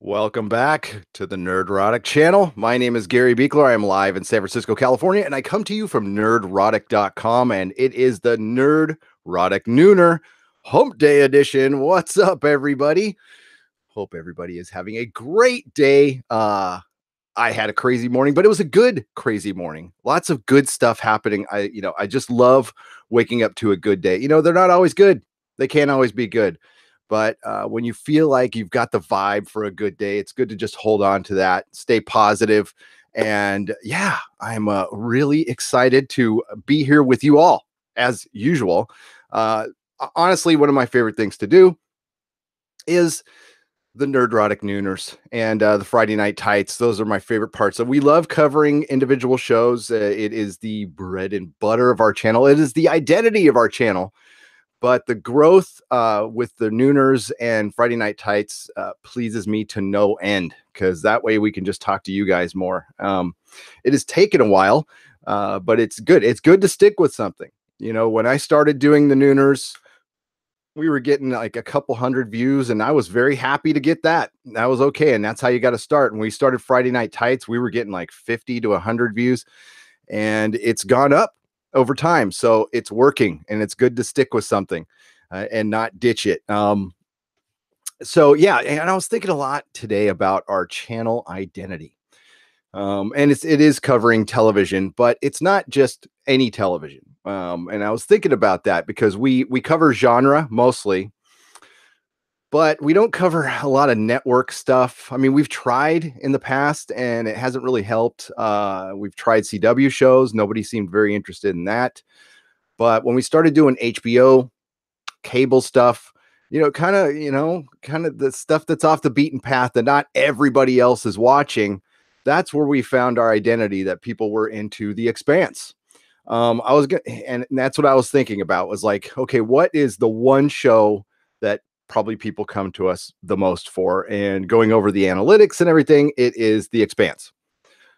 Welcome back to the Nerdrotic channel. My name is Gary Beekler. I am live in San Francisco, California, and I come to you from nerdrotic.com, and it is the Nerdrotic Nooner Hump Day edition. What's up, everybody? Hope everybody is having a great day. I had a crazy morning, but it was a good crazy morning. Lots of good stuff happening. I just love waking up to a good day. They're not always good. They can't always be good. But when you feel like you've got the vibe for a good day, it's good to just hold on to that, stay positive. And yeah, I'm really excited to be here with you all as usual. Honestly, one of my favorite things to do is the Nerdrotic Nooners and the Friday Night Tights. Those are my favorite parts. So we love covering individual shows. It is the bread and butter of our channel. It is the identity of our channel. But the growth with the Nooners and Friday Night Tights pleases me to no end, because that way we can just talk to you guys more. It has taken a while, but it's good. It's good to stick with something. When I started doing the Nooners, we were getting like a couple hundred views, and I was very happy to get that. That was okay, and that's how you got to start. When we started Friday Night Tights, we were getting like 50 to 100 views, and it's gone up over time. So it's working, and it's good to stick with something and not ditch it. So yeah, and I was thinking a lot today about our channel identity. And it is covering television, but it's not just any television. And I was thinking about that because we cover genre mostly, but we don't cover a lot of network stuff. I mean, we've tried in the past and it hasn't really helped. We've tried CW shows. Nobody seemed very interested in that. But when we started doing HBO cable stuff, kind of the stuff that's off the beaten path that not everybody else is watching, that's where we found our identity, that people were into The Expanse. And that's what I was thinking about, was like, okay, what is the one show that probably people come to us the most for? And going over the analytics and everything, it is The Expanse.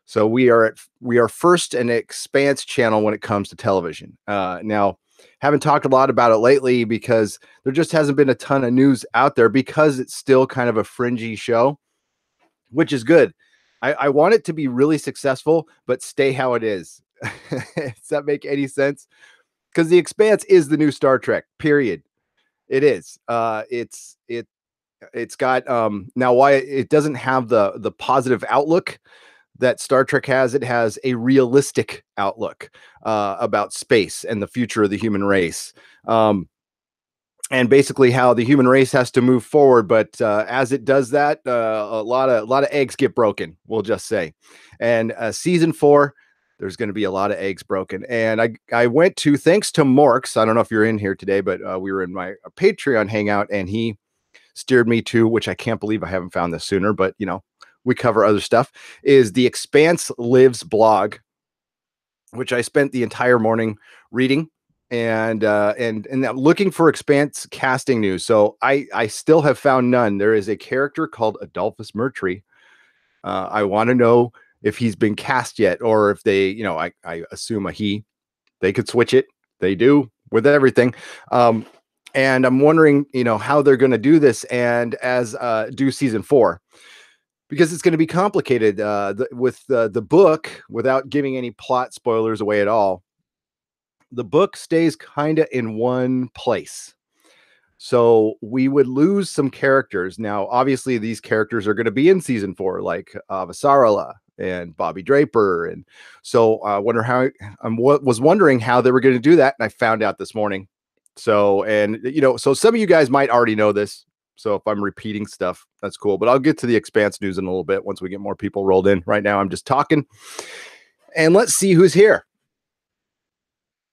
So we are first an Expanse channel when it comes to television. Now, haven't talked a lot about it lately because there just hasn't been a ton of news out there, because it's still kind of a fringy show, which is good. I want it to be really successful, but stay how it is. Does that make any sense? Because The Expanse is the new Star Trek, period. It is. It's got now, why it doesn't have the positive outlook that Star Trek has. It has a realistic outlook about space and the future of the human race. And basically how the human race has to move forward. But as it does that, a lot of eggs get broken, we'll just say. And season 4, there's going to be a lot of eggs broken. And I went to, thanks to Morks, I don't know if you're in here today, but we were in my Patreon hangout, and he steered me to, which I can't believe I haven't found this sooner, but we cover other stuff, is the Expanse Lives blog, which I spent the entire morning reading and looking for Expanse casting news. So I still have found none. There is a character called Adolphus Mertry. I want to know if he's been cast yet, or if they, I assume a he. They could switch it. They do with everything. And I'm wondering, how they're going to do this, and as do season 4, because it's going to be complicated with the book, without giving any plot spoilers away at all. The book stays kind of in one place. So we would lose some characters. Now, obviously, these characters are going to be in season 4, like Avasarala and Bobby Draper. And so I was wondering how they were going to do that. And I found out this morning. So, so some of you guys might already know this. So if I'm repeating stuff, that's cool. But I'll get to the Expanse news in a little bit once we get more people rolled in. Right now, I'm just talking. And let's see who's here.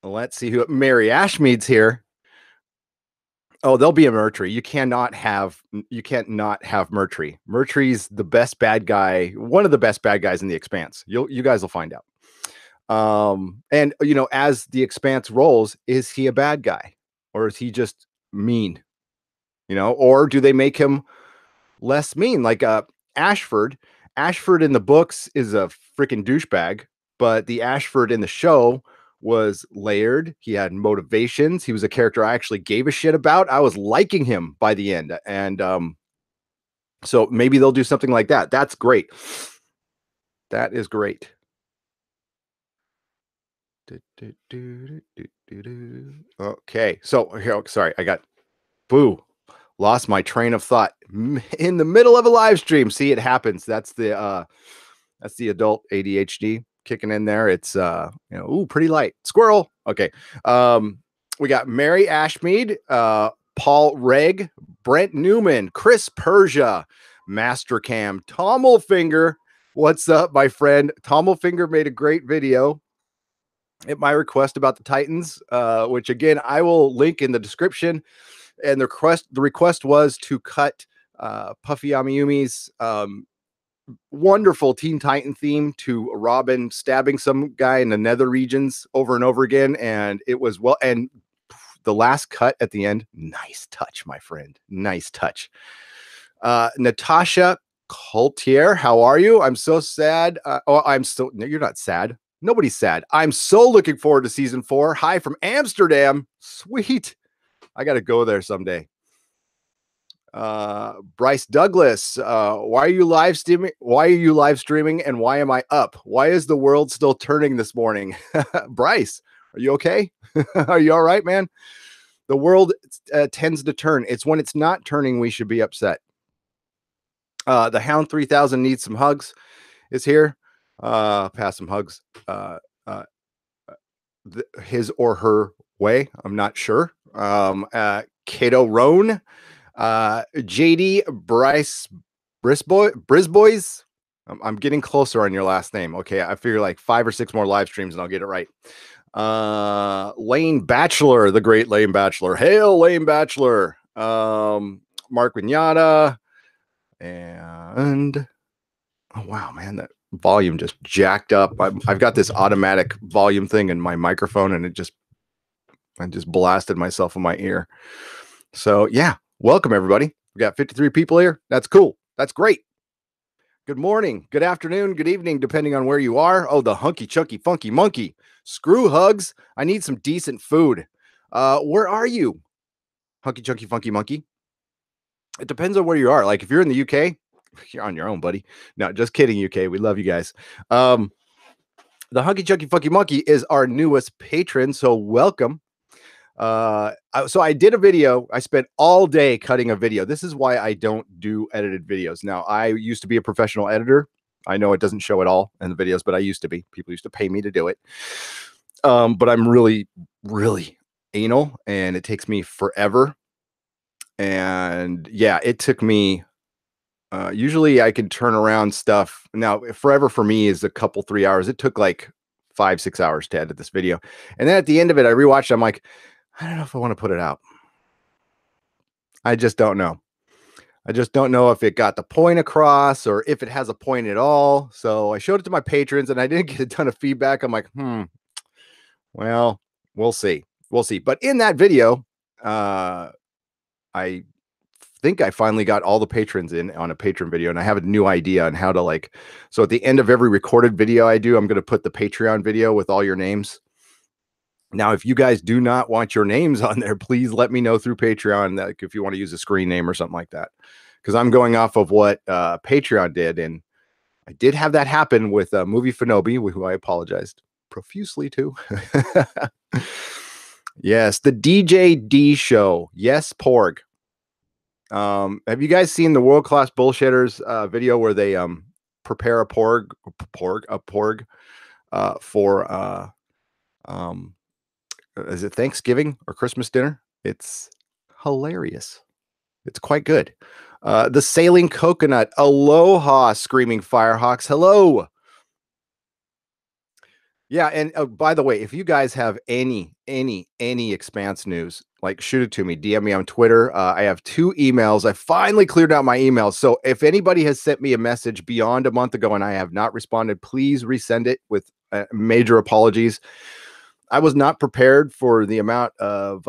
Let's see who. Mary Ashmead's here. Oh, there'll be a Mertry. You can't not have Mertry. Mertry's the best bad guy, one of the best bad guys in the Expanse. You guys will find out. And as the Expanse rolls, is he a bad guy, or is he just mean? Or do they make him less mean? Like Ashford in the books is a freaking douchebag, but the Ashford in the show was layered. He had motivations. He was a character I actually gave a shit about. I was liking him by the end. And So maybe they'll do something like that. That's great. That is great. Okay, so here, sorry, I got lost my train of thought in the middle of a live stream. See, it happens. That's the adult ADHD kicking in there. It's pretty light squirrel. Okay. We got Mary Ashmead, Paul Regg, Brent Newman, Chris Persia, Mastercam, Tommelfinger. What's up, my friend? Tommelfinger made a great video at my request about the Titans, which again I will link in the description. And the request was to cut Puffy Amiyumi's wonderful Teen Titan theme to Robin stabbing some guy in the nether regions over and over again. And it was and the last cut at the end, nice touch, my friend. Nice touch. Natasha Coltier, how are you? I'm so sad. You're not sad. Nobody's sad. I'm so looking forward to season 4. Hi from Amsterdam. Sweet. I got to go there someday. Bryce Douglas, why are you live streaming? And why am I up? Why is the world still turning this morning? Bryce, are you okay? Are you all right, man? The world tends to turn. It's when it's not turning we should be upset. The Hound 3000 needs some hugs is here. Pass some hugs his or her way. I'm not sure. Kato Roan, JD Bryce Brisboys. I'm getting closer on your last name. Okay, I figure like 5 or 6 more live streams and I'll get it right. Lane Batchelor, the great Lane Batchelor. Hail, Lane Batchelor. Mark Vignata. And oh wow, man, that volume just jacked up. I've got this automatic volume thing in my microphone, and I just blasted myself in my ear. So yeah, welcome everybody. We got 53 people here. That's cool. That's great. Good morning, good afternoon, good evening, depending on where you are. Oh, the hunky chunky funky monkey. Screw hugs. I need some decent food. Where are you? Hunky chunky funky monkey. It depends on where you are. Like if you're in the UK, you're on your own, buddy. No, just kidding, UK. We love you guys. The Hunky Chunky Funky Monkey is our newest patron, so welcome. So I did a video. I spent all day cutting a video. This is why I don't do edited videos. Now, I used to be a professional editor. I know it doesn't show at all in the videos, but I used to be. People used to pay me to do it. But I'm really, really anal, and it takes me forever. And yeah, it took me usually I could turn around stuff. Now, forever for me is a couple 3 hours. It took like 5-6 hours to edit this video. And then at the end of it, I rewatched it. I'm like, I don't know if I want to put it out. I just don't know. I just don't know if it got the point across or if it has a point at all. So I showed it to my patrons and I didn't get a ton of feedback. I'm like, well, we'll see. We'll see. But in that video, I think I finally got all the patrons in on a patron video, and I have a new idea on how to so at the end of every recorded video I do, I'm going to put the Patreon video with all your names. Now, if you guys do not want your names on there, please let me know through Patreon, like if you want to use a screen name or something like that, because I'm going off of what Patreon did. And I did have that happen with Movie Fanobi, who I apologized profusely to. Yes, the DJ D show. Yes, Porg. Have you guys seen the World Class Bullshitters video where they prepare a porg for is it Thanksgiving or Christmas dinner? It's hilarious. It's quite good. The Sailing Coconut. Aloha, Screaming Firehawks. Hello. Yeah, and by the way, if you guys have any Expanse news, like shoot it to me, DM me on Twitter. I have 2 emails. I finally cleared out my emails. So if anybody has sent me a message beyond a month ago and I have not responded, please resend it with major apologies. I was not prepared for the amount of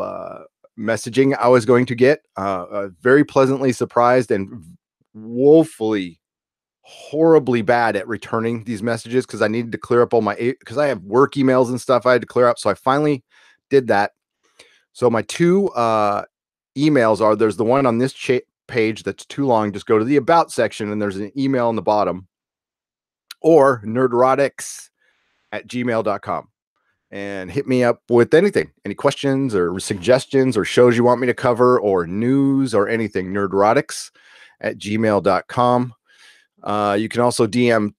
messaging I was going to get. Very pleasantly surprised and woefully horribly bad at returning these messages because I needed to clear up all my, because I have work emails and stuff I had to clear up. So I finally did that. So my 2 emails are, there's the one on this page that's too long, just go to the About section and there's an email on the bottom, or nerdrotics@gmail.com, and hit me up with anything, any questions or suggestions or shows you want me to cover or news or anything. Nerdrotics@gmail.com. You can also DM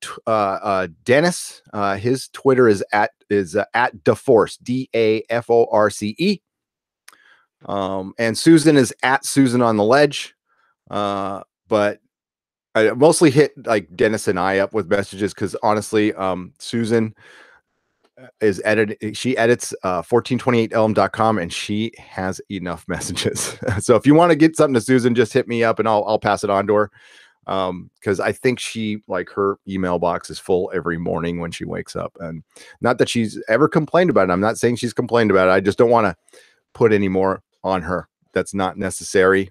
Dennis. His Twitter is at DaForce, DAFORCE. And Susan is at Susan on the Ledge. But I mostly hit like Dennis and I up with messages because honestly, Susan is she edits 1428elm.com and she has enough messages. So if you want to get something to Susan, just hit me up and I'll pass it on to her. Because I think she, like, her email box is full every morning when she wakes up, and not that she's ever complained about it. I'm not saying she's complained about it. I just don't want to put any more on her that's not necessary.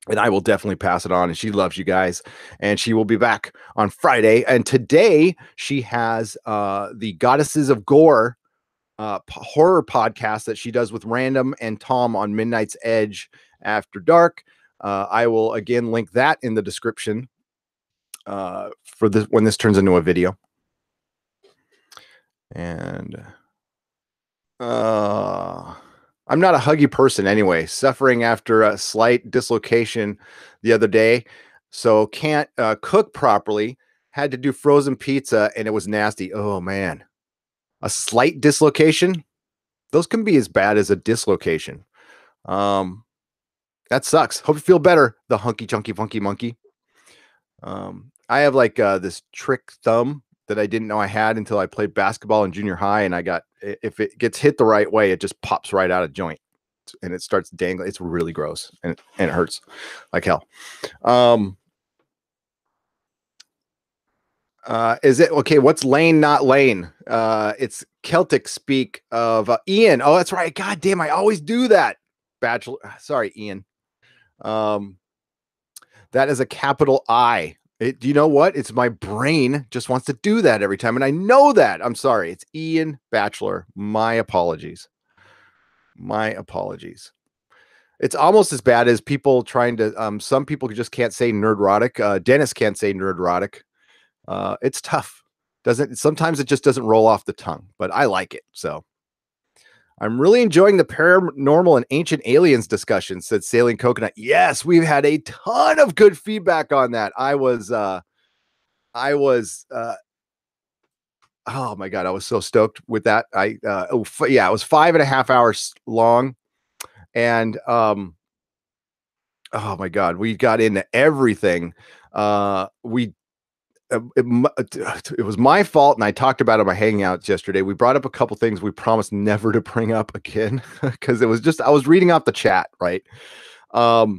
And I will definitely pass it on. And she loves you guys. And she will be back on Friday. And today she has the Goddesses of Gore horror podcast that she does with Random and Tom on Midnight's Edge after dark. I will again link that in the description for this when this turns into a video. And I'm not a huggy person anyway, suffering after a slight dislocation the other day. So can't cook properly. Had to do frozen pizza and it was nasty. Oh man. A slight dislocation. Those can be as bad as a dislocation. That sucks. Hope you feel better. The hunky chunky funky monkey. I have like this trick thumb that I didn't know I had until I played basketball in junior high, and if it gets hit the right way, it just pops right out of joint and it starts dangling. It's really gross and it hurts like hell. Is it okay? What's lane, not lane? It's Celtic speak of Ian. Oh, that's right. God damn, I always do that. Bachelor. Sorry, Ian. That is a capital I. Do you know what? It's my brain just wants to do that every time. And I know that. I'm sorry. It's Ian Bachelor. My apologies. My apologies. It's almost as bad as people trying to, some people just can't say Nerdrotic. Dennis can't say Nerdrotic. It's tough. Sometimes it just doesn't roll off the tongue, but I like it. So I'm really enjoying the paranormal and ancient aliens discussion, said Sailing Coconut. Yes, we've had a ton of good feedback on that. Oh my God, I was so stoked with that. It was 5.5 hours long. And, oh my God, we got into everything. It was my fault, and I talked about it by hangouts yesterday. We brought up a couple things we promised never to bring up again because it was just I was reading off the chat, right? So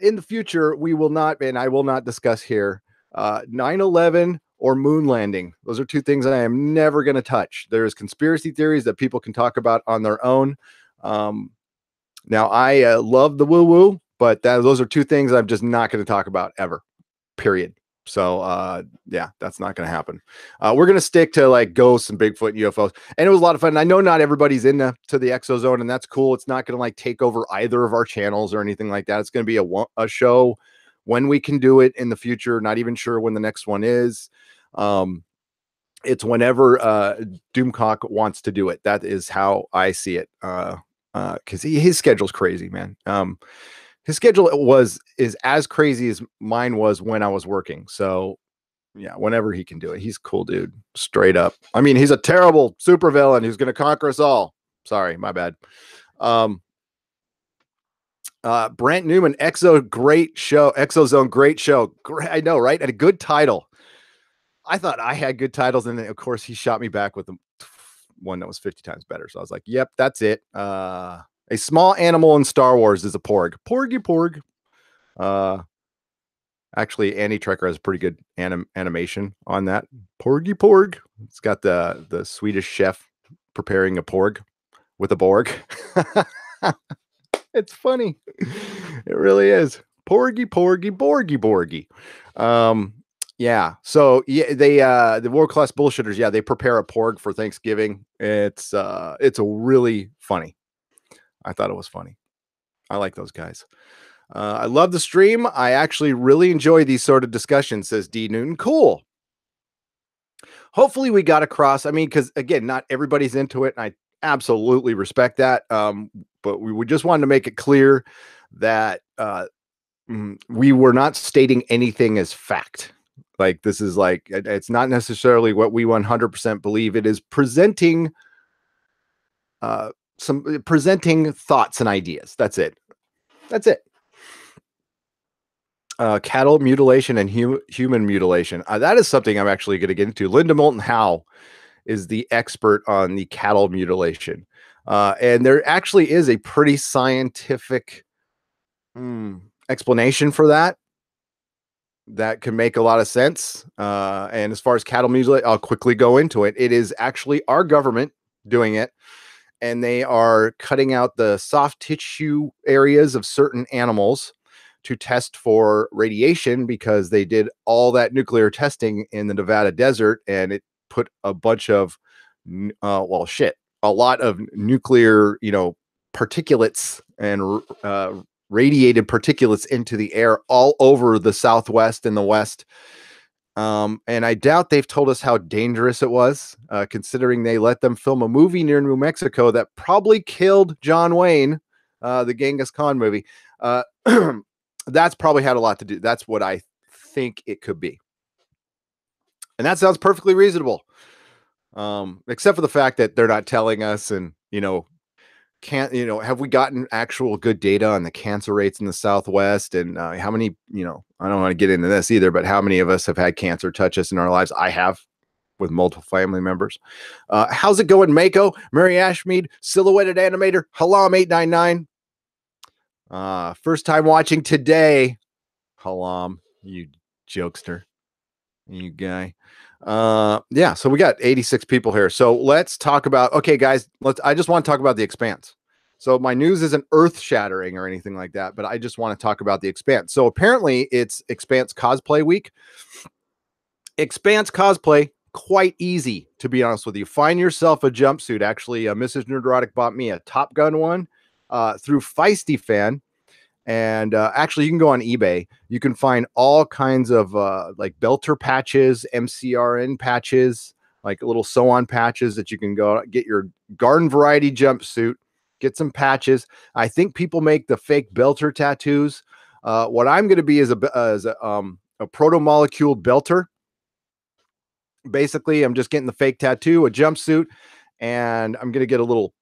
in the future, we will not, and I will not discuss here 9/11 or moon landing. Those are two things I am never going to touch. There's conspiracy theories that people can talk about on their own. Now I love the woo-woo, but those are two things I'm just not going to talk about ever. Period. So yeah, that's not going to happen. We're going to stick to like ghosts and Bigfoot and UFOs. And it was a lot of fun. And I know not everybody's into the exozone, and that's cool. It's not going to like take over either of our channels or anything like that. It's going to be a show when we can do it in the future. Not even sure when the next one is. It's whenever Doomcock wants to do it. That is how I see it. Because his schedule's crazy, man. His schedule is as crazy as mine was when I was working. So yeah, whenever he can do it, he's a cool dude, straight up. I mean, he's a terrible supervillain who's going to conquer us all. Sorry, my bad. Brent Newman, Exozone, great show. I know, right? And a good title. I thought I had good titles, and then, of course, he shot me back with one that was 50 times better. So I was like, yep, that's it. A small animal in Star Wars is a porg. Porgy porg. Actually, Annie Trekker has a pretty good animation on that. Porgy porg. It's got the Swedish chef preparing a porg with a Borg. It's funny. It really is. Porgy porgy borgy borgy. Yeah. So yeah, they the world class bullshitters. Yeah, they prepare a porg for Thanksgiving. It's a really funny. I thought it was funny. I like those guys. I love the stream. I actually really enjoy these sort of discussions, says D. Newton. Cool. Hopefully we got across. I mean, because again, not everybody's into it, and I absolutely respect that. But we just wanted to make it clear that we were not stating anything as fact. Like this is like it's not necessarily what we 100% believe. It is presenting presenting thoughts and ideas. That's it. That's it. Cattle mutilation and human mutilation. That is something I'm actually going to get into. Linda Moulton Howe is the expert on the cattle mutilation. And there actually is a pretty scientific explanation for that. That can make a lot of sense. And as far as cattle mutilation, I'll quickly go into it. It is actually our government doing it. And they are cutting out the soft tissue areas of certain animals to test for radiation because they did all that nuclear testing in the Nevada desert and it put a bunch of, a lot of nuclear, particulates and radiated particulates into the air all over the Southwest and the West. And I doubt they've told us how dangerous it was, considering they let them film a movie near New Mexico that probably killed John Wayne, the Genghis Khan movie. That's probably had a lot to do. That's what I think it could be. And that sounds perfectly reasonable. Except for the fact that they're not telling us and, have we gotten actual good data on the cancer rates in the Southwest and how many, I don't want to get into this either, but how many of us have had cancer touch us in our lives? I have with multiple family members. How's it going, Mako? Mary Ashmead, Silhouetted Animator, Halam 899. First time watching today. Halam, you jokester, you guy. Yeah, so we got 86 people here. So let's talk about, okay, guys, I just want to talk about the Expanse. So my news isn't earth shattering or anything like that, but I just want to talk about the Expanse. So apparently it's Expanse Cosplay Week. Expanse Cosplay, quite easy, to be honest with you. Find yourself a jumpsuit. Actually, Mrs. Nerdrotic bought me a Top Gun one through Feisty Fan. And actually, you can go on eBay. You can find all kinds of like belter patches, MCRN patches, like little sew-on patches that you can go get your garden variety jumpsuit, get some patches. I think people make the fake belter tattoos. What I'm going to be is a proto-molecule belter. Basically, I'm just getting the fake tattoo, a jumpsuit, and I'm going to get a little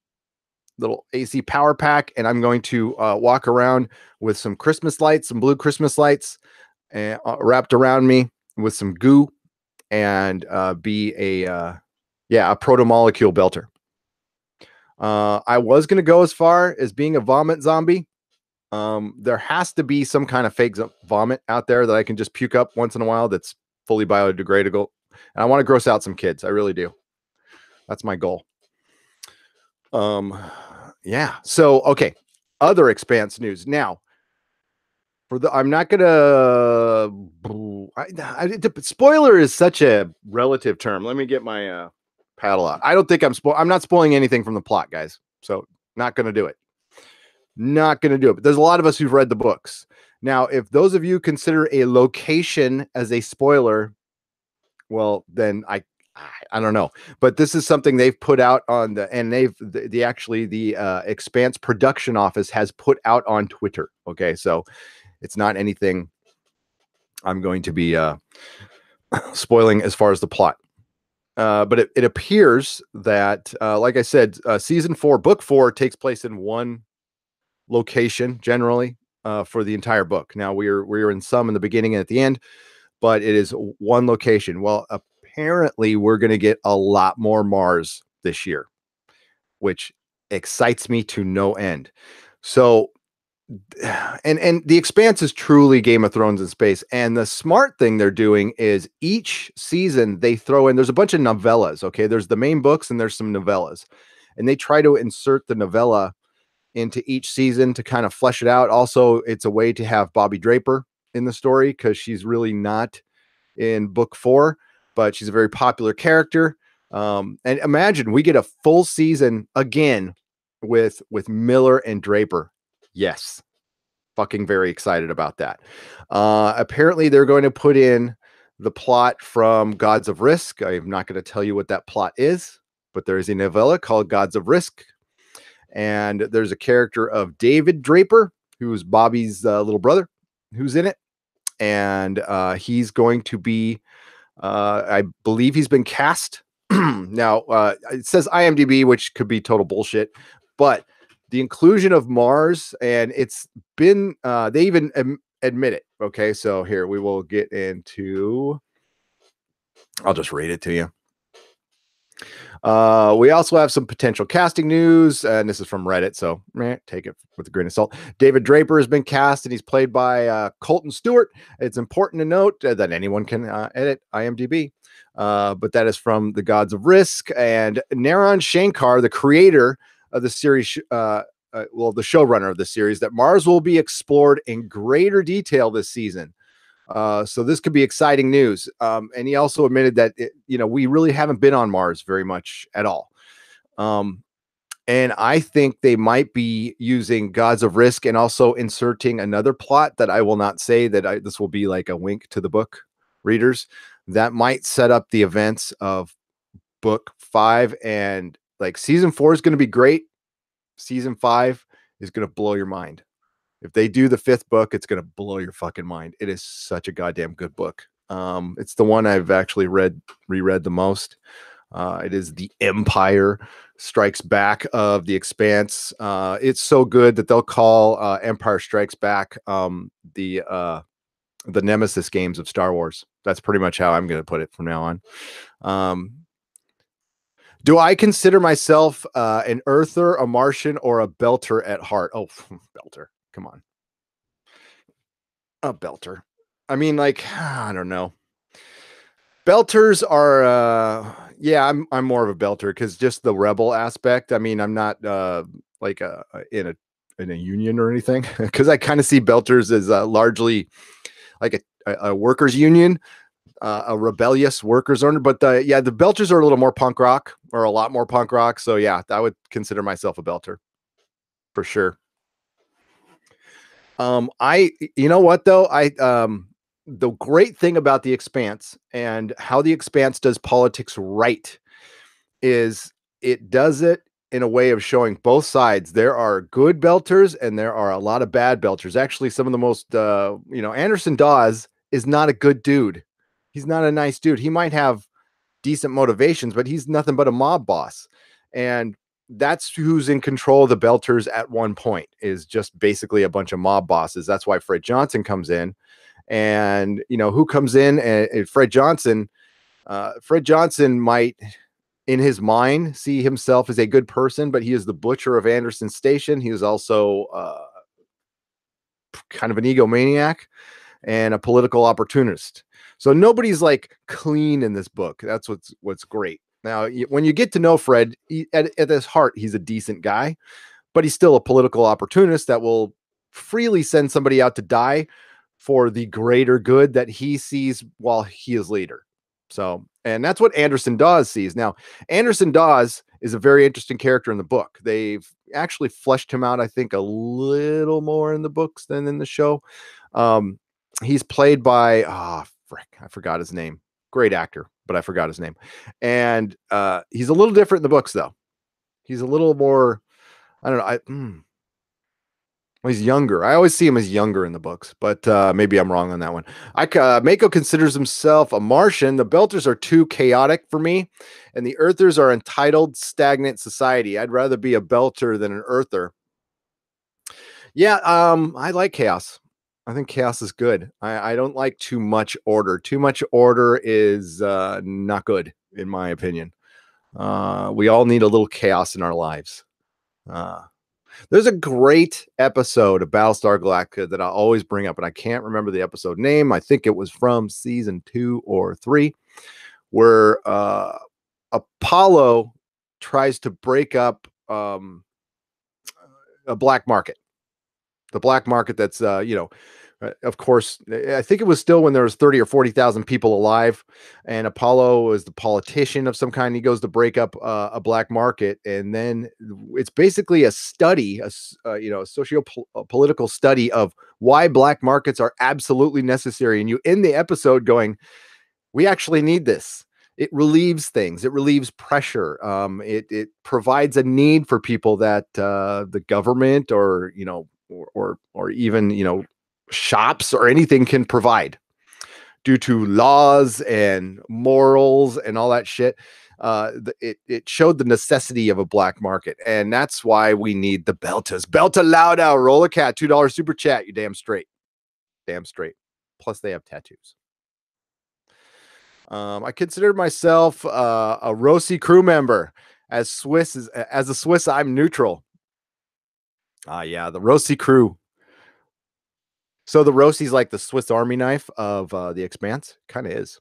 AC power pack, and I'm going to walk around with some Christmas lights, some blue Christmas lights, and wrapped around me with some goo, and be a proto molecule belter. I was going to go as far as being a vomit zombie. There has to be some kind of fake vomit out there that I can just puke up once in a while that's fully biodegradable, and I want to gross out some kids. I really do. That's my goal. Yeah. So, okay. Other Expanse news. Now, I'm not gonna. Spoiler is such a relative term. Let me get my paddle out. I don't think I'm not spoiling anything from the plot, guys. So, not gonna do it. Not gonna do it. But there's a lot of us who've read the books. Now, if those of you consider a location as a spoiler, well, then I don't know, but this is something they've put out on the Expanse production office has put out on Twitter. Okay, so it's not anything I'm going to be spoiling as far as the plot. But it appears that, like I said, season 4, book 4 takes place in one location generally for the entire book. Now we're in some in the beginning and at the end, but it is one location. Well, apparently we're going to get a lot more Mars this year, which excites me to no end. So, and the Expanse is truly Game of Thrones in space. And the smart thing they're doing is each season they throw in, there's a bunch of novellas. Okay. There's the main books and there's some novellas, and they try to insert the novella into each season to kind of flesh it out. Also, it's a way to have Bobby Draper in the story because she's really not in book 4, but she's a very popular character. And imagine we get a full season again with Miller and Draper. Yes. fucking very excited about that. Apparently, they're going to put in the plot from Gods of Risk. I'm not going to tell you what that plot is, but there is a novella called Gods of Risk. And there's a character of David Draper, who's Bobby's little brother, who's in it. And he's going to be, I believe he's been cast. Now, it says IMDb, which could be total bullshit, but the inclusion of Mars, and it's been, they even admit it. Okay, so here we will get into, I'll just read it to you. We also have some potential casting news, and this is from Reddit, so take it with a grain of salt. David Draper has been cast, and he's played by Colton Stewart. It's important to note that anyone can edit IMDb, but that is from the Gods of Risk. And Naran Shankar, the creator of the series, the showrunner of the series, that Mars will be explored in greater detail this season. So this could be exciting news. And he also admitted that, we really haven't been on Mars very much at all. And I think they might be using Gods of Risk and also inserting another plot that I will not say, that this will be like a wink to the book readers, that might set up the events of book 5. And like season 4 is going to be great. Season 5 is going to blow your mind. If they do the 5th book, it's going to blow your fucking mind. It is such a goddamn good book. It's the one I've actually reread the most. It is The Empire Strikes Back of the Expanse. It's so good that they'll call Empire Strikes Back the Nemesis games of Star Wars. That's pretty much how I'm going to put it from now on. Do I consider myself an Earther, a Martian, or a Belter at heart? Oh, Belter. Come on. A Belter. I mean, like, I don't know. Belters are, I'm more of a Belter because just the rebel aspect. I mean, I'm not like in a union or anything, because I kind of see Belters as largely like a workers' union, a rebellious workers' owner. But the Belters are a little more punk rock, or a lot more punk rock. So yeah, I would consider myself a Belter for sure. You know what though? The great thing about the Expanse and how the Expanse does politics right is it does it in a way of showing both sides. There are good Belters and there are a lot of bad Belters. Actually, some of the most, Anderson Dawes is not a good dude. He's not a nice dude. He might have decent motivations, but he's nothing but a mob boss. And that's who's in control of the Belters at one point, is just basically a bunch of mob bosses. That's why Fred Johnson comes in. And who comes in, and Fred Johnson might in his mind see himself as a good person, but he is the butcher of Anderson Station. He is also kind of an egomaniac and a political opportunist. So nobody's like clean in this book. That's what's great. Now, when you get to know Fred, at his heart, he's a decent guy, but he's still a political opportunist that will freely send somebody out to die for the greater good that he sees while he is leader. So, and that's what Anderson Dawes sees. Now, Anderson Dawes is a very interesting character in the book. They've actually fleshed him out, I think, a little more in the books than in the show. He's played by, I forgot his name. Great actor, but I forgot his name. And he's a little different in the books, though. He's a little more, I don't know. Well, he's younger. I always see him as younger in the books, but maybe I'm wrong on that one. Mako considers himself a Martian. The Belters are too chaotic for me, and the Earthers are entitled, stagnant society. I'd rather be a Belter than an Earther. Yeah, I like chaos. I think chaos is good. I don't like too much order. Too much order is not good, in my opinion. We all need a little chaos in our lives. There's a great episode of Battlestar Galactica that I always bring up, and I can't remember the episode name. I think it was from season 2 or 3, where Apollo tries to break up a black market. The black market that's, Of course, I think it was still when there was 30 or 40,000 people alive, and Apollo was the politician of some kind. He goes to break up a black market, and then it's basically a study, a socio-political study of why black markets are absolutely necessary. And you end the episode going, we actually need this. It relieves things. It relieves pressure. It provides a need for people that the government or even shops or anything can provide due to laws and morals and all that shit. It showed the necessity of a black market, and that's why we need the Beltas. Belta Lauda, roll a cat, $2 super chat. You damn straight, damn straight. Plus, they have tattoos. I consider myself a Rossi crew member. As a Swiss, I'm neutral. Yeah, the Rossi crew. So the Rossi's like the Swiss Army knife of the Expanse. Kind of is.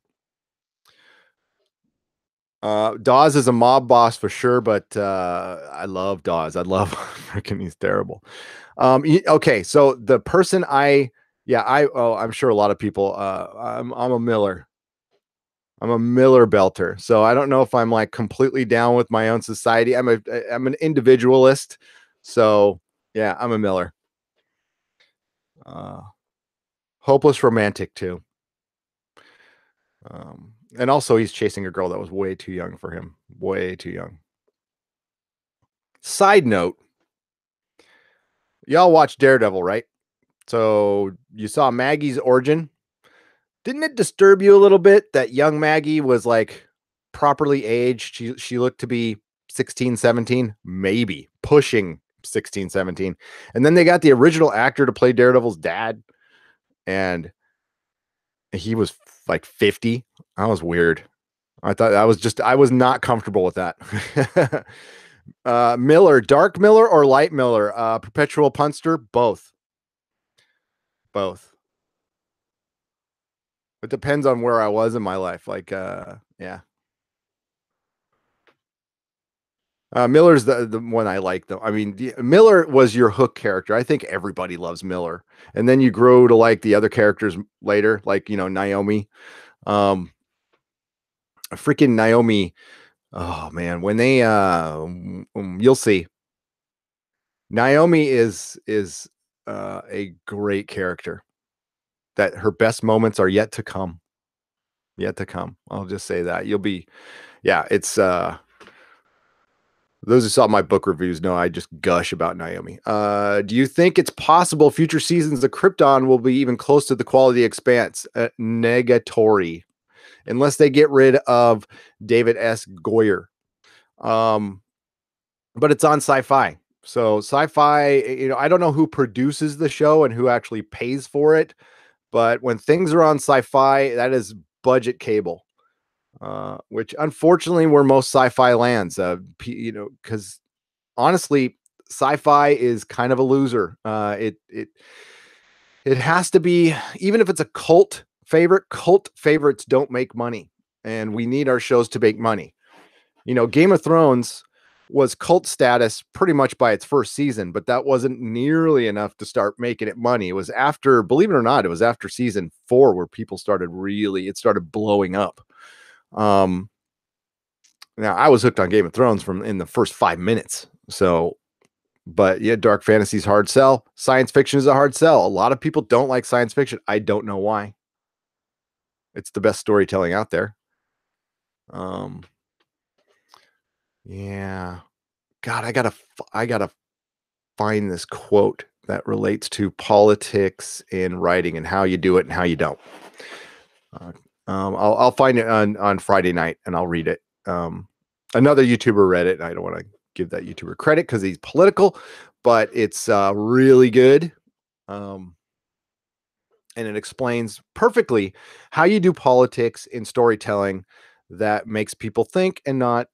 Dawes is a mob boss for sure, but I love Dawes. I love freaking he's terrible. Okay, so the person I'm sure a lot of people I'm a Miller. I'm a Miller belter. So I don't know if I'm like completely down with my own society. I'm an individualist. So yeah, I'm a Miller. Hopeless romantic too. And also he's chasing a girl that was way too young for him. Way too young. Side note, y'all watch Daredevil, right? So you saw Maggie's origin. Didn't it disturb you a little bit that young Maggie was like properly aged? She looked to be 16, 17, maybe pushing 16, 17. And then they got the original actor to play Daredevil's dad, and he was like 50. That was weird. I was not comfortable with that. Miller, dark Miller or light Miller? Perpetual punster, both. Both. It depends on where I was in my life. Like, yeah. Miller's the one I like, though. I mean, Miller was your hook character. I think everybody loves Miller. And then you grow to like the other characters later, like, Naomi. Freaking Naomi. Oh, man. When they, you'll see. Naomi is a great character. That her best moments are yet to come. Yet to come. I'll just say that. It's those who saw my book reviews know I just gush about Naomi. Do you think it's possible future seasons of Krypton will be even close to the quality Expanse? Negatory, unless they get rid of David S. Goyer. But it's on Sci-Fi. So Sci-Fi, I don't know who produces the show and who actually pays for it. But when things are on Sci-Fi, that is budget cable. Which unfortunately where most Sci-Fi lands, because honestly, Sci-Fi is kind of a loser. It has to be, even if it's a cult favorites don't make money, and we need our shows to make money. Game of Thrones was cult status pretty much by its first season, but that wasn't nearly enough to start making it money. It was after, believe it or not, it was after season 4 where people started blowing up. Now I was hooked on Game of Thrones from in the first 5 minutes. So, but yeah, dark fantasy is hard sell. Science fiction is a hard sell. A lot of people don't like science fiction. I don't know why. It's the best storytelling out there. Yeah. God, I gotta find this quote that relates to politics in writing and how you do it and how you don't. I'll find it on Friday night and I'll read it. Another YouTuber read it, and I don't want to give that YouTuber credit because he's political, but it's really good. And it explains perfectly how you do politics in storytelling that makes people think and not,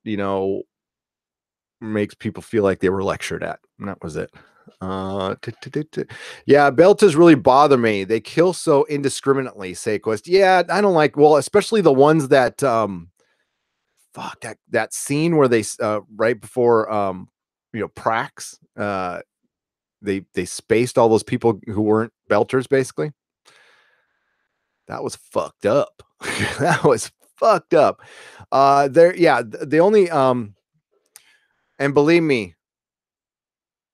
makes people feel like they were lectured at. And that was it. Yeah, Beltas really bother me. They kill so indiscriminately, Saquest. Yeah, I don't like, especially the ones that that scene where they right before Prax, they spaced all those people who weren't Belters, basically. That was fucked up. That was fucked up. There, yeah, the only and believe me,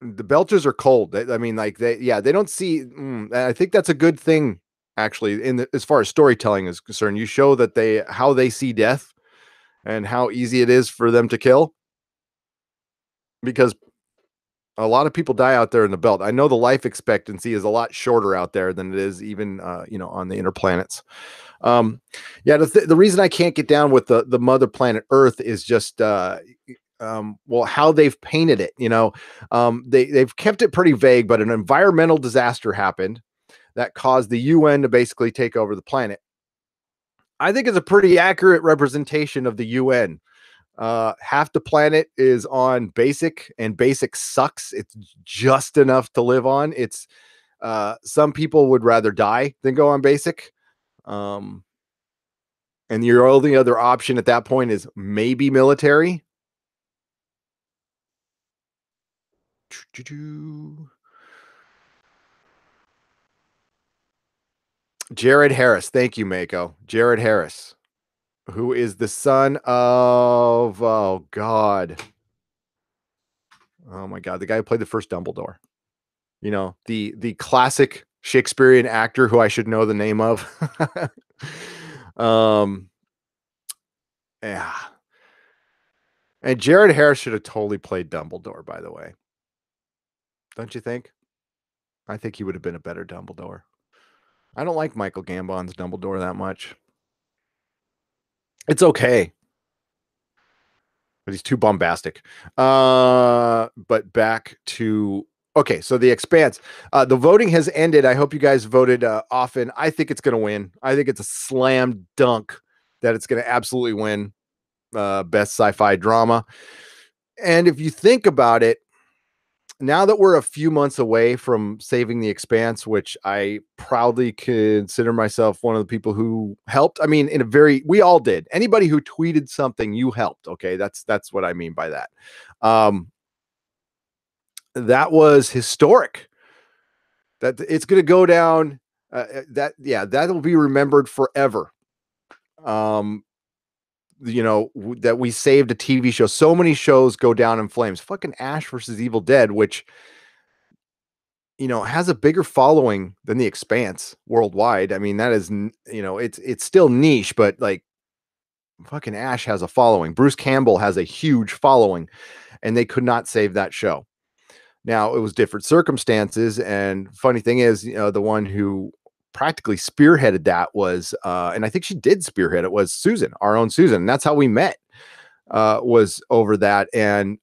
the Belchers are cold. I mean, like yeah, they don't see. I think that's a good thing, actually, as far as storytelling is concerned. You show that how they see death and how easy it is for them to kill, because a lot of people die out there in the belt. I know the life expectancy is a lot shorter out there than it is even on the inner planets. Yeah, the reason I can't get down with the mother planet Earth is just well, how they've painted it. They've kept it pretty vague, but an environmental disaster happened that caused the UN to basically take over the planet. I think it's a pretty accurate representation of the UN. Half the planet is on basic, and basic sucks. It's just enough to live on. It's some people would rather die than go on basic. And your only other option at that point is maybe military. Jared Harris. Thank you, Mako. Jared Harris, who is the son of, oh God. Oh my God. The guy who played the first Dumbledore. The classic Shakespearean actor who I should know the name of. Yeah. And Jared Harris should have totally played Dumbledore, by the way. Don't you think? I think he would have been a better Dumbledore. I don't like Michael Gambon's Dumbledore that much. It's okay, but he's too bombastic. But back to, okay, so The Expanse. The voting has ended. I hope you guys voted often. I think it's going to win. I think it's a slam dunk that it's going to absolutely win best sci-fi drama. And if you think about it, now that we're a few months away from saving The Expanse, which I proudly consider myself one of the people who helped. I mean, we all did. Anybody who tweeted something, you helped. Okay. That's what I mean by that. That was historic. That it's going to go down. That'll be remembered forever. That we saved a TV show. So many shows go down in flames. Fucking Ash versus Evil Dead, which has a bigger following than The Expanse worldwide. I mean, that is, it's still niche, but like fucking Ash has a following. Bruce Campbell has a huge following, and they could not save that show. Now, it was different circumstances, and funny thing is, the one who practically spearheaded that was, and I think she did spearhead it, was Susan, our own Susan. And that's how we met, was over that. And,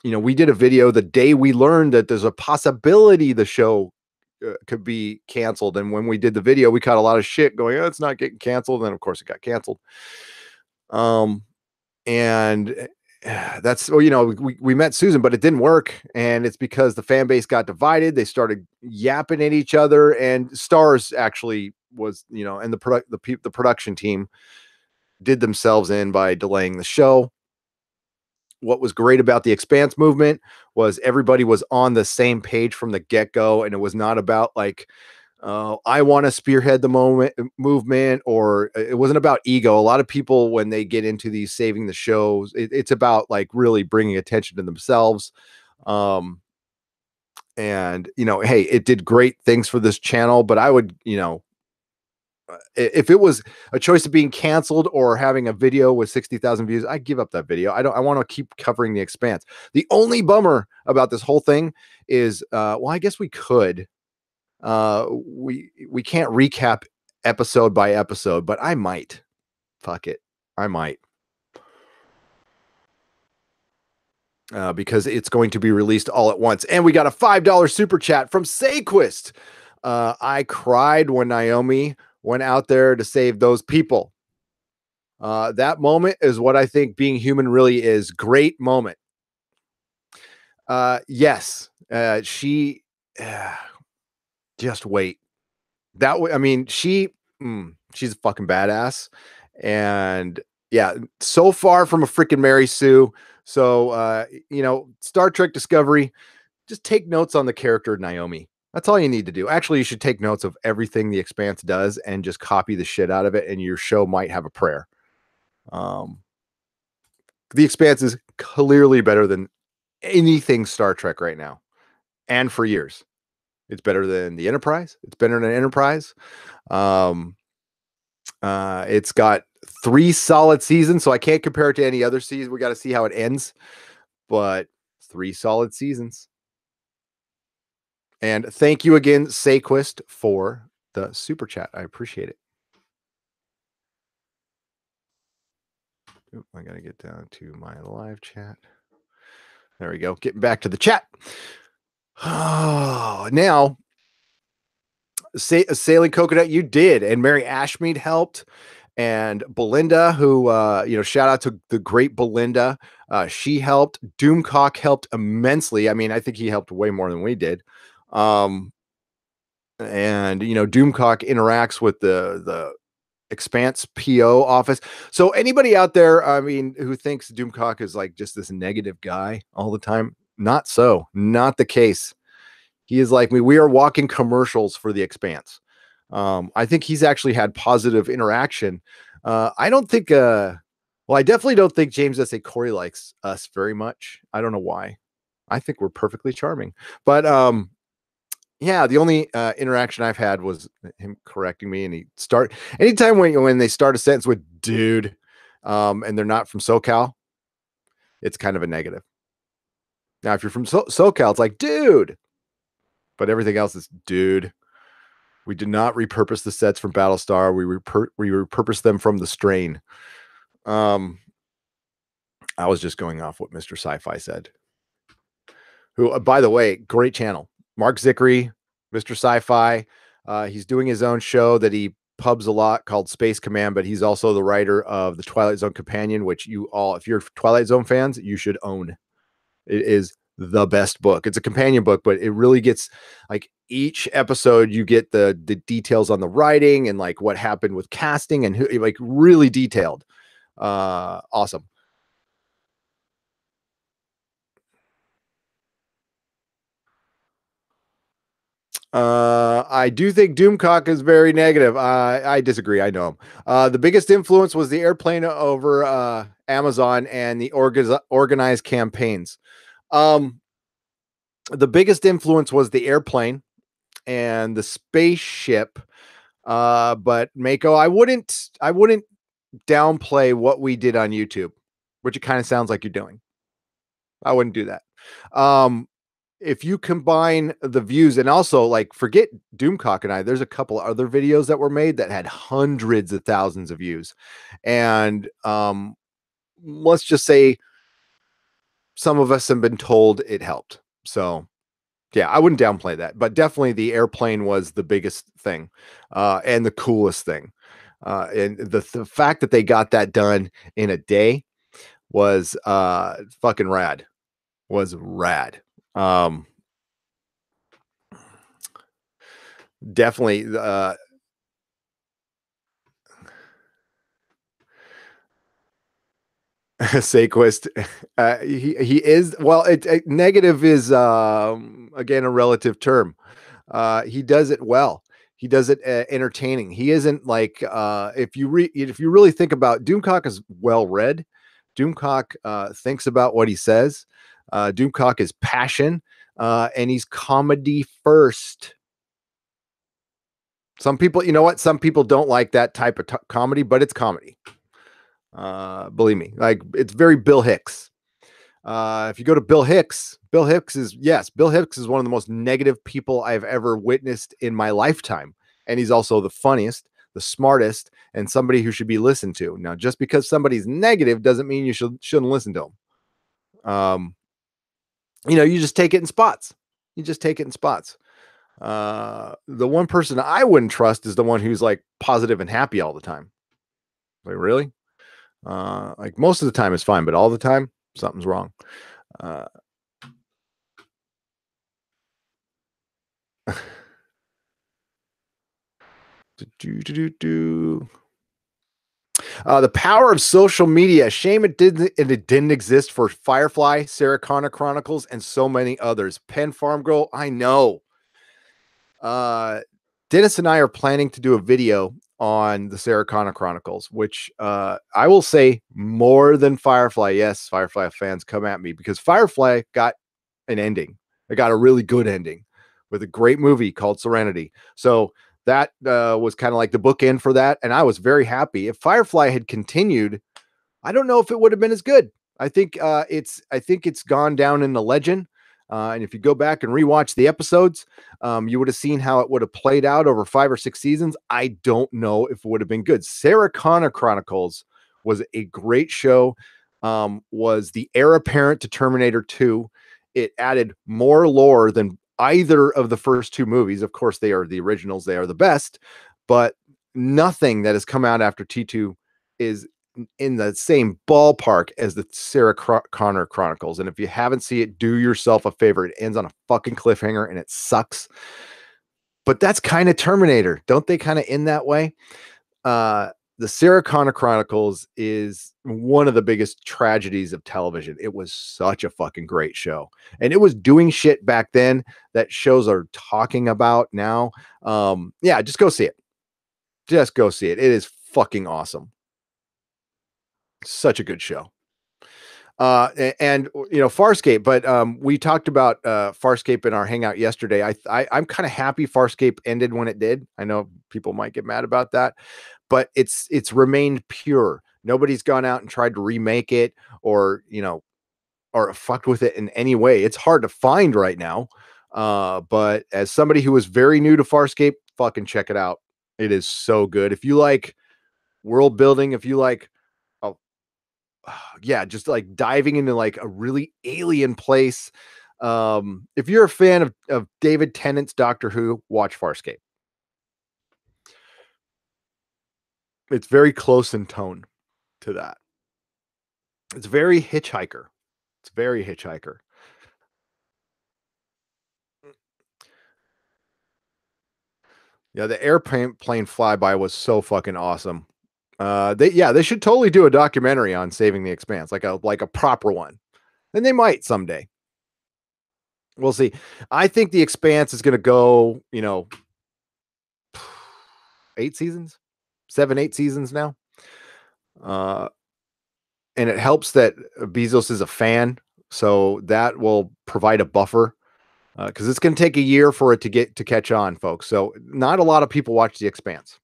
we did a video the day we learned that there's a possibility the show could be canceled. And when we did the video, we caught a lot of shit going, oh, it's not getting canceled. And of course it got canceled. And that's, we met Susan, but it didn't work. And it's because the fan base got divided. They started yapping at each other, and Starz actually was, and the production team did themselves in by delaying the show. What was great about the Expanse movement was everybody was on the same page from the get-go, and it was not about like, I want to spearhead the movement, or it wasn't about ego. A lot of people, when they get into these saving the shows, it's about like really bringing attention to themselves. And hey, it did great things for this channel, but I would, if it was a choice of being canceled or having a video with 60,000 views, I'd give up that video. I want to keep covering The Expanse. The only bummer about this whole thing is, well, I guess we could, we can't recap episode by episode, but I might. Fuck it. I might. Because it's going to be released all at once. And we got a $5 super chat from Sayquist. I cried when Naomi went out there to save those people. That moment is what I think being human really is. Great moment. Yes. She just wait. That way, I mean, she's a fucking badass. And yeah, so far from a freaking Mary Sue. So, Star Trek Discovery, just take notes on the character Naomi. That's all you need to do. Actually, you should take notes of everything the Expanse does and just copy the shit out of it, and your show might have a prayer. The Expanse is clearly better than anything Star Trek right now, and for years. It's better than the Enterprise. It's better than Enterprise. It's got 3 solid seasons, so I can't compare it to any other season. We got to see how it ends, but 3 solid seasons. And thank you again, Sayquist, for the super chat. I appreciate it. Oop, I got to get down to my live chat. There we go. Getting back to the chat. Oh, now, Sailing Coconut, you did. And Mary Ashmead helped. And Belinda, who, shout out to the great Belinda. She helped. Doomcock helped immensely. I mean, I think he helped way more than we did. And, Doomcock interacts with the Expanse PO office. So anybody out there, I mean, who thinks Doomcock is like just this negative guy all the time, not so. Not the case. He is like me. We are walking commercials for the Expanse. I think he's actually had positive interaction. I don't think, I definitely don't think James S.A. Corey likes us very much. I don't know why. I think we're perfectly charming. But yeah, the only interaction I've had was him correcting me, and anytime when they start a sentence with dude, and they're not from SoCal, it's kind of a negative. Now, if you're from SoCal, it's like dude, but everything else is dude. We did not repurpose the sets from Battlestar. We repurposed them from The Strain. I was just going off what Mr. Sci-Fi said. Who, by the way, great channel. Mark Zickery, Mr. Sci-Fi. He's doing his own show that he pubs a lot called Space Command, but he's also the writer of the Twilight Zone Companion, which you all, if you're Twilight Zone fans, you should own. It is the best book. It's a companion book, but it really gets like each episode you get the details on the writing and like what happened with casting and who, like really detailed. Awesome. I do think Doomcock is very negative. I disagree. I know him. The biggest influence was the airplane over Amazon and the organized campaigns. The biggest influence was the airplane and the spaceship. But Mako, I wouldn't downplay what we did on YouTube, which it kind of sounds like you're doing. I wouldn't do that. If you combine the views and also like forget Doomcock and I, there's a couple other videos that were made that had hundreds of thousands of views. And let's just say some of us have been told it helped. So yeah, I wouldn't downplay that, but definitely the airplane was the biggest thing and the coolest thing. And the fact that they got that done in a day was fucking rad. Was rad. Definitely Sayquist, he is, well, negative is again a relative term. He does it well. He does it entertaining. He isn't like if you really think about Doomcock is well read. Doomcock thinks about what he says. Doomcock is passion, and he's comedy first. Some people, you know what? Some people don't like that type of comedy, but it's comedy. Believe me, like it's very Bill Hicks. If you go to Bill Hicks is one of the most negative people I've ever witnessed in my lifetime. And he's also the funniest, the smartest, and somebody who should be listened to. Now, just because somebody's negative doesn't mean you shouldn't listen to him. You just take it in spots. The one person I wouldn't trust is the one who's like positive and happy all the time. Like, really? Like most of the time is fine, but all the time something's wrong. The power of social media. Shame it didn't exist for Firefly, Sarah Connor Chronicles, and so many others. Pen Farm Girl, I know. Dennis and I are planning to do a video on the Sarah Connor Chronicles, which I will say more than Firefly. Yes, Firefly fans come at me because Firefly got an ending. It got a really good ending with a great movie called Serenity. So that was kind of like the bookend for that. And I was very happy. If Firefly had continued, I don't know if it would have been as good. I think it's gone down in the legend. And if you go back and rewatch the episodes, you would have seen how it would have played out over 5 or 6 seasons. I don't know if it would have been good. Sarah Connor Chronicles was a great show. Was the heir apparent to Terminator 2. It added more lore than either of the first 2 movies. Of course, they are the originals. They are the best, but nothing that has come out after T2 is in the same ballpark as the Sarah Connor Chronicles. And if you haven't seen it, do yourself a favor. It ends on a fucking cliffhanger and it sucks. But that's kind of Terminator. Don't they kind of end that way? The Sarah Connor Chronicles is one of the biggest tragedies of television. It was such a fucking great show. And it was doing shit back then that shows are talking about now. Yeah, just go see it. Just go see it. It is fucking awesome. Such a good show. And you know, Farscape, but we talked about Farscape in our hangout yesterday. I'm kind of happy Farscape ended when it did. I know people might get mad about that, but it's remained pure. Nobody's gone out and tried to remake it or, you know, or fucked with it in any way. It's hard to find right now. But as somebody who was very new to Farscape, fucking check it out. It is so good. If you like world building, if you like yeah, just like diving into like a really alien place. If you're a fan of David Tennant's Doctor Who, watch Farscape. It's very close in tone to that. It's very Hitchhiker. It's very Hitchhiker. Yeah, the airplane flyby was so fucking awesome. They should totally do a documentary on Saving the Expanse, like a proper one. And they might someday. We'll see. I think the Expanse is going to go, you know, 8 seasons, 7, 8 seasons now. And it helps that Bezos is a fan, so that will provide a buffer because it's going to take a year for it to catch on, folks. So not a lot of people watch The Expanse.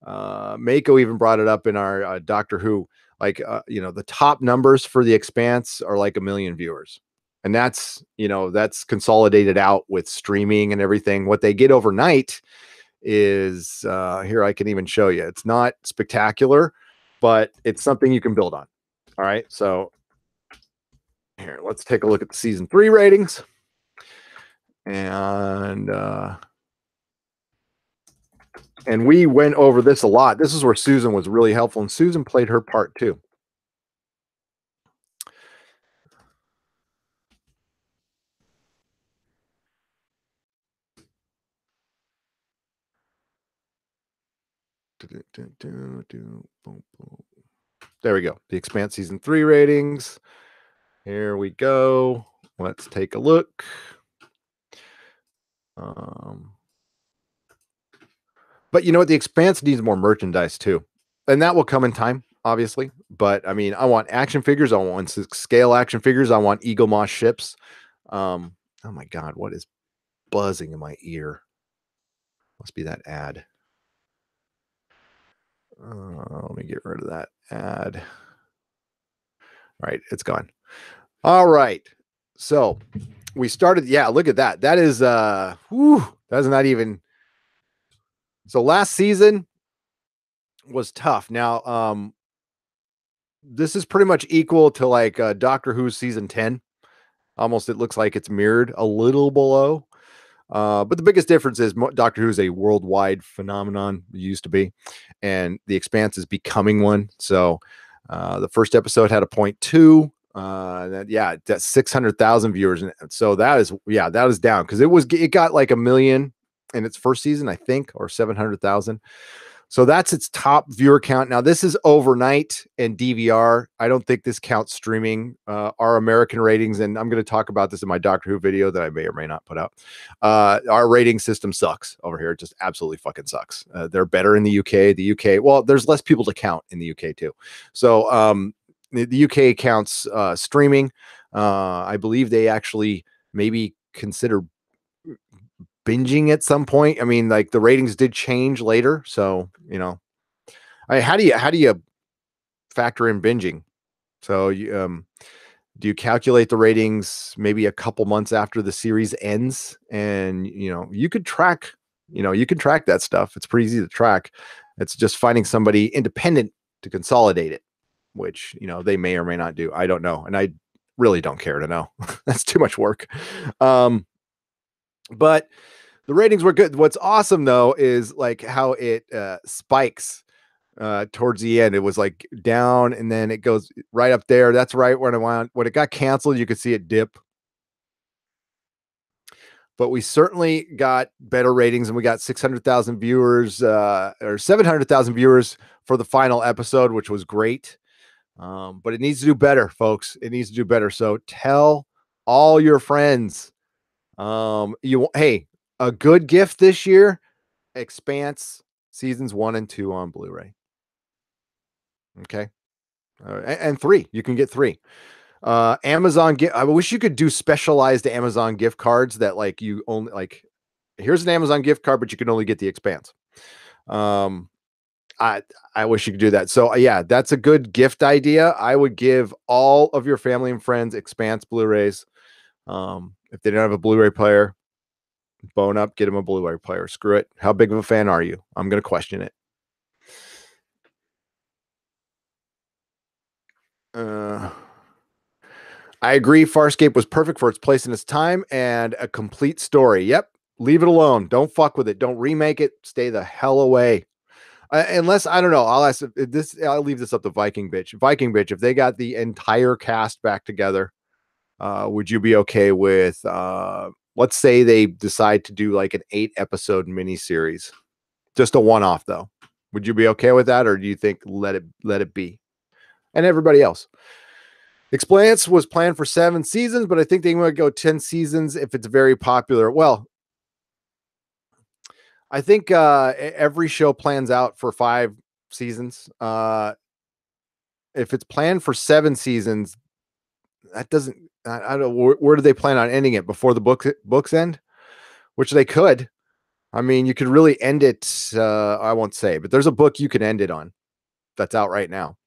Mako even brought it up in our Doctor Who. Like, you know, the top numbers for The Expanse are like 1 million viewers. And that's, you know, that's consolidated out with streaming and everything. What they get overnight is here, I can even show you. It's not spectacular, but it's something you can build on. All right. So here, let's take a look at the season 3 ratings. And we went over this a lot. This is where Susan was really helpful, and Susan played her part too. There we go. The Expanse season 3 ratings. Here we go. Let's take a look. But you know what? The Expanse needs more merchandise too. And that will come in time, obviously. But I mean, I want action figures. I want scale action figures. I want Eagle Moss ships. Oh my God, what is buzzing in my ear? Must be that ad. Let me get rid of that ad. All right, it's gone. All right. So we started. Yeah, look at that. That is that's not even. So last season was tough. Now, this is pretty much equal to like Doctor Who's season 10. Almost, it looks like it's mirrored a little below. But the biggest difference is Doctor Who is a worldwide phenomenon. It used to be, and The Expanse is becoming one. So the first episode had a 0.2. That's 600,000 viewers. So that is down because it got like 1 million in its first season, I think, or 700,000. So that's its top viewer count. Now, this is overnight and DVR. I don't think this counts streaming. Our American ratings, and I'm going to talk about this in my Doctor Who video that I may or may not put out. Our rating system sucks over here. It just absolutely fucking sucks. They're better in the UK. The UK, well, there's less people to count in the UK too. So the UK counts streaming. I believe they actually maybe consider binging at some point. I mean, like the ratings did change later, so how do you factor in binging? So you do you calculate the ratings maybe a couple months after the series ends, and you could track that stuff. It's pretty easy to track. It's just finding somebody independent to consolidate it, which they may or may not do. I don't know, and I really don't care to know. That's too much work. But the ratings were good. What's awesome though is like how it spikes towards the end. It was like down and then it goes right up there. That's right when it got canceled, you could see it dip. But we certainly got better ratings, and we got 600,000 viewers or 700,000 viewers for the final episode, which was great. But it needs to do better, folks. It needs to do better. So tell all your friends. Hey, a good gift this year, Expanse seasons 1 and 2 on Blu-ray. Okay. And 3, you can get 3. Amazon I wish you could do specialized Amazon gift cards that like you only like, here's an Amazon gift card, but you can only get the Expanse. I wish you could do that. So yeah, that's a good gift idea. I would give all of your family and friends Expanse Blu-rays. If they don't have a Blu-ray player, bone up, get them a Blu-ray player. Screw it. How big of a fan are you? I'm going to question it. I agree. Farscape was perfect for its place in its time and a complete story. Yep. Leave it alone. Don't fuck with it. Don't remake it. Stay the hell away. Unless, I don't know. I'll leave this up to Viking Bitch. Viking Bitch, if they got the entire cast back together, would you be okay with, let's say they decide to do like an 8-episode miniseries, just a one-off though. Would you be okay with that? Or do you think let it be? And everybody else. Expanse was planned for 7 seasons, but I think they might go 10 seasons if it's very popular. Well, I think every show plans out for 5 seasons. If it's planned for 7 seasons, that doesn't. I don't know where do they plan on ending it before the books end, which they could. I mean, you could really end it. I won't say, but there's a book you can end it on that's out right now.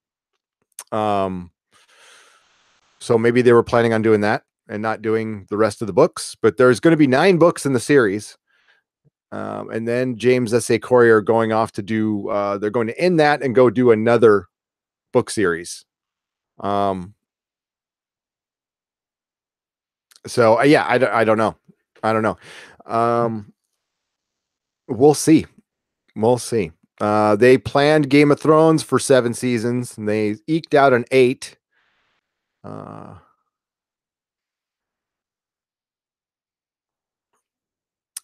So maybe they were planning on doing that and not doing the rest of the books, but there's going to be 9 books in the series. And then James S.A. Corey are going off to do, they're going to end that and go do another book series. So yeah, I don't know. I don't know. We'll see. We'll see. They planned Game of Thrones for 7 seasons and they eked out an 8.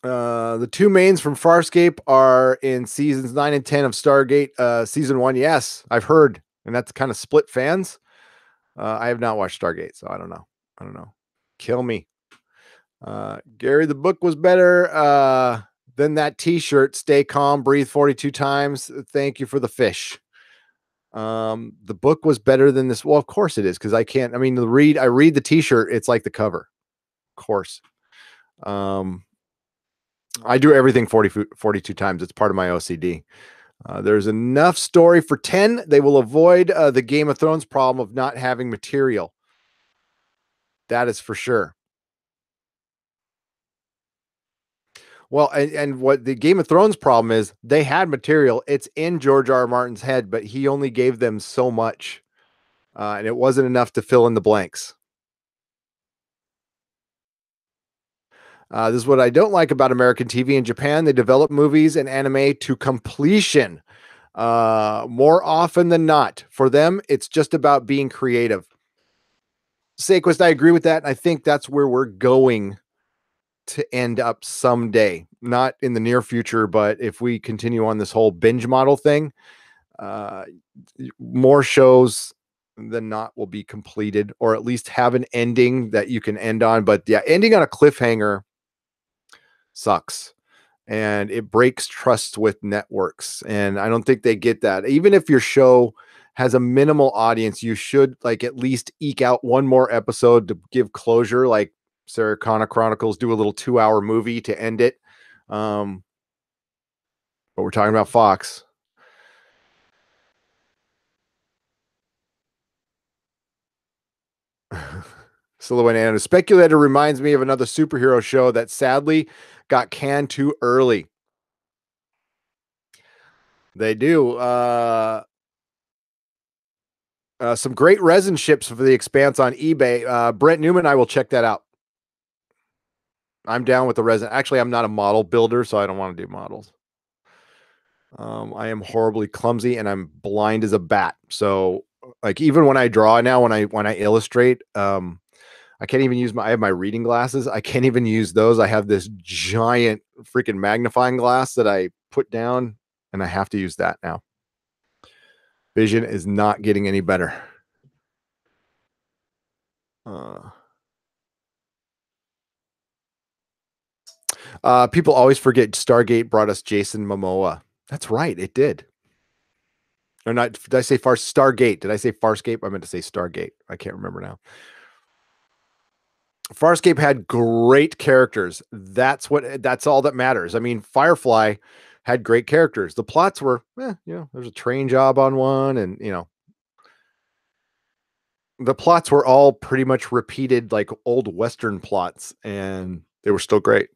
The 2 mains from Farscape are in seasons 9 and 10 of Stargate. Season 1, yes, I've heard, and that's kind of split fans. I have not watched Stargate, so I don't know. Kill me. Gary, the book was better than that t-shirt. Stay calm, breathe 42 times. Thank you for the fish. The book was better than this. Well, of course it is, because I read the t-shirt, it's like the cover. Of course. I do everything 42 times. It's part of my OCD. There's enough story for 10. They will avoid the Game of Thrones problem of not having material. That is for sure. Well, and what the Game of Thrones problem is, they had material. It's in George R. R. Martin's head, but he only gave them so much. And it wasn't enough to fill in the blanks. This is what I don't like about American TV in Japan. They develop movies and anime to completion more often than not. For them, it's just about being creative. Saquist, I agree with that. And I think that's where we're going to end up someday. not in the near future, but if we continue on this whole binge model thing, uh, more shows than not will be completed, or at least have an ending that you can end on. But yeah, ending on a cliffhanger sucks, and it breaks trust with networks. And I don't think they get that. Even if your show has a minimal audience, you should like at least eke out one more episode to give closure. Like Sarah Connor Chronicles do a little 2-hour movie to end it. But we're talking about Fox. Silhouette and a speculator reminds me of another superhero show that sadly got canned too early. They do. Some great resin ships for the Expanse on eBay. Brent Newman, I will check that out. I'm down with the resin. Actually, I'm not a model builder, so I don't want to do models. I am horribly clumsy and I'm blind as a bat. So like even when I draw now, when I illustrate, I can't even use I have my reading glasses. I can't even use those. I have this giant freaking magnifying glass that I put down and I have to use that now. Vision is not getting any better. People always forget Stargate brought us Jason Momoa. That's right. It did. Or not. Did I say Stargate? Did I say Farscape? I meant to say Stargate. I can't remember now. Farscape had great characters. That's all that matters. I mean, Firefly had great characters. The plots were, there's a train job on one, and the plots were all pretty much repeated like old Western plots, and they were still great.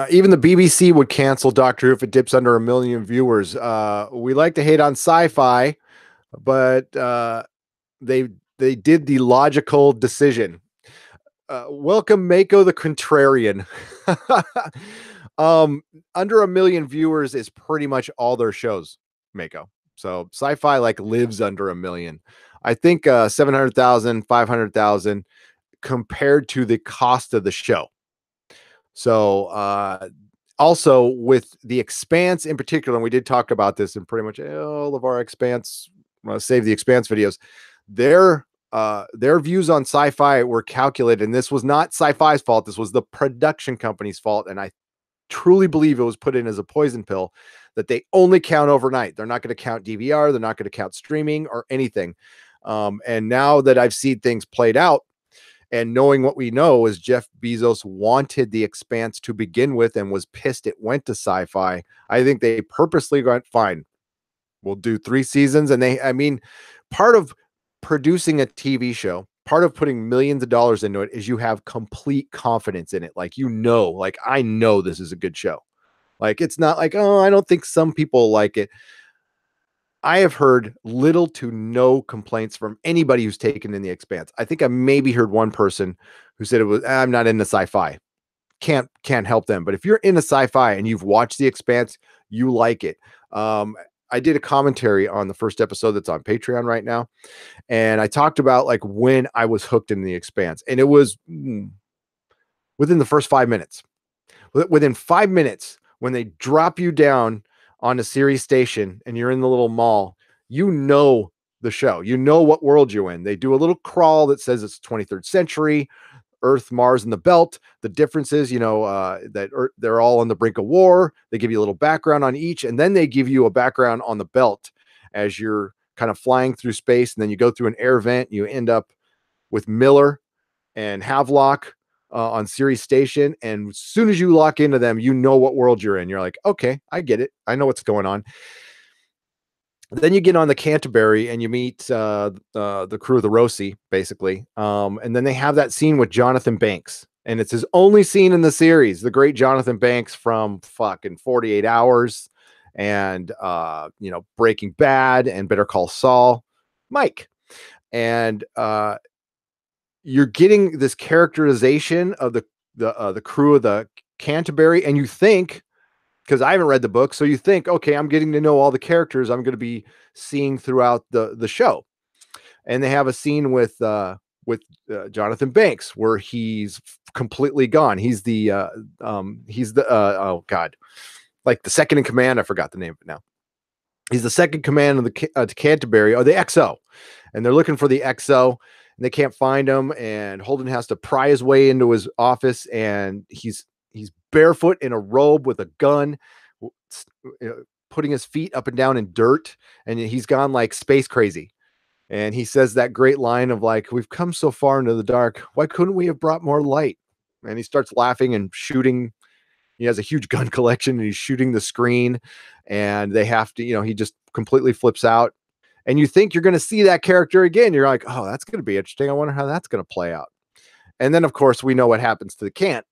Even the BBC would cancel Doctor Who if it dips under 1 million viewers. We like to hate on sci-fi, but they did the logical decision. Welcome, Mako the Contrarian. Under 1 million viewers is pretty much all their shows, Mako. So sci-fi like lives under 1 million. I think 700,000, 500,000 compared to the cost of the show. So also with the Expanse in particular, and we did talk about this in pretty much all of our Expanse, Save the Expanse videos, their views on sci-fi were calculated, and this was not sci-fi's fault. This was the production company's fault, and I truly believe it was put in as a poison pill that they only count overnight. They're not going to count DVR. They're not going to count streaming or anything. And now that I've seen things played out, and knowing what we know is Jeff Bezos wanted the Expanse to begin with and was pissed it went to sci-fi. I think they purposely went, fine, we'll do 3 seasons. And part of producing a TV show, part of putting millions of dollars into it is you have complete confidence in it. Like, I know this is a good show. Like, it's not like, oh, I don't think some people like it. I have heard little to no complaints from anybody who's taken in the Expanse. I think I maybe heard one person who said I'm not into sci-fi. Can't help them. But if you're into sci-fi and you've watched the Expanse, you like it. I did a commentary on the first episode that's on Patreon right now. And I talked about like when I was hooked in the Expanse, and it was within the first 5 minutes. Within 5 minutes, when they drop you down on a series station and you're in the little mall, the show, what world you're in. They do a little crawl that says it's 23rd century, Earth, Mars, and the belt. The difference is, that they're all on the brink of war. They give you a little background on each, and then they give you a background on the belt as you're kind of flying through space. And then you go through an air vent. You end up with Miller and Havelock on Ceres Station. And as soon as you lock into them, you know what world you're in. You're like, okay, I get it. I know what's going on. Then you get on the Canterbury and you meet the crew of the Rossi, basically. And then they have that scene with Jonathan Banks. And it's his only scene in the series. The great Jonathan Banks from fucking 48 Hours and, Breaking Bad and Better Call Saul, Mike. And you're getting this characterization of the crew of the Canterbury. And you think, because I haven't read the book, so you think, okay, I'm getting to know all the characters I'm going to be seeing throughout the show. And they have a scene with with Jonathan Banks, where he's completely gone. He's the oh god, like the second in command. I forgot the name of it now. He's the second command of the Canterbury, or the XO, and they're looking for the XO, and they can't find him. And Holden has to pry his way into his office, and he's barefoot in a robe with a gun, putting his feet up and down in dirt, and he's gone like space crazy. And he says that great line of like, "We've come so far into the dark. Why couldn't we have brought more light?" And he starts laughing and shooting. He has a huge gun collection and he's shooting the screen, and they have to, he just completely flips out. And you think you're going to see that character again. You're like, oh, that's going to be interesting. I wonder how that's going to play out. And then, of course, we know what happens to the Cant.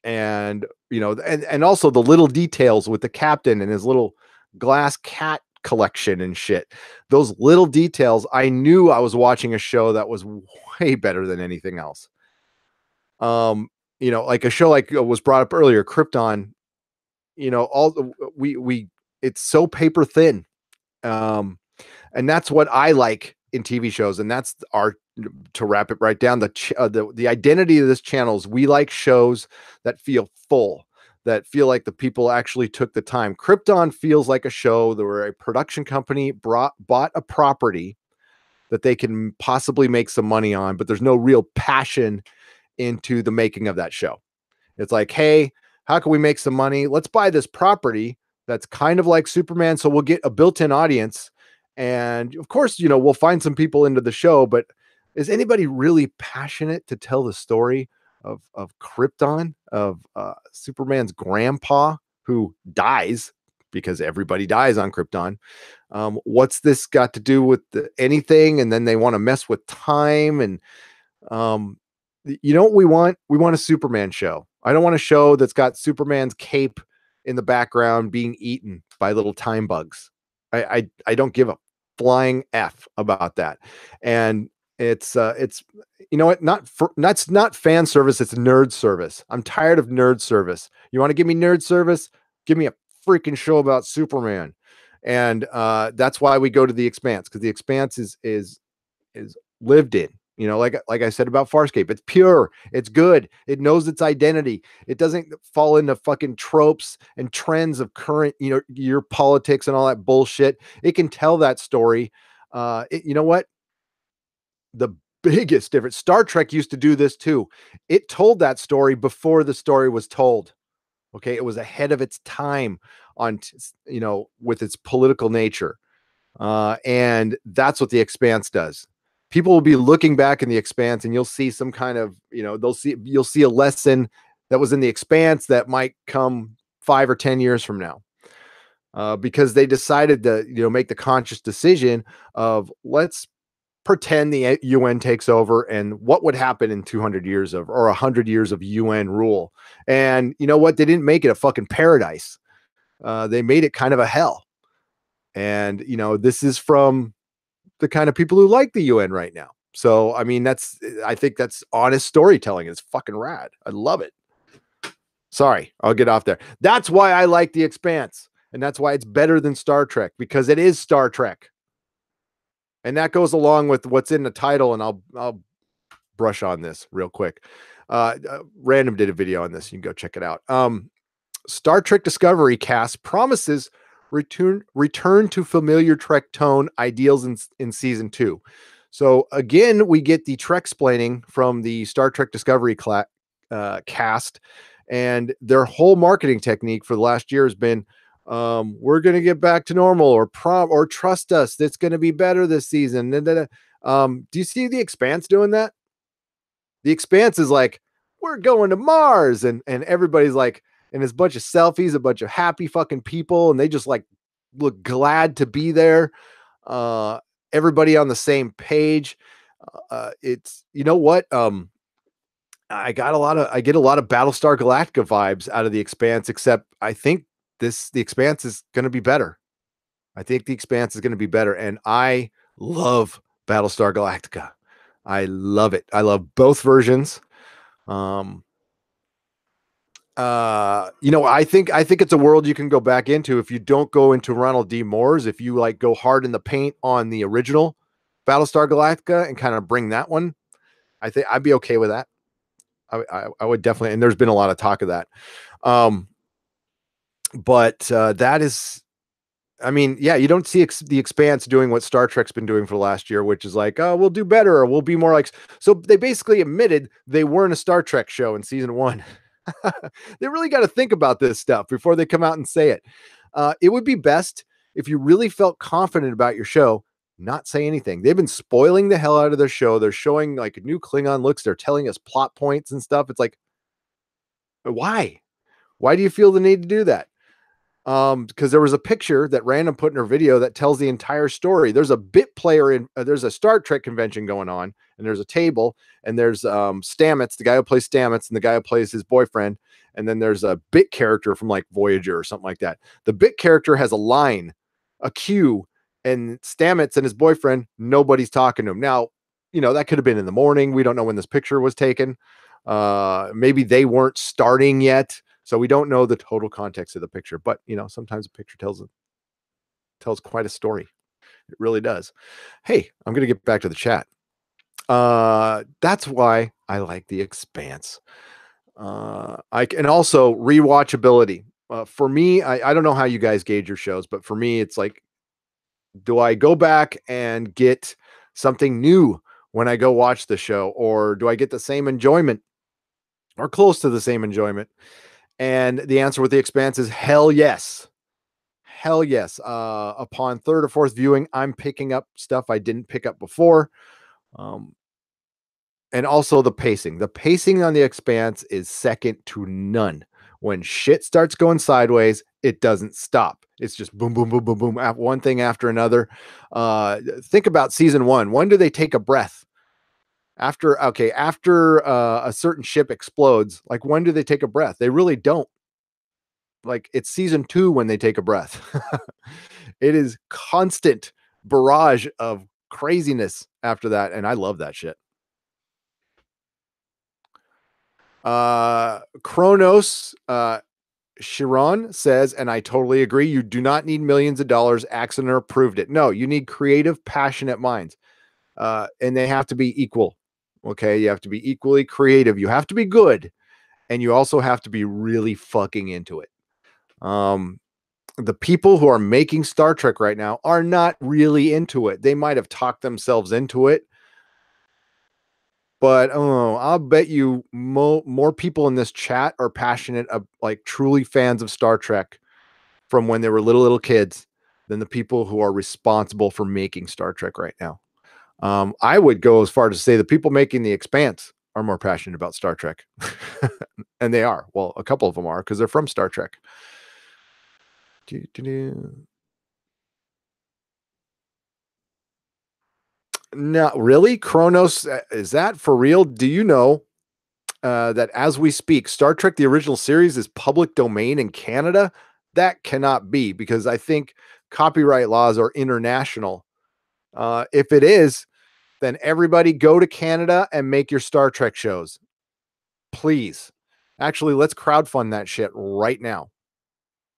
And, and also the little details with the captain and his little glass cat collection and shit. Those little details, I knew I was watching a show that was way better than anything else. Like a show like was brought up earlier, Krypton, it's so paper thin. And that's what I like in TV shows. And that's to wrap it right down, the identity of this channel is we like shows that feel full, that feel like the people actually took the time. Krypton feels like a show where a production company bought a property that they can possibly make some money on, but there's no real passion into the making of that show. It's like, hey, how can we make some money? Let's buy this property that's kind of like Superman, so we'll get a built-in audience. And of course, we'll find some people into the show, but is anybody really passionate to tell the story of Krypton, of Superman's grandpa who dies, because everybody dies on Krypton? What's this got to do with anything? And then they want to mess with time. And what we want? We want a Superman show. I don't want a show that's got Superman's cape in the background being eaten by little time bugs. I don't give a flying F about that. And it's what? That's not fan service. It's nerd service. I'm tired of nerd service. You want to give me nerd service? Give me a freaking show about Superman. And that's why we go to the Expanse, because the Expanse is lived in. Like I said about Farscape, it's pure, it's good, it knows its identity, it doesn't fall into fucking tropes and trends of current, your politics and all that bullshit. It can tell that story. You know what? The biggest difference, Star Trek used to do this too. It told that story before the story was told. Okay, it was ahead of its time on, with its political nature, and that's what the Expanse does. People will be looking back in the Expanse, and you'll see some kind of, you'll see a lesson that was in the Expanse that might come 5 or 10 years from now, because they decided to, make the conscious decision of, let's pretend the UN takes over, and what would happen in 200 years or 100 years of UN rule. And you know what? They didn't make it a fucking paradise. They made it kind of a hell. And, this is from the kind of people who like the UN right now. So, I mean, I think that's honest storytelling. It's fucking rad. I love it. Sorry, I'll get off there. That's why I like the Expanse. And that's why it's better than Star Trek, because it is Star Trek. And that goes along with what's in the title. And I'll brush on this real quick. Random did a video on this. You can go check it out. Star Trek Discovery cast promises return to familiar Trek tone ideals in season 2. So again, we get the Treksplaining from the Star Trek Discovery cast, and their whole marketing technique for the last year has been, we're going to get back to normal, or trust us, it's going to be better this season. Do you see the Expanse doing that? The Expanse is like, we're going to Mars, and everybody's like, and it's a bunch of selfies, a bunch of happy fucking people, and they just like look glad to be there. Everybody on the same page. It's, what? I get a lot of Battlestar Galactica vibes out of the Expanse, except I think the Expanse is going to be better. I think the Expanse is going to be better, and I love Battlestar Galactica. I love it. I love both versions. I think it's a world you can go back into if you don't go into Ronald D. Moore's. If you like go hard in the paint on the original Battlestar Galactica and kind of bring that one, I think I'd be okay with that. I would definitely, and there's been a lot of talk of that. Um, but that is, I mean, yeah, you don't see the Expanse doing what Star Trek's been doing for the last year, which is like, oh, we'll do better, or we'll be more like. So they basically admitted they weren't a Star Trek show in season 1. They really got to think about this stuff before they come out and say it. It would be best if you really felt confident about your show, not say anything. They've been spoiling the hell out of their show. They're showing like new Klingon looks. They're telling us plot points and stuff. It's like, why? Why do you feel the need to do that? Because there was a picture that Random put in her video that tells the entire story. There's a bit player in, there's a Star Trek convention going on, and there's a table, and there's Stamets, the guy who plays Stamets, and the guy who plays his boyfriend, and then there's a bit character from like Voyager or something like that. The bit character has a line, a cue, and Stamets and his boyfriend, nobody's talking to him. Now, you know, that could have been in the morning. We don't know when this picture was taken. Maybe they weren't starting yet. So we don't know the total context of the picture, but you know, sometimes a picture tells quite a story. It really does. Hey, I'm going to get back to the chat. That's why I like the Expanse. And also rewatchability. For me, I don't know how you guys gauge your shows, but for me, it's like, do I go back and get something new when I go watch the show, or do I get the same enjoyment or close to the same enjoyment? And the answer with the Expanse is hell yes. Hell yes. Upon third or fourth viewing, I'm picking up stuff I didn't pick up before. And also the pacing. The pacing on the Expanse is second to none. When shit starts going sideways, it doesn't stop. It's just boom, boom, boom, boom, boom, one thing after another. Think about season 1. When do they take a breath? After a certain ship explodes, like when do they take a breath? They really don't. Like it's season 2 when they take a breath. It is constant barrage of craziness after that, and I love that shit. Kronos Chiron says, and I totally agree, you do not need millions of dollars. Axoner proved it. No, you need creative, passionate minds. And they have to be equal. Okay, you have to be equally creative. You have to be good, and you also have to be really fucking into it. The people who are making Star Trek right now are not really into it. They might have talked themselves into it, but I'll bet you more people in this chat are passionate, like truly fans of Star Trek from when they were little kids than the people who are responsible for making Star Trek right now. I would go as far to say the people making The Expanse are more passionate about Star Trek. And they are. Well, a couple of them are because they're from Star Trek. No, really? Kronos, is that for real? Do you know that as we speak, Star Trek, the original series, is public domain in Canada? That cannot be, because I think copyright laws are international. If it is, then everybody go to Canada and make your Star Trek shows. Please. Actually, let's crowdfund that shit right now.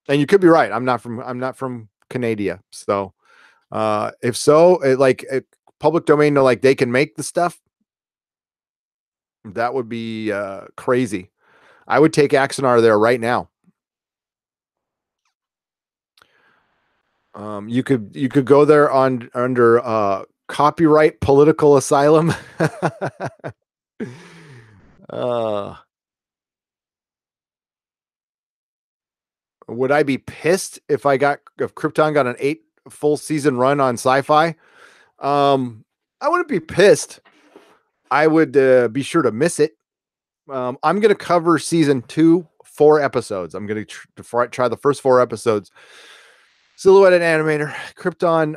And you could be right. I'm not from Canada. So if so, public domain, like they can make the stuff, that would be crazy. I would take Axonar there right now. You could go there under copyright political asylum. Would I be pissed if Krypton got an 8 full season run on Sci-Fi? I wouldn't be pissed. I would be sure to miss it. I'm going to cover season 2, 4 episodes. I'm going to try the first 4 episodes. Silhouetted animator. Krypton,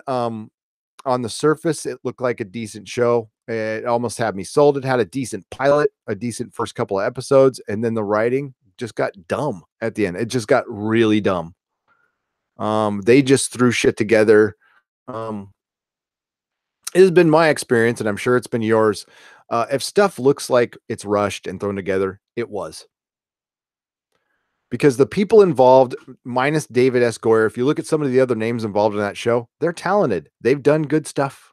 on the surface, it looked like a decent show. It almost had me sold. It had a decent pilot, a decent first couple of episodes, and then the writing just got dumb at the end. It just got really dumb. They just threw shit together. It has been my experience, and I'm sure it's been yours. If stuff looks like it's rushed and thrown together, it was. Because the people involved, minus David S. Goyer, if you look at some of the other names involved in that show, they're talented. They've done good stuff.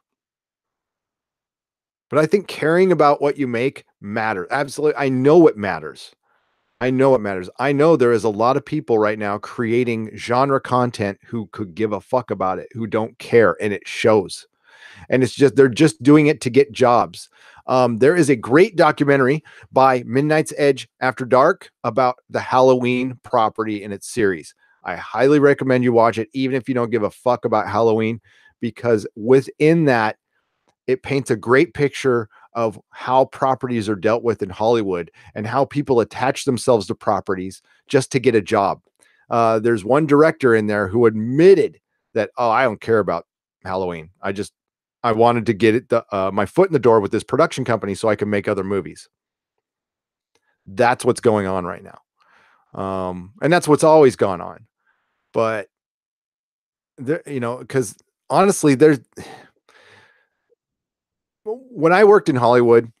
But I think caring about what you make matters. Absolutely. I know it matters. I know it matters. I know there is a lot of people right now creating genre content who could give a fuck about it, who don't care, and it shows. And it's just, they're just doing it to get jobs. There is a great documentary by Midnight's Edge After Dark about the Halloween property in its series. I highly recommend you watch it, even if you don't give a fuck about Halloween, because within that, it paints a great picture of how properties are dealt with in Hollywood and how people attach themselves to properties just to get a job. There's one director in there who admitted that, oh, I don't care about Halloween. I wanted to get my foot in the door with this production company so I can make other movies. That's what's going on right now. And that's what's always gone on. But there, because honestly, when I worked in Hollywood,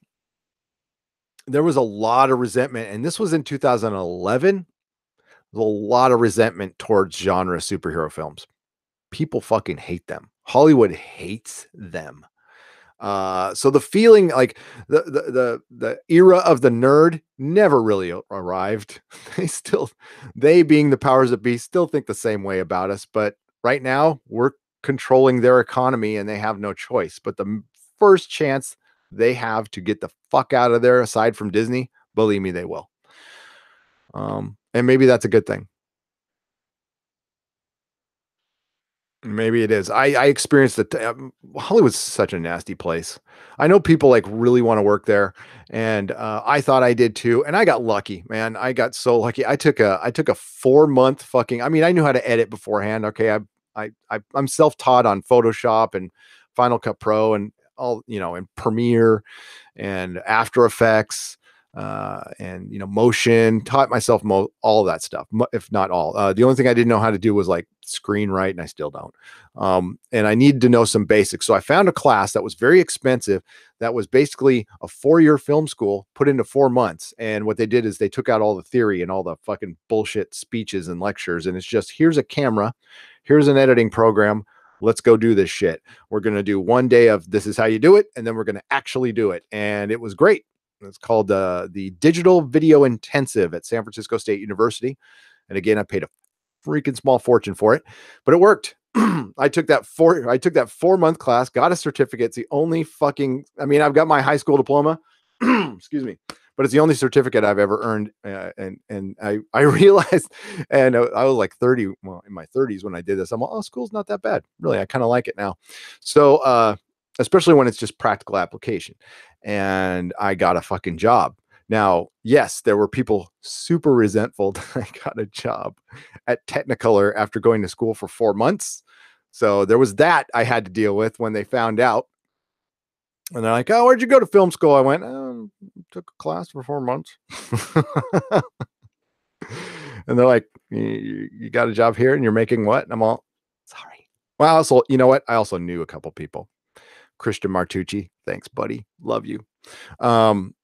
there was a lot of resentment, and this was in 2011. There's a lot of resentment towards genre superhero films. People fucking hate them. Hollywood hates them. So the feeling, like the era of the nerd never really arrived. They being the powers that be, still think the same way about us. But right now we're controlling their economy and they have no choice. But the first chance they have to get the fuck out of there, aside from Disney, believe me, they will. And maybe that's a good thing. Maybe it is. I experienced it. Hollywood's such a nasty place. I know people like really want to work there, and I thought I did too. And I got lucky, man. I got so lucky. I took a 4-month fucking. I mean, I knew how to edit beforehand. Okay, I'm self-taught on Photoshop and Final Cut Pro and all, and Premiere and After Effects. And motion, taught myself all of that stuff, if not all. The only thing I didn't know how to do was like screenwrite, and I still don't. And I needed to know some basics. So I found a class that was very expensive, that was basically a 4-year film school put into 4 months. And what they did is they took out all the theory and all the fucking bullshit speeches and lectures. And it's just, here's a camera, here's an editing program. Let's go do this shit. We're going to do 1 day of this is how you do it. And then we're going to actually do it. And it was great. It's called the Digital Video Intensive at San Francisco State University. And again, I paid a freaking small fortune for it, but it worked. I took that 4-month class, got a certificate. It's the only I've got my high school diploma, excuse me, but it's the only certificate I've ever earned. And I realized, and I was like 30, well, in my 30s when I did this, I'm like, oh, school's not that bad. Really, I kind of like it now. So, especially when it's just practical application. And I got a fucking job. Now, yes, there were people super resentful that I got a job at Technicolor after going to school for 4 months. So there was that I had to deal with when they found out. And they're like, oh, where'd you go to film school? I went, took a class for 4 months. And they're like, you got a job here and you're making what? And I'm all, sorry. Well, also, you know what? I also knew a couple people. Christian Martucci, thanks, buddy. Love you. And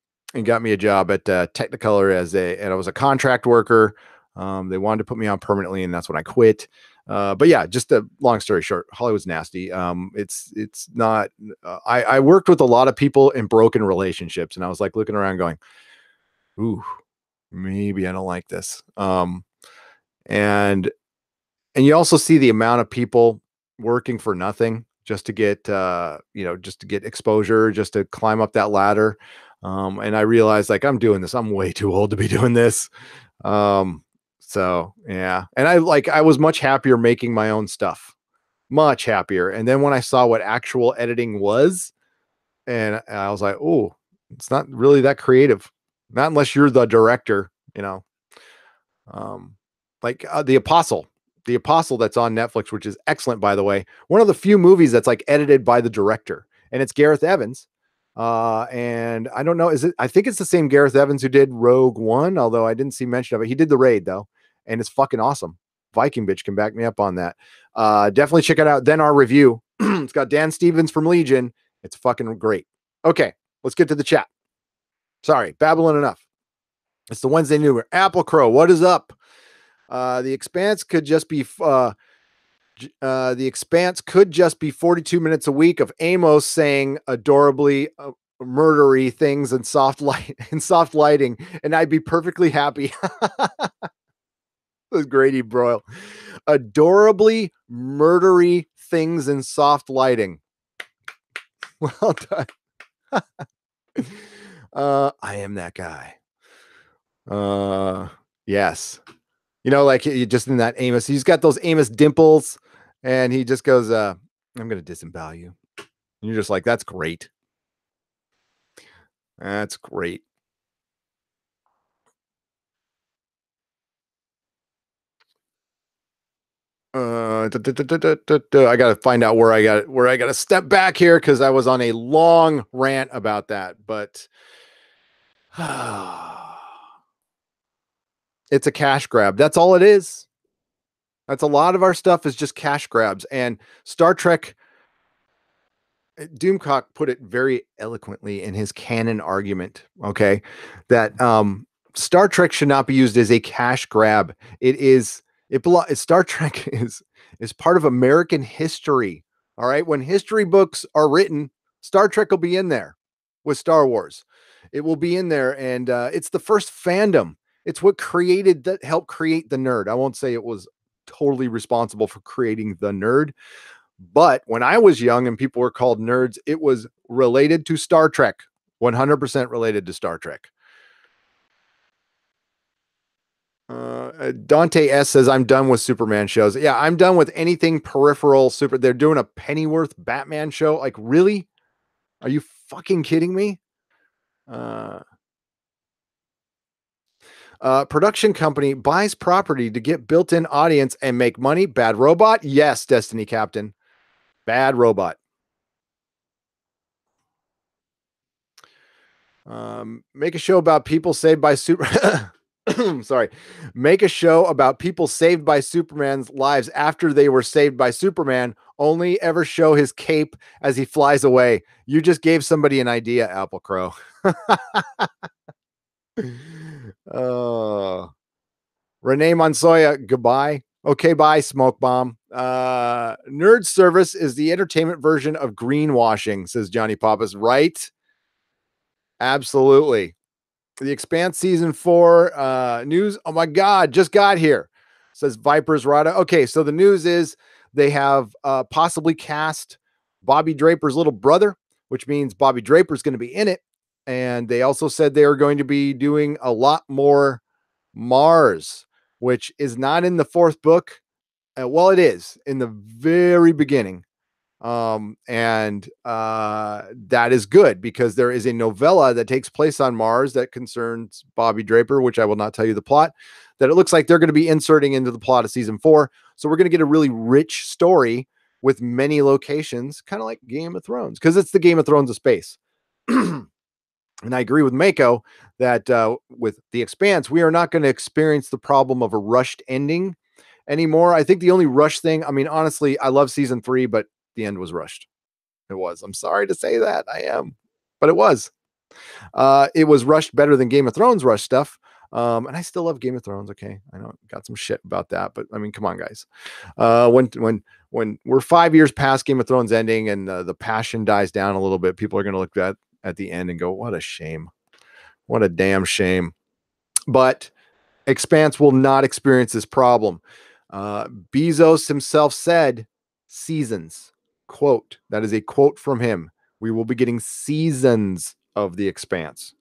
got me a job at Technicolor and I was a contract worker. They wanted to put me on permanently, and that's when I quit. But yeah, just a long story short, Hollywood's nasty. It's not. I worked with a lot of people in broken relationships, and I was like looking around, going, "Ooh, maybe I don't like this." And you also see the amount of people working for nothing, just to get, just to get exposure, just to climb up that ladder. And I realized, like, I'm doing this. I'm way too old to be doing this. So yeah. And I was much happier making my own stuff, much happier. And then when I saw what actual editing was, and I was like, oh, it's not really that creative. Not unless you're the director, The Apostle that's on Netflix, which is excellent, by the way. One of the few movies that's like edited by the director, and it's Gareth Evans. And I don't know, I think it's the same Gareth Evans who did Rogue One, although I didn't see mention of it. He did The Raid though, and it's fucking awesome. Viking bitch can back me up on that. Definitely check it out. Then our review. It's got Dan Stevens from Legion. It's fucking great. Okay, let's get to the chat. Sorry, babbling enough. It's the Wednesday Newer. Apple Crow, what is up? The Expanse could just be 42 minutes a week of Amos saying adorably murdery things and soft lighting, and I'd be perfectly happy. Was Grady Broyle. Adorably murdery things in soft lighting. Well done. I am that guy. Yes. You know, like you just in that Amos, he's got those Amos dimples, and he just goes, I'm gonna disembowel you. And you're just like, that's great. That's great. I gotta find out where I gotta step back here because I was on a long rant about that, but it's a cash grab. That's all it is. That's a lot of our stuff is just cash grabs. And Star Trek, Doomcock put it very eloquently in his canon argument, okay, that Star Trek should not be used as a cash grab. Star Trek is part of American history. All right. When history books are written, Star Trek will be in there with Star Wars. It will be in there. And it's the first fandom. It's what helped create the nerd. I won't say it was totally responsible for creating the nerd, but when I was young and people were called nerds, it was related to Star Trek, 100% related to Star Trek. Dante S says, I'm done with Superman shows. Yeah, I'm done with anything peripheral. They're doing a Pennyworth Batman show. Like, really? Are you fucking kidding me? Production company buys property to get built-in audience and make money. Bad Robot? Yes, Destiny Captain. Bad Robot. Make a show about people saved by sorry. Make a show about people saved by Superman's lives after they were saved by Superman. Only ever show his cape as he flies away. You just gave somebody an idea, Apple Crow. Renee Monsoya, goodbye. Okay, bye, Smoke Bomb. Nerd Service is the entertainment version of greenwashing, says Johnny Pappas. Right? Absolutely. The Expanse season 4 news. Oh my God, just got here. Says Vipers Rada. Okay, so the news is they have possibly cast Bobby Draper's little brother, which means Bobby Draper's going to be in it. And they also said they are going to be doing a lot more Mars, which is not in the 4th book. Well, it is in the very beginning. That is good because there is a novella that takes place on Mars that concerns Bobby Draper, which I will not tell you the plot, that it looks like they're going to be inserting into the plot of season 4. So we're going to get a really rich story with many locations, kind of like Game of Thrones, because it's the Game of Thrones of space. And I agree with Mako that with The Expanse, we are not going to experience the problem of a rushed ending anymore. I think the only rush thing, I mean, honestly, I love season 3, but the end was rushed. It was. I'm sorry to say that. I am, but it was. It was rushed better than Game of Thrones rush stuff. And I still love Game of Thrones. Okay, I know got some shit about that, but I mean, come on, guys. When we're 5 years past Game of Thrones ending and the passion dies down a little bit, people are going to look at the end and go, "What a shame! What a damn shame!" But Expanse will not experience this problem. Bezos himself said, "Seasons." Quote. That is a quote from him. We will be getting seasons of The Expanse.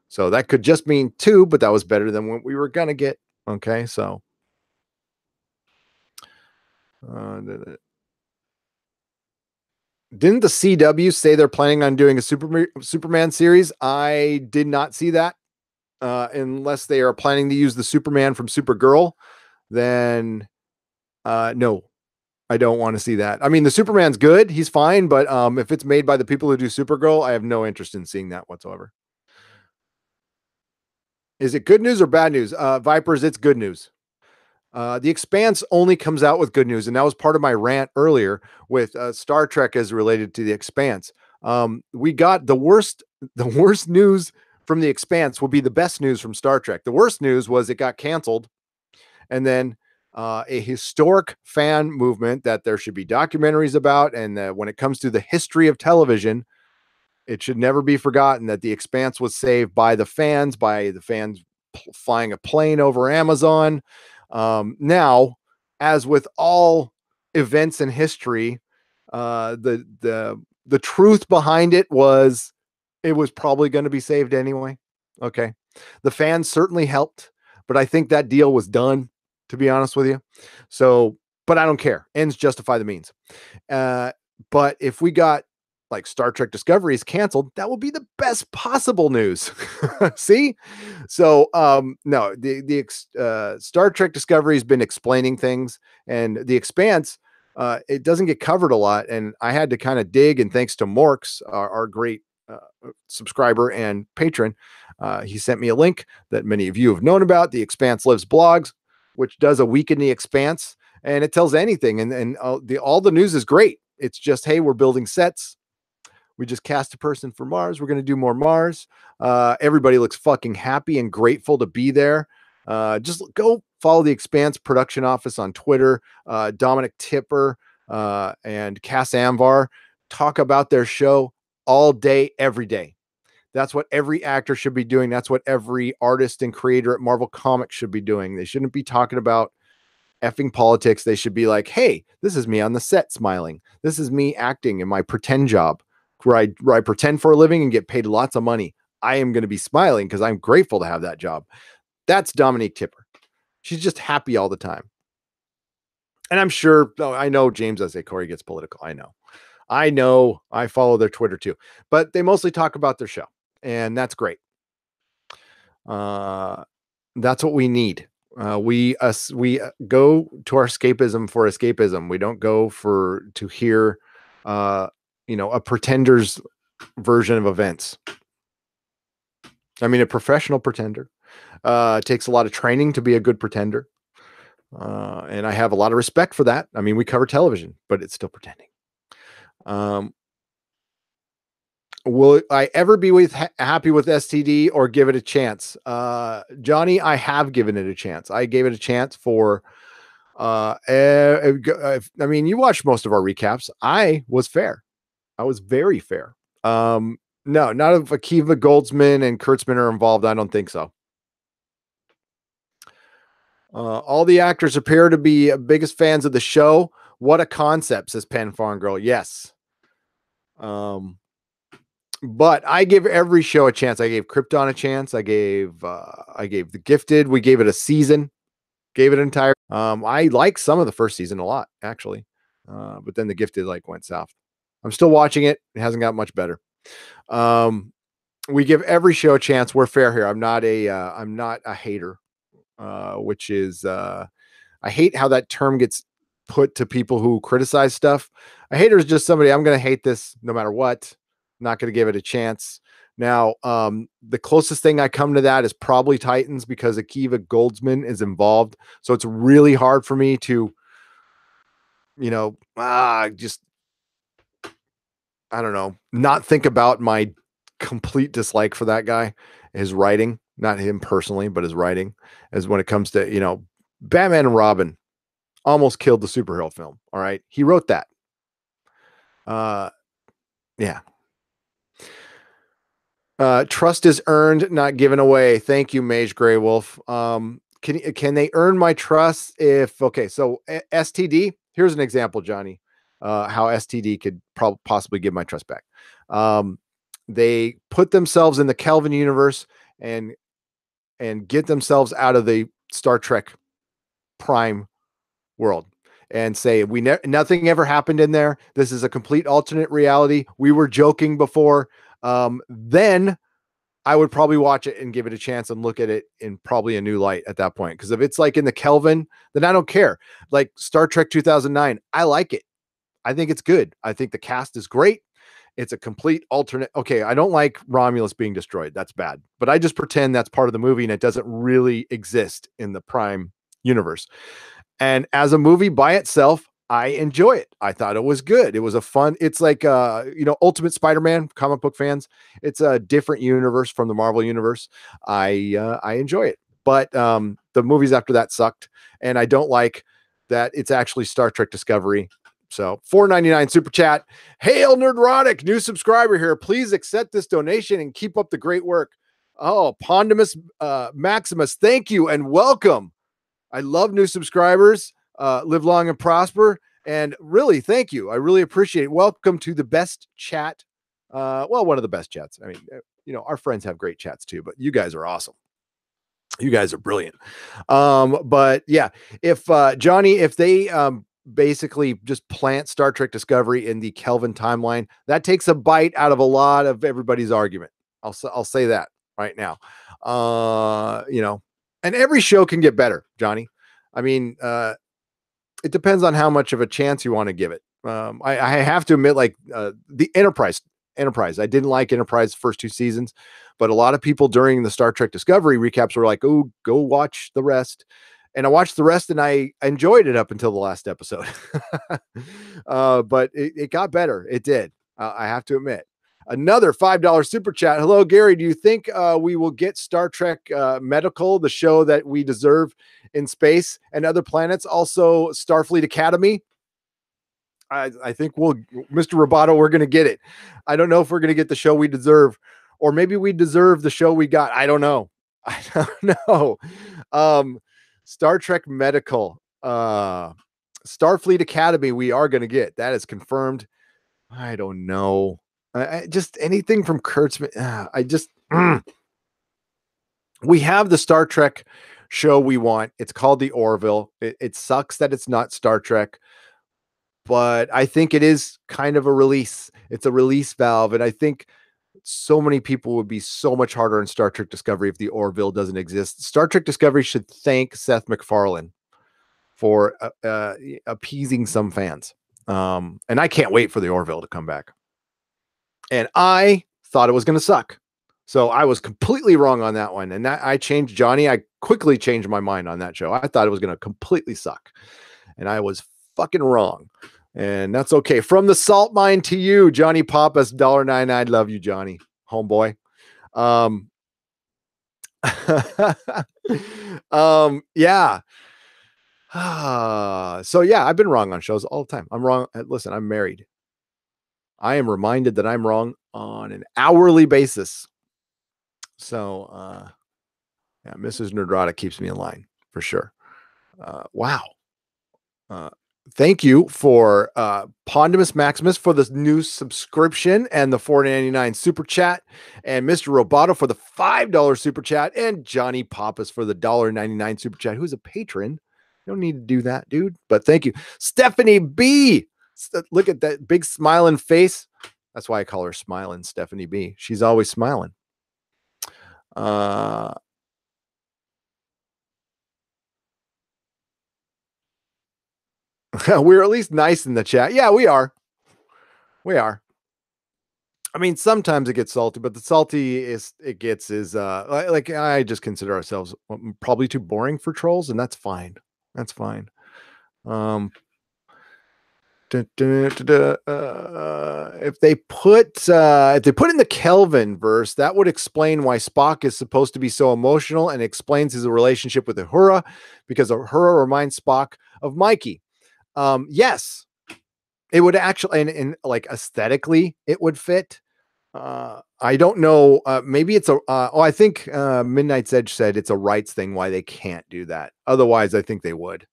So that could just mean 2, but that was better than what we were going to get. Okay, so. Didn't the CW say they're planning on doing a Superman series? I did not see that. Unless they are planning to use the Superman from Supergirl, then no, I don't want to see that. I mean, the Superman's good. He's fine. But if it's made by the people who do Supergirl, I have no interest in seeing that whatsoever. Is it good news or bad news? Vipers, it's good news. The Expanse only comes out with good news. And that was part of my rant earlier with Star Trek as related to The Expanse. We got the worst news from The Expanse will be the best news from Star Trek. The worst news was it got canceled. And then a historic fan movement that there should be documentaries about. And when it comes to the history of television, It should never be forgotten that the Expanse was saved by the fans flying a plane over Amazon. Now, as with all events in history, the truth behind it was probably going to be saved anyway. Okay. The fans certainly helped, but I think that deal was done, to be honest with you. So, but I don't care. Ends justify the means. But if we got like Star Trek Discovery is canceled, that will be the best possible news. See? So, no, the Star Trek Discovery has been explaining things, and the Expanse, it doesn't get covered a lot. And I had to kind of dig, and thanks to Morks, our great subscriber and patron, he sent me a link that many of you have known about, the Expanse Lives blogs, which does a week in the Expanse, and it tells anything. And all the news is great. It's just, hey, we're building sets. We just cast a person for Mars. We're going to do more Mars. Everybody looks fucking happy and grateful to be there. Just go follow the Expanse production office on Twitter. Dominic Tipper and Cass Amvar talk about their show all day, every day. That's what every actor should be doing. That's what every artist and creator at Marvel Comics should be doing. They shouldn't be talking about effing politics. They should be like, hey, this is me on the set smiling. This is me acting in my pretend job where I pretend for a living and get paid lots of money. I am going to be smiling because I'm grateful to have that job. That's Dominique Tipper. She's just happy all the time. And I'm sure, I know James, I say Corey gets political. I know. I follow their Twitter too, but they mostly talk about their show, and that's great. That's what we need. We go to our escapism for escapism. We don't go to hear, a pretender's version of events. I mean, a professional pretender takes a lot of training to be a good pretender. And I have a lot of respect for that. I mean, we cover television, but it's still pretending. Will I ever be happy with STD or give it a chance? Johnny, I have given it a chance. I gave it a chance for, I mean, you watched most of our recaps. I was fair. I was very fair. No, not if Akiva Goldsman and Kurtzman are involved. I don't think so. All the actors appear to be biggest fans of the show. What a concept, says Pen Farm Girl. Yes. But I give every show a chance. I gave Krypton a chance. I gave The Gifted. We gave it a season. Gave it an entire. I like some of the first season a lot, actually. But then The Gifted went south. I'm still watching it. It hasn't got much better. We give every show a chance. We're fair here. I'm not a hater, which is I hate how that term gets put to people who criticize stuff. A hater is just somebody, I'm going to hate this no matter what. Not going to give it a chance. Now, the closest thing I come to that is probably Titans because Akiva Goldsman is involved. So it's really hard for me to, just, I don't know, not think about my complete dislike for that guy, his writing, not him personally, but his writing, as when it comes to, Batman and Robin almost killed the superhero film. All right. He wrote that. Yeah. Trust is earned, not given away. Thank you, Mage Grey Wolf. Can they earn my trust so STD, here's an example, Johnny, how STD could possibly give my trust back. They put themselves in the Kelvin universe and get themselves out of the Star Trek Prime world and say, nothing ever happened in there. This is a complete alternate reality. We were joking before. Then I would probably watch it and give it a chance and look at it in probably a new light at that point. Because if it's in the Kelvin, then I don't care. Like Star Trek 2009, I like it. I think it's good. I think the cast is great. It's a complete alternate. Okay, I don't like Romulus being destroyed. That's bad. But I just pretend that's part of the movie and it doesn't really exist in the Prime universe. And as a movie by itself, I enjoy it. I thought it was good. It was it's like, Ultimate Spider-Man, comic book fans. It's a different universe from the Marvel universe. I enjoy it. But the movies after that sucked. And I don't like that it's actually Star Trek Discovery So $4.99 super chat. Hail Nerdrotic, new subscriber here. Please accept this donation and keep up the great work. Oh, Pondimus Maximus, thank you and welcome. I love new subscribers. Live long and prosper. And really, thank you. I really appreciate it. Welcome to the best chat. Well, one of the best chats. I mean, our friends have great chats too, but you guys are awesome. You guys are brilliant. But yeah, if Johnny, if they basically just plant Star Trek Discovery in the Kelvin timeline, that takes a bite out of a lot of everybody's argument. I'll say that right now. And every show can get better, Johnny. I mean, it depends on how much of a chance you want to give it. I have to admit, like the Enterprise, I didn't like Enterprise the first 2 seasons, but a lot of people during the Star Trek Discovery recaps were like, "Oh, go watch the rest." And I watched the rest and I enjoyed it up until the last episode. But it got better. It did. I have to admit. Another $5 super chat. Hello, Gary. Do you think we will get Star Trek Medical, the show that we deserve in space and other planets? Also, Starfleet Academy. I think Mr. Roboto, we're going to get it. I don't know if we're going to get the show we deserve, or maybe we deserve the show we got. I don't know. Star Trek Medical, Starfleet Academy, we are going to get. That is confirmed. I don't know. Just anything from Kurtzman. We have the Star Trek show we want. It's called the Orville. It sucks that it's not Star Trek, but I think it is kind of a release. It's a release valve. And I think so many people would be so much harder on Star Trek Discovery if the Orville doesn't exist. Star Trek Discovery should thank Seth MacFarlane for appeasing some fans. And I can't wait for the Orville to come back. And I thought it was going to suck. So I was completely wrong on that one. And I changed, Johnny. I quickly changed my mind on that show. I thought it was going to completely suck. And I was fucking wrong. And that's okay. From the salt mine to you, Johnny Pappas, $1.99. I love you, Johnny, homeboy. Yeah. So yeah, I've been wrong on shows all the time. I'm wrong. Listen, I'm married. I am reminded that I'm wrong on an hourly basis. So yeah, Mrs. Nerdrotic keeps me in line for sure. Wow. Thank you for Pondimus Maximus for the new subscription and the $4.99 super chat, and Mr. Roboto for the $5 super chat, and Johnny Pappas for the $1.99 super chat, who's a patron. You don't need to do that, dude, but thank you. Stephanie B. Look at that big smiling face. That's why I call her Smiling Stephanie B. She's always smiling. We're at least nice in the chat. Yeah, we are. We are. I mean, sometimes it gets salty, but the salty is like I just consider ourselves probably too boring for trolls, and that's fine. That's fine. If they put in the Kelvin verse, that would explain why Spock is supposed to be so emotional, and explains his relationship with Uhura, because Uhura reminds Spock of Mikey. Yes, it would actually, and like aesthetically, it would fit. I don't know. Maybe it's I think Midnight's Edge said it's a rights thing why they can't do that. Otherwise, I think they would.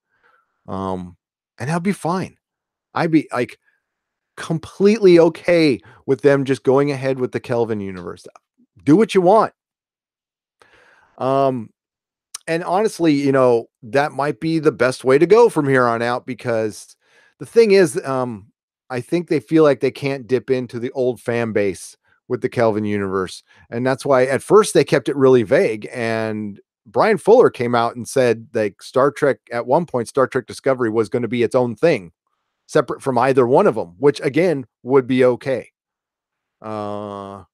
And that'd be fine. I'd be like completely okay with them just going ahead with the Kelvin universe. Do what you want. And honestly, that might be the best way to go from here on out, because the thing is, I think they feel like they can't dip into the old fan base with the Kelvin universe. And that's why at first they kept it really vague. And Brian Fuller came out and said like Star Trek, at one point, Star Trek Discovery was going to be its own thing, separate from either one of them, which again would be okay. And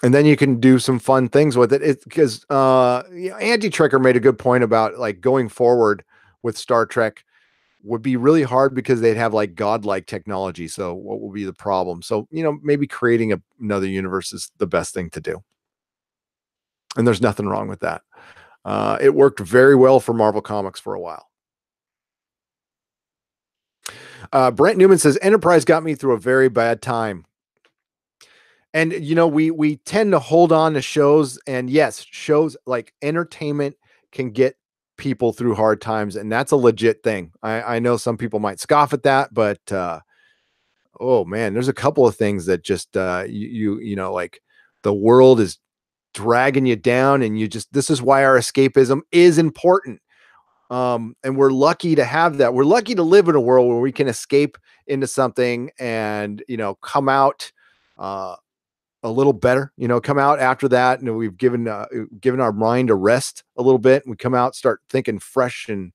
then you can do some fun things with it. It's because Andy Trekker made a good point about like going forward with Star Trek would be really hard because they'd have like godlike technology. So what will be the problem? So, maybe creating another universe is the best thing to do. And there's nothing wrong with that. It worked very well for Marvel Comics for a while. Brent Newman says Enterprise got me through a very bad time. And we tend to hold on to shows, and yes, shows like entertainment can get people through hard times, and that's a legit thing. I know some people might scoff at that, but oh man, there's a couple of things that just like the world is dragging you down, and this is why our escapism is important. And we're lucky to have that. We're lucky to live in a world where we can escape into something and come out a little better, come out after that. And we've given our mind a rest a little bit. And we come out, start thinking fresh and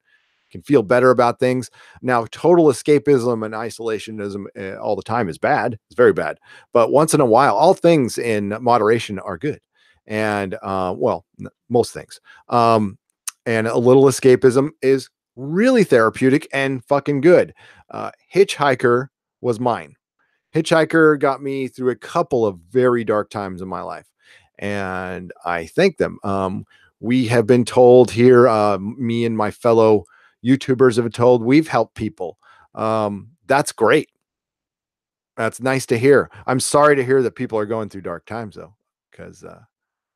can feel better about things. Now, total escapism and isolationism all the time is bad. It's very bad. But once in a while, all things in moderation are good. And most things. And a little escapism is really therapeutic and fucking good. Hitchhiker was mine. Hitchhiker got me through a couple of very dark times in my life, and I thank them. We have been told here, me and my fellow YouTubers have been told we've helped people. That's great. That's nice to hear. I'm sorry to hear that people are going through dark times though, because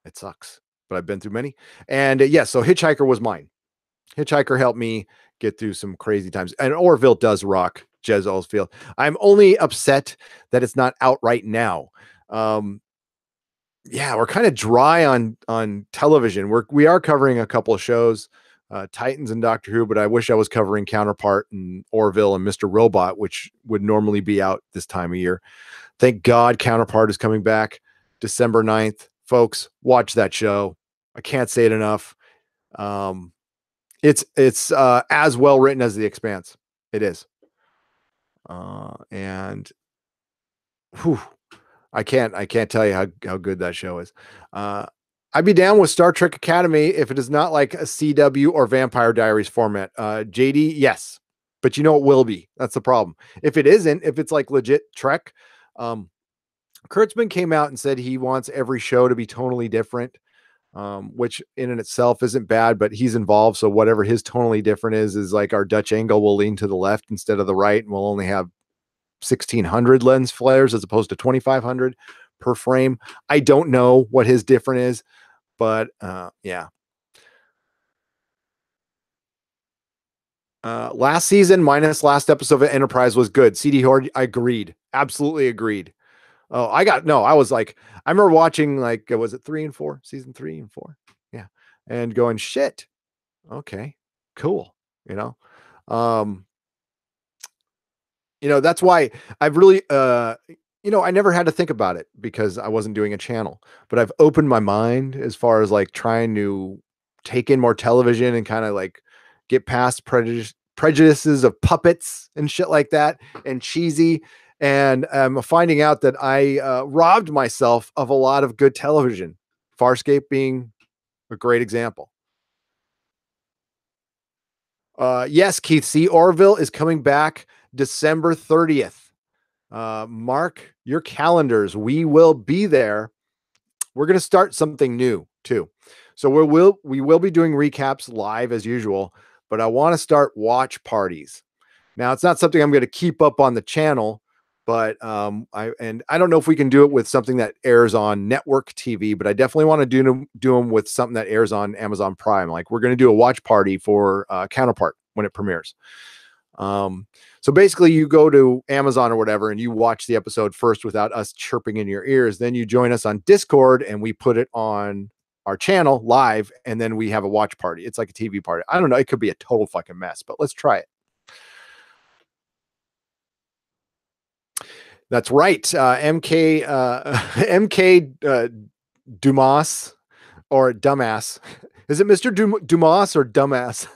it sucks, but I've been through many. And so Hitchhiker was mine. Hitchhiker helped me get through some crazy times, and Orville does rock. Jez Osfield. I'm only upset that it's not out right now. We're kind of dry on television. We are covering a couple of shows, Titans and Doctor Who, but I wish I was covering Counterpart and Orville and Mr. Robot, which would normally be out this time of year. Thank God Counterpart is coming back December 9th. Folks, watch that show. I can't say it enough. It's as well written as The Expanse. It is. And whew, I can't tell you how good that show is. I'd be down with Star Trek Academy if it is not like a CW or Vampire Diaries format. JD, yes, but it will be. That's the problem. If it isn't, if it's like legit Trek, Kurtzman came out and said he wants every show to be totally different, which in and itself isn't bad, but he's involved. So whatever his tonally different is like our Dutch angle will lean to the left instead of the right. And we'll only have 1600 lens flares as opposed to 2500 per frame. I don't know what his different is, but last season minus last episode of Enterprise was good. CD Horde, I agreed. Absolutely agreed. Oh, I remember watching was it 3 and 4, season 3 and 4? Yeah. And going, shit. Okay, cool. That's why I've really, I never had to think about it because I wasn't doing a channel, but I've opened my mind as far as trying to take in more television and kind of get past prejudices of puppets and shit like that and cheesy. And I'm finding out that I robbed myself of a lot of good television, Farscape being a great example. Yes, Keith, see, Orville is coming back December 30th. Mark your calendars. We will be there. We're going to start something new too. So we will be doing recaps live as usual, but I want to start watch parties. Now, it's not something I'm going to keep up on the channel, but I don't know if we can do it with something that airs on network TV, but I definitely want to do them with something that airs on Amazon Prime. Like we're going to do a watch party for Counterpart when it premieres. So basically you go to Amazon or whatever, and you watch the episode first without us chirping in your ears. Then you join us on Discord and we put it on our channel live. And then we have a watch party. It's like a TV party. I don't know. It could be a total fucking mess, but let's try it. That's right. MK Dumas or Dumbass. Is it Mr. Dumas or Dumbass?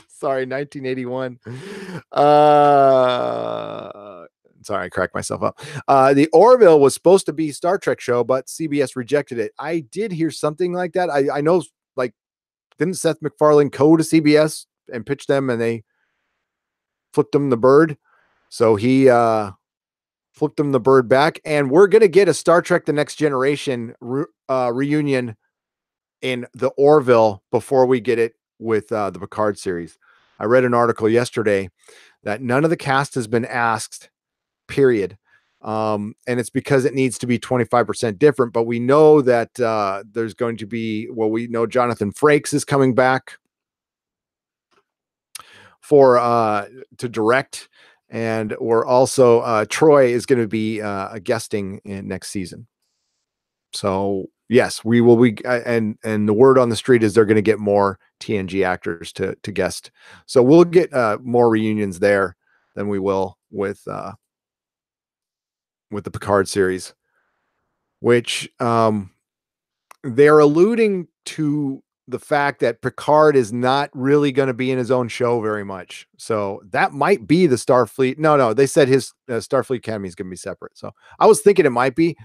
Sorry, 1981. Sorry, I cracked myself up. The Orville was supposed to be Star Trek show, but CBS rejected it. I did hear something like that. I know, didn't Seth MacFarlane go to CBS and pitch them, and they flipped him the bird? So he flipped them the bird back, and we're gonna get a Star Trek: The Next Generation reunion in the Orville before we get it with the Picard series. I read an article yesterday that none of the cast has been asked, period. And it's because it needs to be 25% different. But we know that there's going to be, well, we know Jonathan Frakes is coming back for to direct, and we're also Troy is going to be guesting in next season. So yes, we will be, and the word on the street is they're going to get more TNG actors to guest. So we'll get more reunions there than we will with the Picard series, which they're alluding to the fact that Picard is not really going to be in his own show very much. So that might be the Starfleet. No, they said his Starfleet Academy is going to be separate. So I was thinking it might be,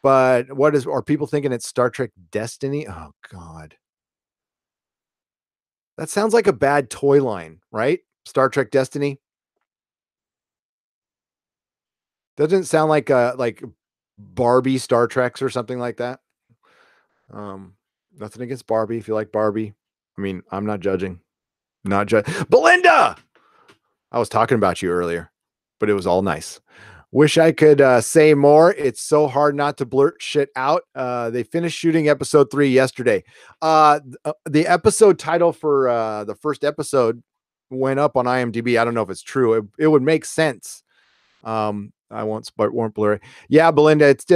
but are people thinking it's Star Trek Destiny? Oh God. That sounds like a bad toy line, right? Star Trek Destiny. Doesn't it sound like Barbie Star Treks or something like that. Nothing against Barbie. If you like Barbie, I mean, I'm not judging. Not judge. Belinda! I was talking about you earlier, but it was all nice. Wish I could say more. It's so hard not to blurt shit out. They finished shooting episode 3 yesterday. The episode title for the first episode went up on IMDb. I don't know if it's true. It would make sense. I won't blur it. Yeah, Belinda, it's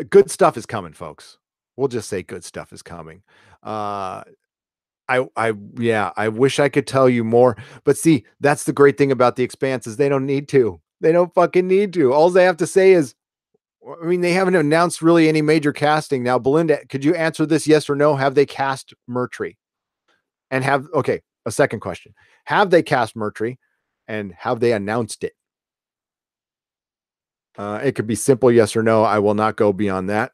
good stuff is coming, folks. We'll just say good stuff is coming. I wish I could tell you more, but see, that's the great thing about the Expanse is they don't need to. They don't fucking need to. All they have to say is, I mean, they haven't announced really any major casting. Now, Belinda, could you answer this yes or no? Have they cast Murtry? And a second question. Have they cast Murtry and have they announced it? It could be simple yes or no. I will not go beyond that.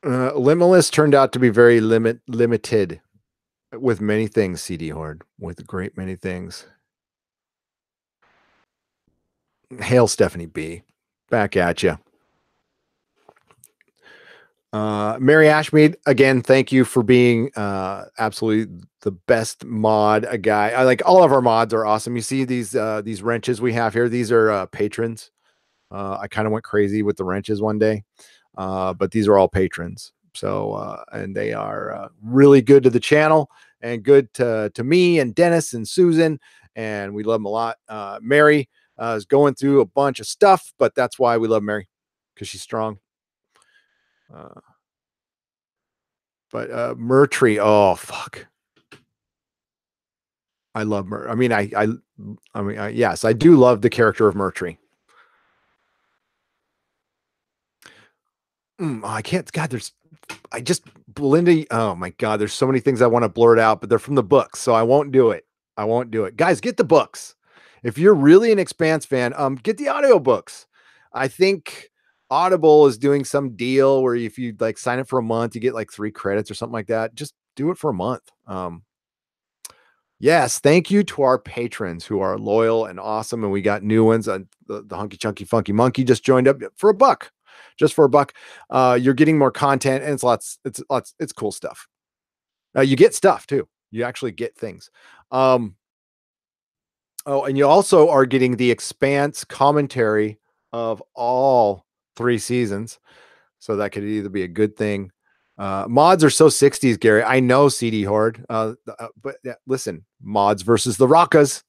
Limitless turned out to be very limited with many things, CD Horde, with a great many things. Hail Stephanie B. Back at you. Mary Ashmead, again, thank you for being absolutely the best mod guy. I like all of our mods are awesome. You see these wrenches we have here. These are patrons. I kind of went crazy with the wrenches one day, but these are all patrons. So, and they are really good to the channel and good to me and Dennis and Susan, and we love them a lot. Mary is going through a bunch of stuff, but that's why we love Mary, because she's strong. But Murtry, oh fuck, I love Murtry. I mean, yes, I do love the character of Murtry. I can't. God, Belinda. Oh my God, there's so many things I want to blurt out, but they're from the books, so I won't do it. Guys, get the books. If you're really an Expanse fan, get the audiobooks. I think Audible is doing some deal where if you like sign up for a month, you get like 3 credits or something like that. Just do it for a month. Yes, thank you to our patrons who are loyal and awesome, and we got new ones. The Hunky Chunky Funky Monkey just joined up for $1. Just for $1. You're getting more content, and it's cool stuff. You get stuff too. You actually get things. And you also are getting the Expanse commentary of all 3 seasons. So that could either be a good thing. Mods are so 60s, Gary. I know, CD Horde. But listen, mods versus the Rockas.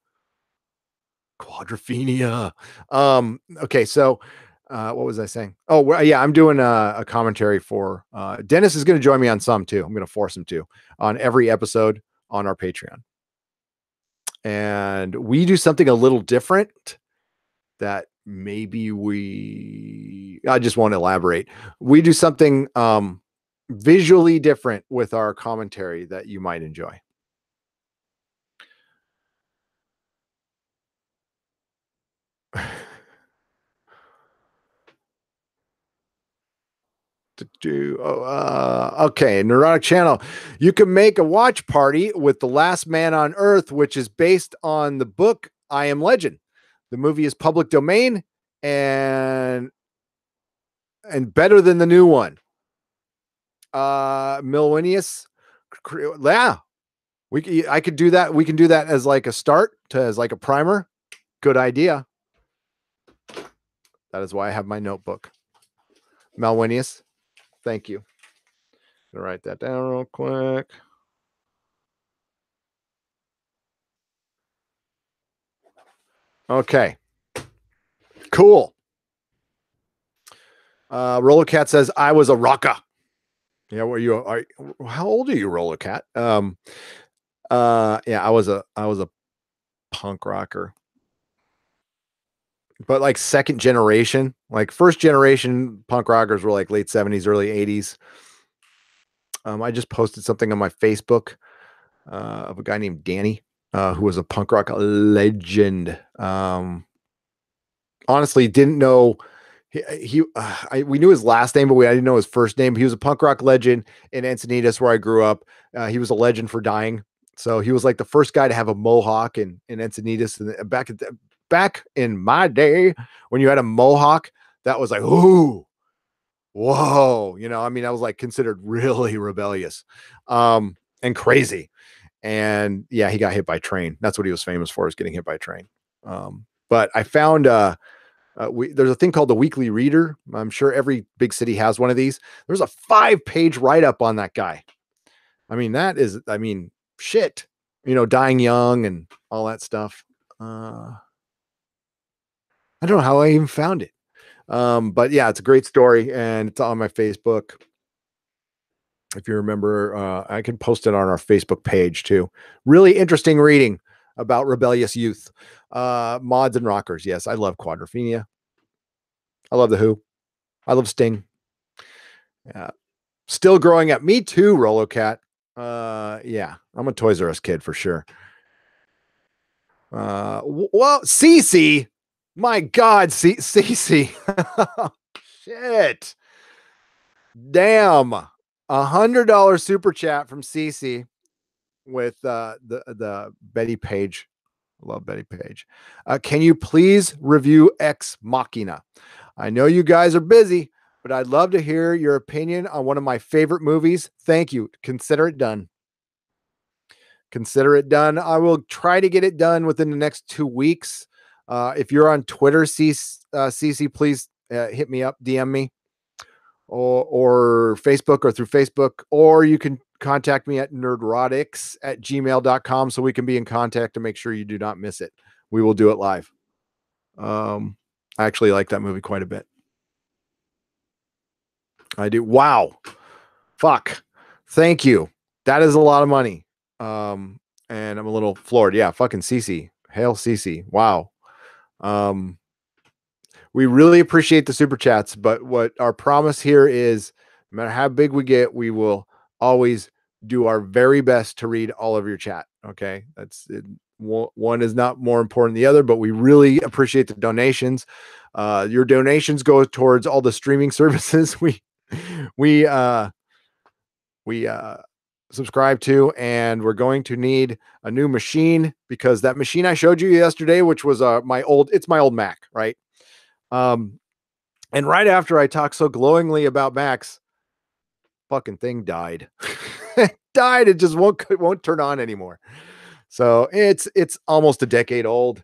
Quadrophenia. Okay, so what was I saying? Oh, well, yeah, I'm doing a commentary for Dennis is going to join me on some too. I'm going to force him to on every episode on our Patreon. And we do something a little different that maybe I just won't elaborate. We do something visually different with our commentary that you might enjoy. Okay, Nerdrotic channel. You can make a watch party with The Last Man on Earth, which is based on the book I Am Legend. The movie is public domain, and and better than the new one. Milwinius. Yeah. I could do that. We can do that as like a start as like a primer. Good idea. That is why I have my notebook. Malwinius. Thank you. Gonna write that down real quick. Okay. Cool. Rollercat says I was a rocker. Yeah, how old are you, Rollercat? Yeah, I was a punk rocker. But like second generation, like first generation punk rockers were like late 70s, early 80s. I just posted something on my Facebook of a guy named Danny, who was a punk rock legend. Honestly, didn't know we knew his last name, but I didn't know his first name. He was a punk rock legend in Encinitas, where I grew up. He was a legend for dying. So he was like the first guy to have a mohawk in Encinitas. And back in my day, when you had a mohawk, that was like, ooh, whoa. You know, I mean, I was like considered really rebellious and crazy. And yeah, he got hit by a train. That's what he was famous for, is getting hit by a train. But I found there's a thing called the Weekly Reader. I'm sure every big city has one of these. There's a 5-page write-up on that guy. I mean, shit, you know, dying young and all that stuff. I don't know how I even found it. But yeah, it's a great story and it's on my Facebook. If you remember, I can post it on our Facebook page too. Really interesting reading about rebellious youth, mods and rockers. Yes, I love Quadrophenia. I love The Who. I love Sting. Still growing up. Me too, Rollocat. Yeah, I'm a Toys R Us kid for sure. Well, Cece. My God, Cece. Shit. Damn. $100 super chat from Cece with the Betty Page. I love Betty Page. Can you please review Ex Machina? I know you guys are busy, but I'd love to hear your opinion on one of my favorite movies. Thank you. Consider it done. Consider it done. I will try to get it done within the next 2 weeks. If you're on Twitter, CC, please hit me up, DM me, or Facebook, or through Facebook, or you can contact me at nerdrotics@gmail.com so we can be in contact to make sure you do not miss it. We will do it live. I actually like that movie quite a bit. I do. Wow. Fuck. Thank you. That is a lot of money. And I'm a little floored. Yeah, fucking Cece. Hail Cece. Wow. We really appreciate the super chats, but what our promise here is, no matter how big we get, we will always do our very best to read all of your chat. Okay. That's it. One is not more important than the other, but we really appreciate the donations. Your donations go towards all the streaming services we subscribe to, and we're going to need a new machine, because that machine I showed you yesterday, which was my old Mac, right? And right after I talked so glowingly about Macs, fucking thing died. It died. It just won't turn on anymore. So it's almost a decade old.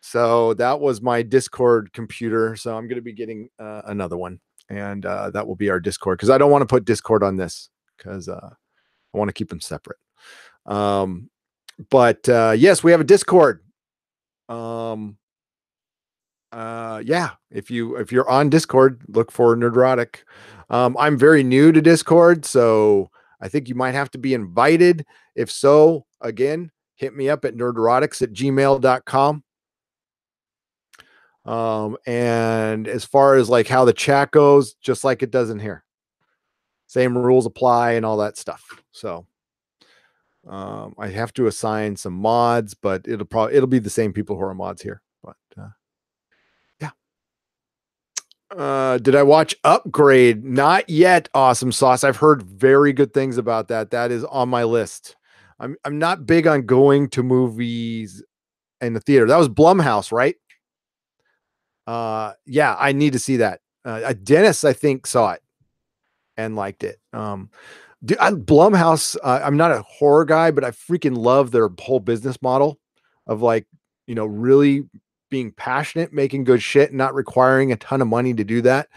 So that was my Discord computer. So I'm going to be getting another one, and that will be our Discord, because I don't want to put Discord on this, because I want to keep them separate. But yes, we have a Discord. Yeah, if you're on Discord, look for Nerdrotic. I'm very new to Discord, so I think you might have to be invited. If so, again, hit me up at nerdrotics@gmail.com. And as far as like how the chat goes, just like it does in here, same rules apply and all that stuff. So I have to assign some mods, but it'll be the same people who are mods here. But did I watch Upgrade? Not yet. Awesome Sauce. I've heard very good things about that. That is on my list. I'm not big on going to movies in the theater. That was Blumhouse, right? Yeah, I need to see that. Dennis, I think, saw it and liked it. Blumhouse, I'm not a horror guy, but I freaking love their whole business model of like, really being passionate, making good shit, and not requiring a ton of money to do that.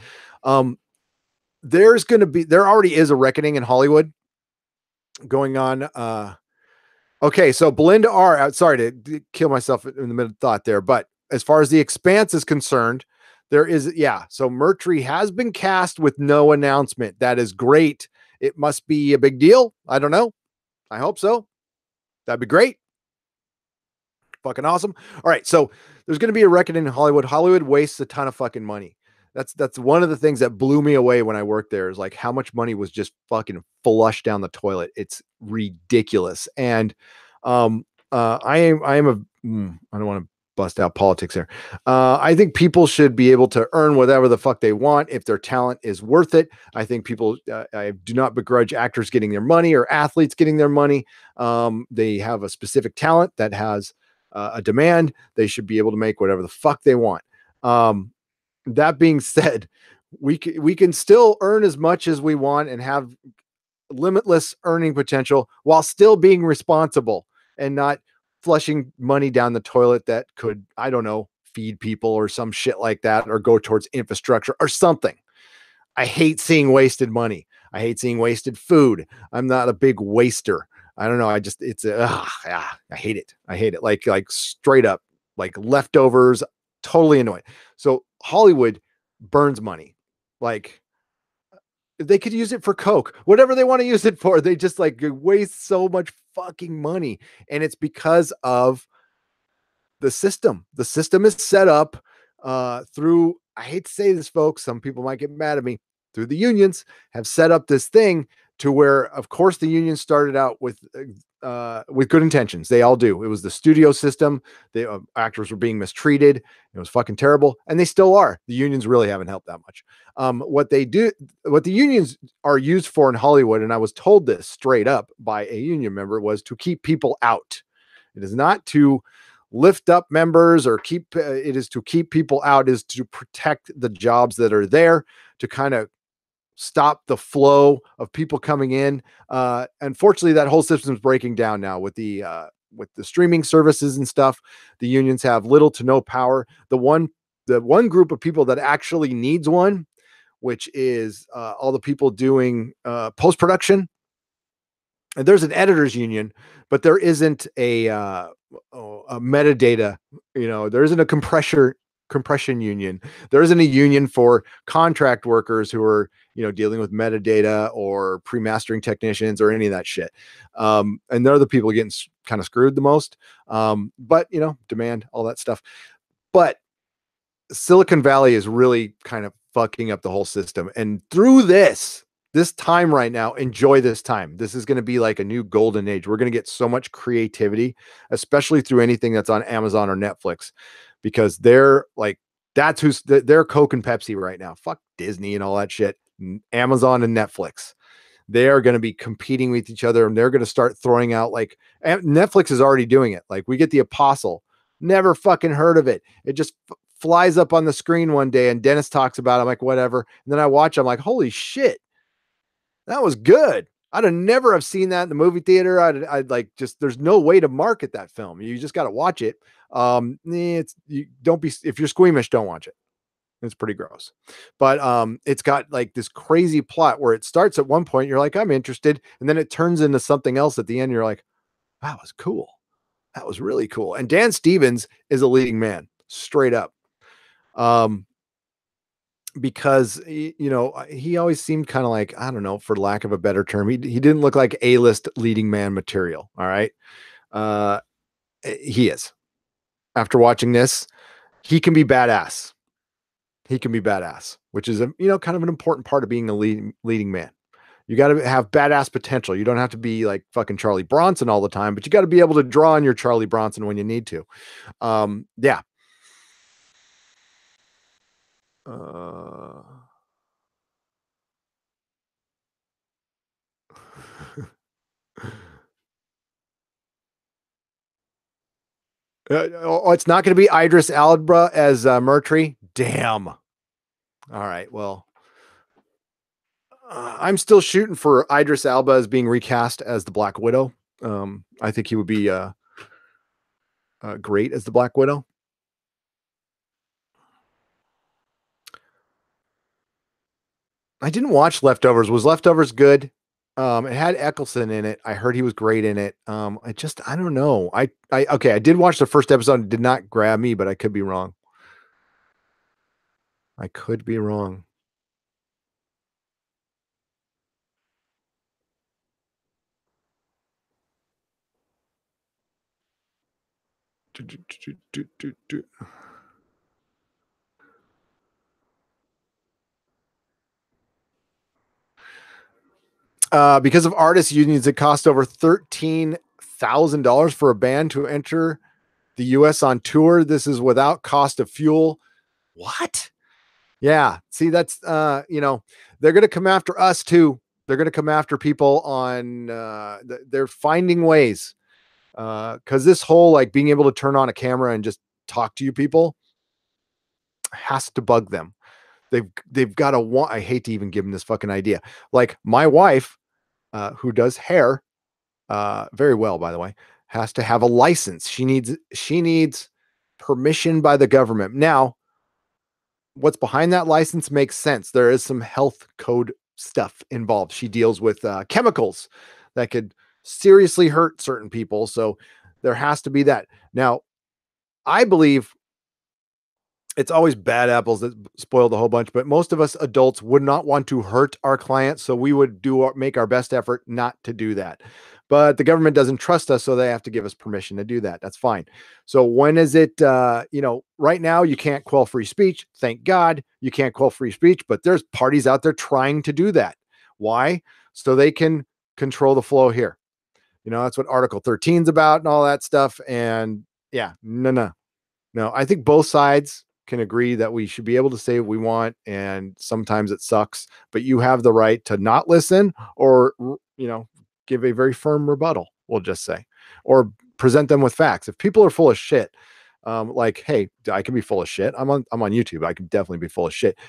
There already is a reckoning in Hollywood going on. Okay, so Belinda R. Sorry to kill myself in the middle of thought there, but as far as the Expanse is concerned, there is, so Murtry has been cast with no announcement. That is great. It must be a big deal. I don't know. I hope so. That'd be great. Fucking awesome. All right, so there's going to be a reckoning in Hollywood. Hollywood wastes a ton of fucking money. That's one of the things that blew me away when I worked there, is like how much money was just fucking flushed down the toilet. It's ridiculous. And I am I don't want to bust out politics here. I think people should be able to earn whatever the fuck they want if their talent is worth it. I think people, I do not begrudge actors getting their money or athletes getting their money. They have a specific talent that has a demand. They should be able to make whatever the fuck they want. That being said, we can still earn as much as we want and have limitless earning potential while still being responsible and not flushing money down the toilet that could, I don't know, feed people or some shit like that, or go towards infrastructure or something. I hate seeing wasted money. I hate seeing wasted food. I'm not a big waster. I don't know. I hate it. I hate it. Like straight up, like leftovers, totally annoying. So Hollywood burns money. Like, they could use it for Coke, whatever they want to use it for. They just like waste so much fucking money. And it's because of the system. The system is set up through, I hate to say this, folks, some people might get mad at me, through the unions have set up this thing to where, of course, the union started out with good intentions. They all do. It was the studio system. The actors were being mistreated. It was fucking terrible, and they still are. The unions really haven't helped that much. What the unions are used for in Hollywood, and I was told this straight up by a union member, was to keep people out. It is not to lift up members or it is to keep people out, is to protect the jobs that are there, to kind of stop the flow of people coming in. Unfortunately, that whole system is breaking down now with the streaming services and stuff. The unions have little to no power. The one group of people that actually needs one, which is all the people doing post-production. And there's an editors union, but there isn't a metadata, there isn't a compression union. There isn't a union for contract workers who are, dealing with metadata or pre-mastering technicians or any of that shit. And they're the people getting kind of screwed the most. But demand, all that stuff. But Silicon Valley is really kind of fucking up the whole system. And through this time right now, enjoy this time. This is going to be like a new golden age. We're going to get so much creativity, especially through anything that's on Amazon or Netflix, because they're like, they're Coke and Pepsi right now. Fuck Disney and all that shit. Amazon and Netflix. They are going to be competing with each other, and they're going to start throwing out, like, Netflix is already doing it. Like, we get The Apostle. Never fucking heard of it. It just flies up on the screen one day, and Dennis talks about it. I'm like, whatever. And then I watch, I'm like, holy shit, that was good. I'd have never have seen that in the movie theater. I'd like, just, there's no way to market that film. You just got to watch it. If you're squeamish, don't watch it. It's pretty gross, but it's got like this crazy plot where it starts at one point, you're like, I'm interested, and then it turns into something else at the end. You're like, that was cool. That was really cool. And Dan Stevens is a leading man, straight up. Because he always seemed kind of like, I don't know, for lack of a better term, he didn't look like A-list leading man material. All right. He is. After watching this, he can be badass. He can be badass, which is kind of an important part of being a leading man. You got to have badass potential. You don't have to be like fucking Charlie Bronson all the time, but you got to be able to draw on your Charlie Bronson when you need to. Yeah. It's not going to be Idris Elba as Murtry. Damn. All right. Well, I'm still shooting for Idris Elba as being recast as the Black Widow. I think he would be great as the Black Widow. I didn't watch Leftovers. Was Leftovers good? It had Eccleston in it. I heard he was great in it. I don't know. Okay. I did watch the first episode. It did not grab me, but I could be wrong. I could be wrong. Because of artists unions, it cost over $13,000 for a band to enter the US on tour. This is without cost of fuel. What? Yeah. See, that's they're gonna come after us too. They're gonna come after people on they're finding ways. Because this whole like being able to turn on a camera and just talk to you people has to bug them. They've got to want. I hate to even give them this fucking idea. Like my wife, who does hair very well, by the way, has to have a license. She needs permission by the government. Now, what's behind that license makes sense. There is some health code stuff involved. She deals with chemicals that could seriously hurt certain people. So there has to be that. Now, I believe it's always bad apples that spoil the whole bunch, but most of us adults would not want to hurt our clients. So we would make our best effort not to do that. But the government doesn't trust us, so they have to give us permission to do that. That's fine. So when is it, right now you can't quell free speech. Thank God you can't quell free speech, but there's parties out there trying to do that. Why? So they can control the flow here. That's what Article 13 is about and all that stuff. And yeah, no. I think both sides can agree that we should be able to say what we want, and sometimes it sucks, but you have the right to not listen or, give a very firm rebuttal, we'll just say, or present them with facts. If people are full of shit, like, hey, I can be full of shit. I'm on YouTube. I can definitely be full of shit.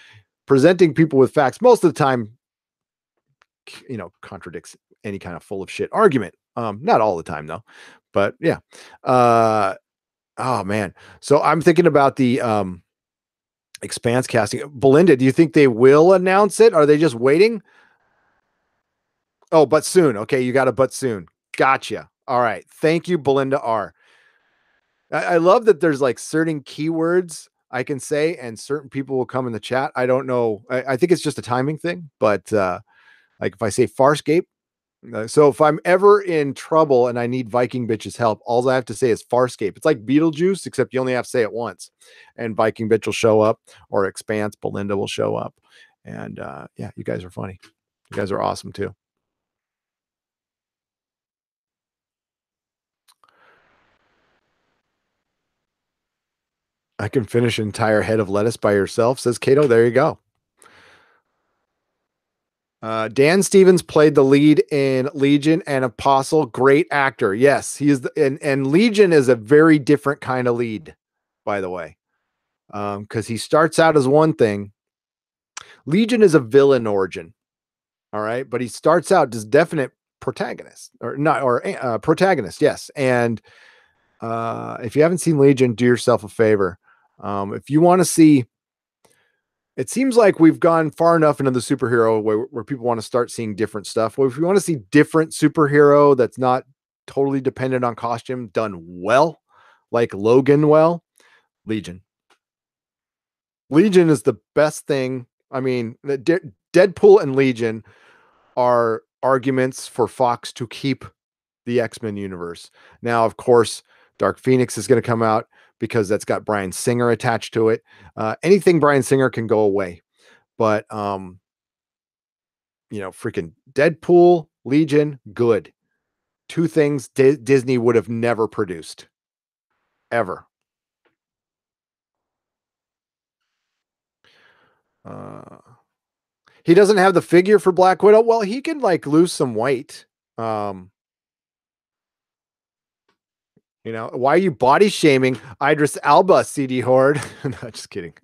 Presenting people with facts most of the time, contradicts any kind of full of shit argument. Not all the time though, but yeah. Oh man. So I'm thinking about the, Expanse casting. Belinda, do you think they will announce it? Are they just waiting? Oh, but soon. Okay, you got a but soon. Gotcha. All right. Thank you, Belinda R. I love that there's like certain keywords I can say, and certain people will come in the chat. I don't know. I think it's just a timing thing, but like if I say Farscape, so if I'm ever in trouble and I need Viking bitch's help, all I have to say is Farscape. It's like Beetlejuice, except you only have to say it once, and Viking bitch will show up, or Expanse Belinda will show up. And yeah, you guys are funny. You guys are awesome too. I can finish an entire head of lettuce by yourself, says Cato. There you go. Dan Stevens played the lead in Legion and Apostle. Great actor. Yes, he is. And Legion is a very different kind of lead, by the way, because he starts out as one thing. Legion is a villain origin, all right, but he starts out as definite protagonist, or not, or protagonist. Yes, and if you haven't seen Legion, do yourself a favor. If you want to see. It seems like we've gone far enough into the superhero where people want to start seeing different stuff. Well, if you want to see different superhero that's not totally dependent on costume done well, like Logan Legion. Legion is the best thing. I mean, Deadpool and Legion are arguments for Fox to keep the X-Men universe. Now, of course, Dark Phoenix is going to come out because that's got Bryan Singer attached to it. Anything Bryan Singer can go away. But freaking Deadpool, Legion, good. Two things Disney would have never produced. Ever. He doesn't have the figure for Black Widow. Well, he can like lose some weight. Why are you body shaming Idris Elba, CD Horde? No, just kidding.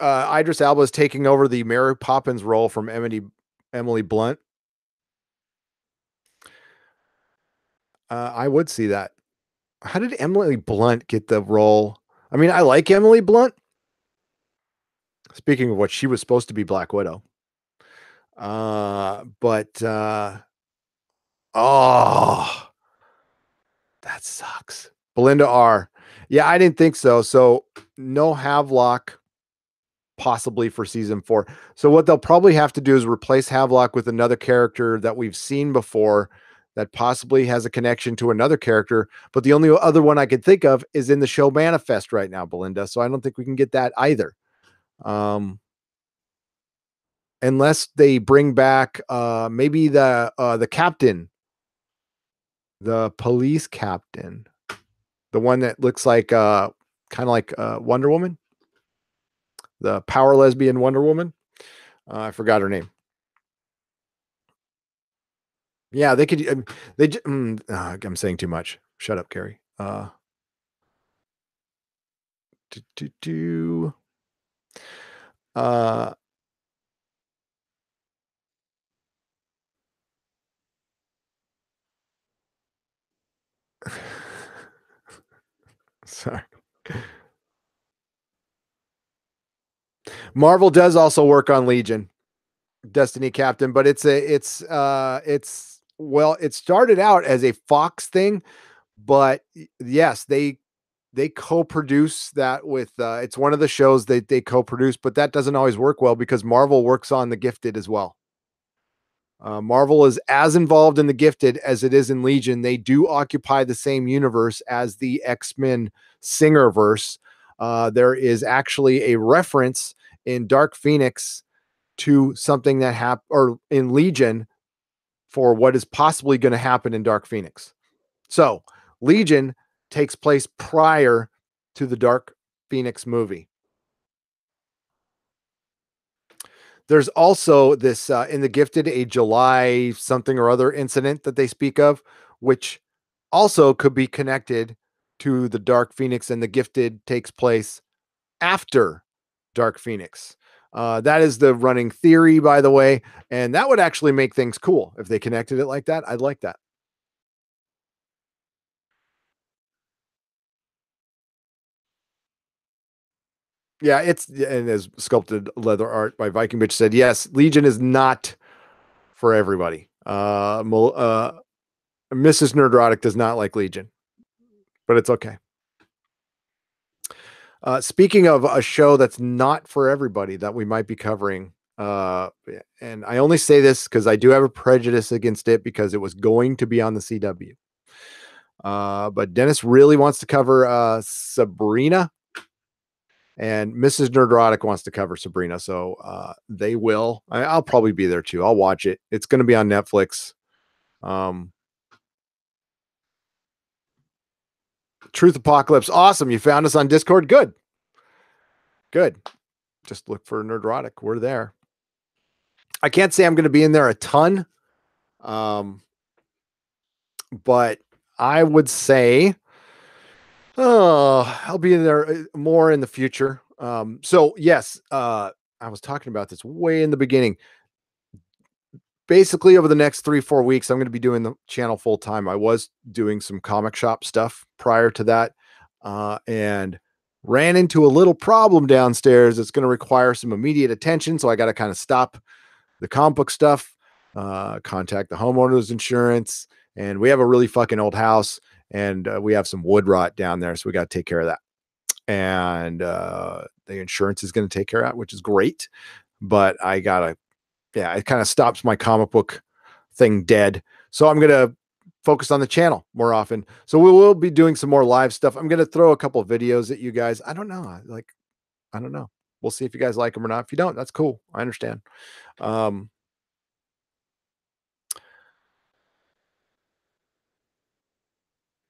Idris Elba is taking over the Mary Poppins role from Emily Blunt. I would see that. How did Emily Blunt get the role? I mean, I like Emily Blunt. Speaking of what, she was supposed to be Black Widow. Oh, that sucks. Belinda R. Yeah, I didn't think so. So no Havelock possibly for season 4. So what they'll probably have to do is replace Havelock with another character that we've seen before that possibly has a connection to another character. But the only other one I could think of is in the show Manifest right now, Belinda. So I don't think we can get that either. Unless they bring back maybe the captain, the police captain, the one that looks like kind of like Wonder Woman, the power lesbian Wonder Woman. I forgot her name. Yeah, they could. I'm saying too much. Shut up, Carrie. Sorry. Marvel does also work on Legion, Destiny Captain, but it started out as a Fox thing, but yes, they co-produce that with it's one of the shows that they co-produce, but that doesn't always work well because Marvel works on The Gifted as well. Marvel is as involved in The Gifted as it is in Legion. They do occupy the same universe as the X-Men Singerverse. There is actually a reference in Dark Phoenix to something that happened, or in Legion, for what is possibly going to happen in Dark Phoenix. So Legion takes place prior to the Dark Phoenix movie. There's also this in The Gifted, a July something or other incident that they speak of, which also could be connected to the Dark Phoenix, and The Gifted takes place after Dark Phoenix. That is the running theory, by the way, and that would actually make things cool if they connected it like that. I'd like that. Yeah, and as sculpted leather art by Viking Bitch said, yes, Legion is not for everybody. Mrs. Nerdrotic does not like Legion, but it's okay. Speaking of a show that's not for everybody that we might be covering, and I only say this because I do have a prejudice against it because it was going to be on the CW. But Dennis really wants to cover Sabrina, and Mrs. Nerdrotic wants to cover Sabrina. So they will. I'll probably be there too. I'll watch it. It's going to be on Netflix. Truth Apocalypse. Awesome. You found us on Discord. Good. Just look for Nerdrotic. We're there. I can't say I'm going to be in there a ton. But I would say, I'll be in there more in the future. So yes, I was talking about this way in the beginning. Basically, over the next 3-4 weeks, I'm going to be doing the channel full time. I was doing some comic shop stuff prior to that, and ran into a little problem downstairs. It's going to require some immediate attention. So I got to kind of stop the comic book stuff, contact the homeowner's insurance. And we have a really fucking old house, and we have some wood rot down there. So we got to take care of that. And the insurance is going to take care of that, which is great. But it kind of stops my comic book thing dead. So I'm going to focus on the channel more often. So we will be doing some more live stuff. I'm going to throw a couple of videos at you guys. I don't know. I don't know. We'll see if you guys like them or not. If you don't, that's cool. I understand.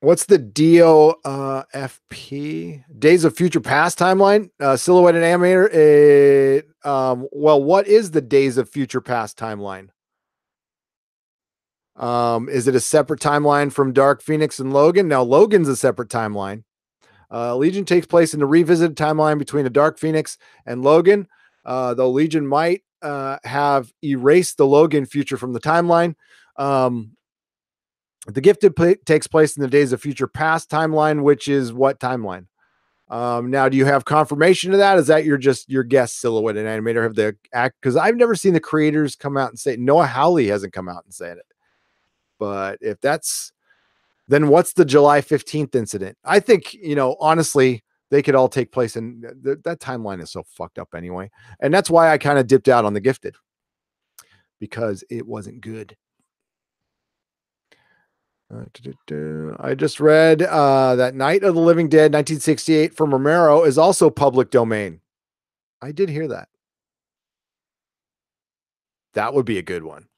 What's the DOFP Days of Future Past timeline? Silhouetted animator. Well, what is the Days of Future Past timeline? Is it a separate timeline from Dark Phoenix and Logan? Now, Logan's a separate timeline. Legion takes place in the revisited timeline between the Dark Phoenix and Logan, though Legion might have erased the Logan future from the timeline. The Gifted takes place in the Days of Future Past timeline, which is what timeline? Now, do you have confirmation of that? Is that your guess, Silhouette and Animator? Have the act? Because I've never seen the creators come out and say it. Noah Hawley hasn't come out and said it. But if that's, then what's the July 15th incident? I think, honestly, they could all take place in that timeline is so fucked up anyway. And that's why I kind of dipped out on the Gifted, because it wasn't good. I just read that Night of the Living Dead 1968 from Romero is also public domain. I did hear that. That would be a good one.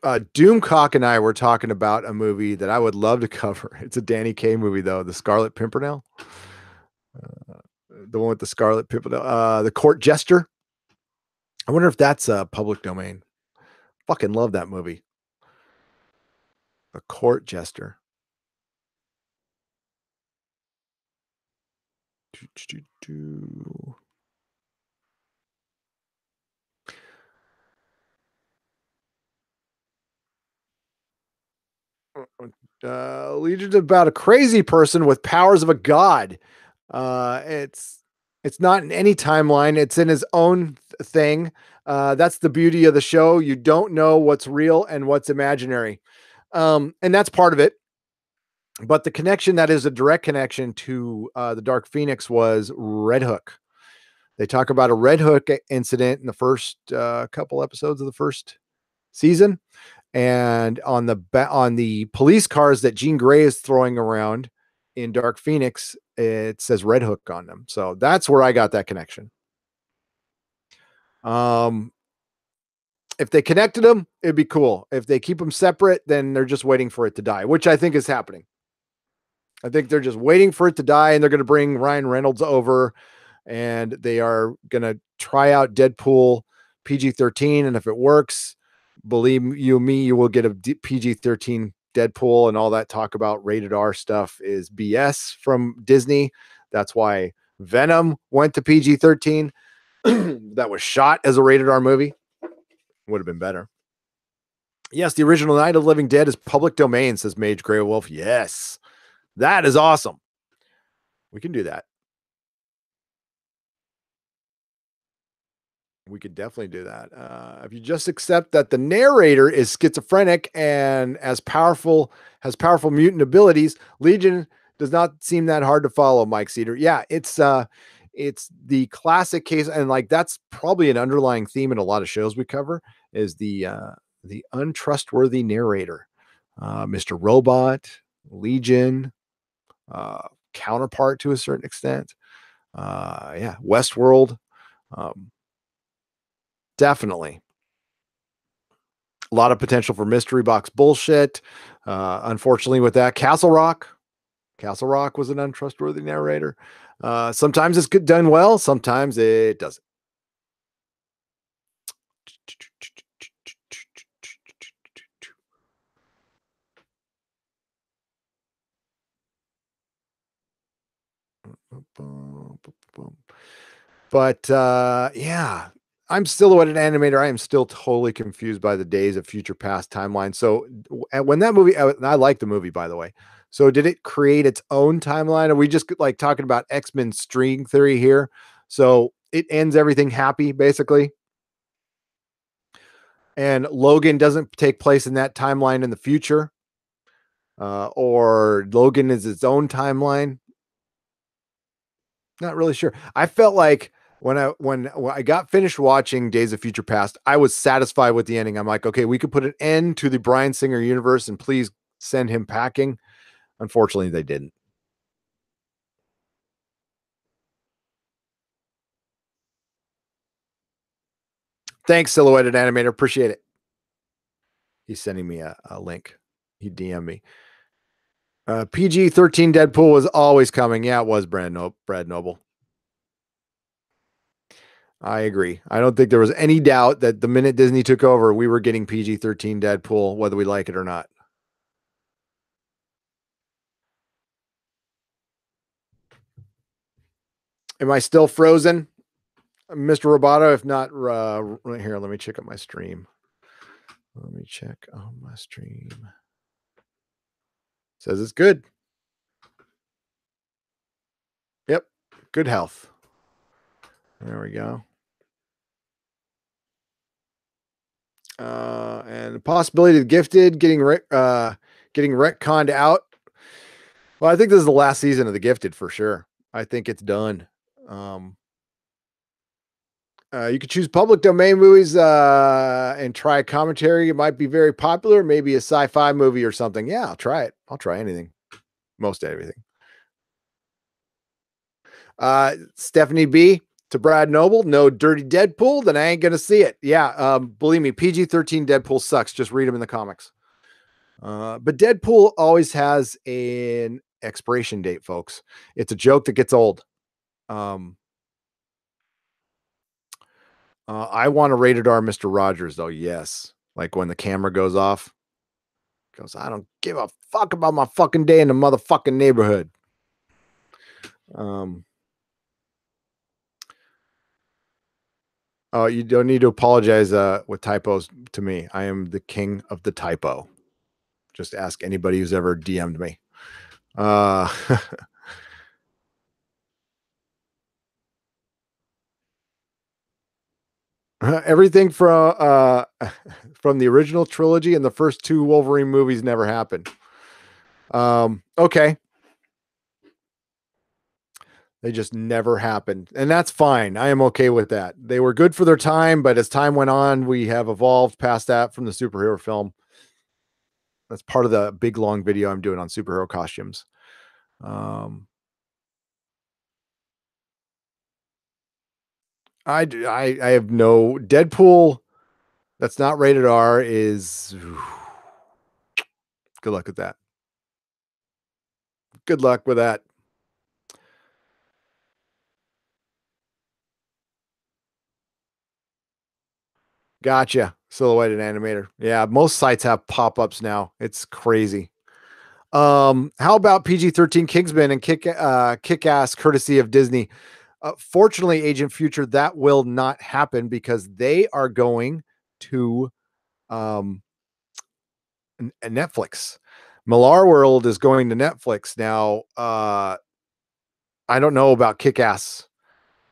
Doomcock and I were talking about a movie that I would love to cover. It's a Danny Kaye movie, though. The Scarlet Pimpernel. The one with the Scarlet Pimpernel. The Court Jester. I wonder if that's a public domain. Fucking love that movie. The Court Jester. Legion's about a crazy person with powers of a god. It's not in any timeline. It's in his own thing. That's the beauty of the show. You don't know what's real and what's imaginary. And that's part of it. But the connection that is a direct connection to the Dark Phoenix was Red Hook. They talk about a Red Hook incident in the first couple episodes of the first season. And on the police cars that Jean Grey is throwing around in Dark Phoenix, it says Red Hook on them. So that's where I got that connection. If they connected them, it'd be cool. If they keep them separate, then they're just waiting for it to die, which I think is happening. I think they're just waiting for it to die, and they're going to bring Ryan Reynolds over, and they are going to try out Deadpool PG-13. And if it works, believe you me, you will get a PG-13 Deadpool, and all that talk about rated R stuff is BS from Disney. That's why Venom went to PG-13. That was shot as a rated R movie. Would have been better. Yes, the original Night of the Living Dead is public domain, says Mage Grey Wolf. Yes, that is awesome. We can do that. We could definitely do that. If you just accept that the narrator is schizophrenic and has powerful mutant abilities, Legion does not seem that hard to follow, Mike Cedar. Yeah, it's the classic case, and like that's probably an underlying theme in a lot of shows we cover is the untrustworthy narrator. Mr. Robot, Legion, Counterpart to a certain extent. Westworld. Definitely. A lot of potential for mystery box bullshit. Unfortunately, with that, Castle Rock was an untrustworthy narrator. Sometimes it's done well, sometimes it doesn't. But yeah, I'm still an animator. I am still totally confused by the Days of Future Past timeline. So when that movie, I like the movie, by the way. So did it create its own timeline? Are we just like talking about X-Men string theory here? So it ends everything happy, basically. And Logan doesn't take place in that timeline in the future. Or Logan is its own timeline. Not really sure. I felt like when I got finished watching Days of Future Past, I was satisfied with the ending. I'm like, okay, we could put an end to the Bryan Singer universe and please send him packing. Unfortunately, they didn't. Thanks, Silhouetted Animator. Appreciate it. He's sending me a link. He DM'd me. PG-13 Deadpool was always coming. Yeah, it was Brad Noble. I agree. I don't think there was any doubt that the minute Disney took over, we were getting PG-13 Deadpool, whether we like it or not. Am I still frozen, Mr. Roboto? If not, right here, let me check out my stream. Let me check on my stream. Says it's good. Yep, good health. There we go. And the possibility of Gifted getting retconned out. Well, I think this is the last season of the Gifted for sure. I think it's done. You could choose public domain movies and try a commentary. It might be very popular, maybe a sci-fi movie or something. Yeah, I'll try it. I'll try anything. Most everything. Stephanie B. To Brad Noble, no dirty Deadpool, then I ain't gonna see it. Yeah, believe me, PG-13 Deadpool sucks. Just read them in the comics. But Deadpool always has an expiration date, folks. It's a joke that gets old. I want a rated R Mr. Rogers, though. Yes. Like when the camera goes off. Goes, I don't give a fuck about my fucking day in the motherfucking neighborhood. Oh, you don't need to apologize with typos to me. I am the king of the typo. Just ask anybody who's ever DM'd me. Everything from the original trilogy and the first two Wolverine movies never happened. Okay. They just never happened. And that's fine. I am okay with that. They were good for their time, but as time went on, we have evolved past that from the superhero film. That's part of the big long video I'm doing on superhero costumes. I have no Deadpool that's not rated R is good luck with that. Good luck with that. Gotcha. Silhouetted animator. Yeah, most sites have pop-ups now. It's crazy. How about PG-13 Kingsman and Kick-Ass courtesy of Disney? Fortunately, Agent Future, that will not happen because they are going to Netflix. Millar World is going to Netflix. Now, I don't know about Kick-Ass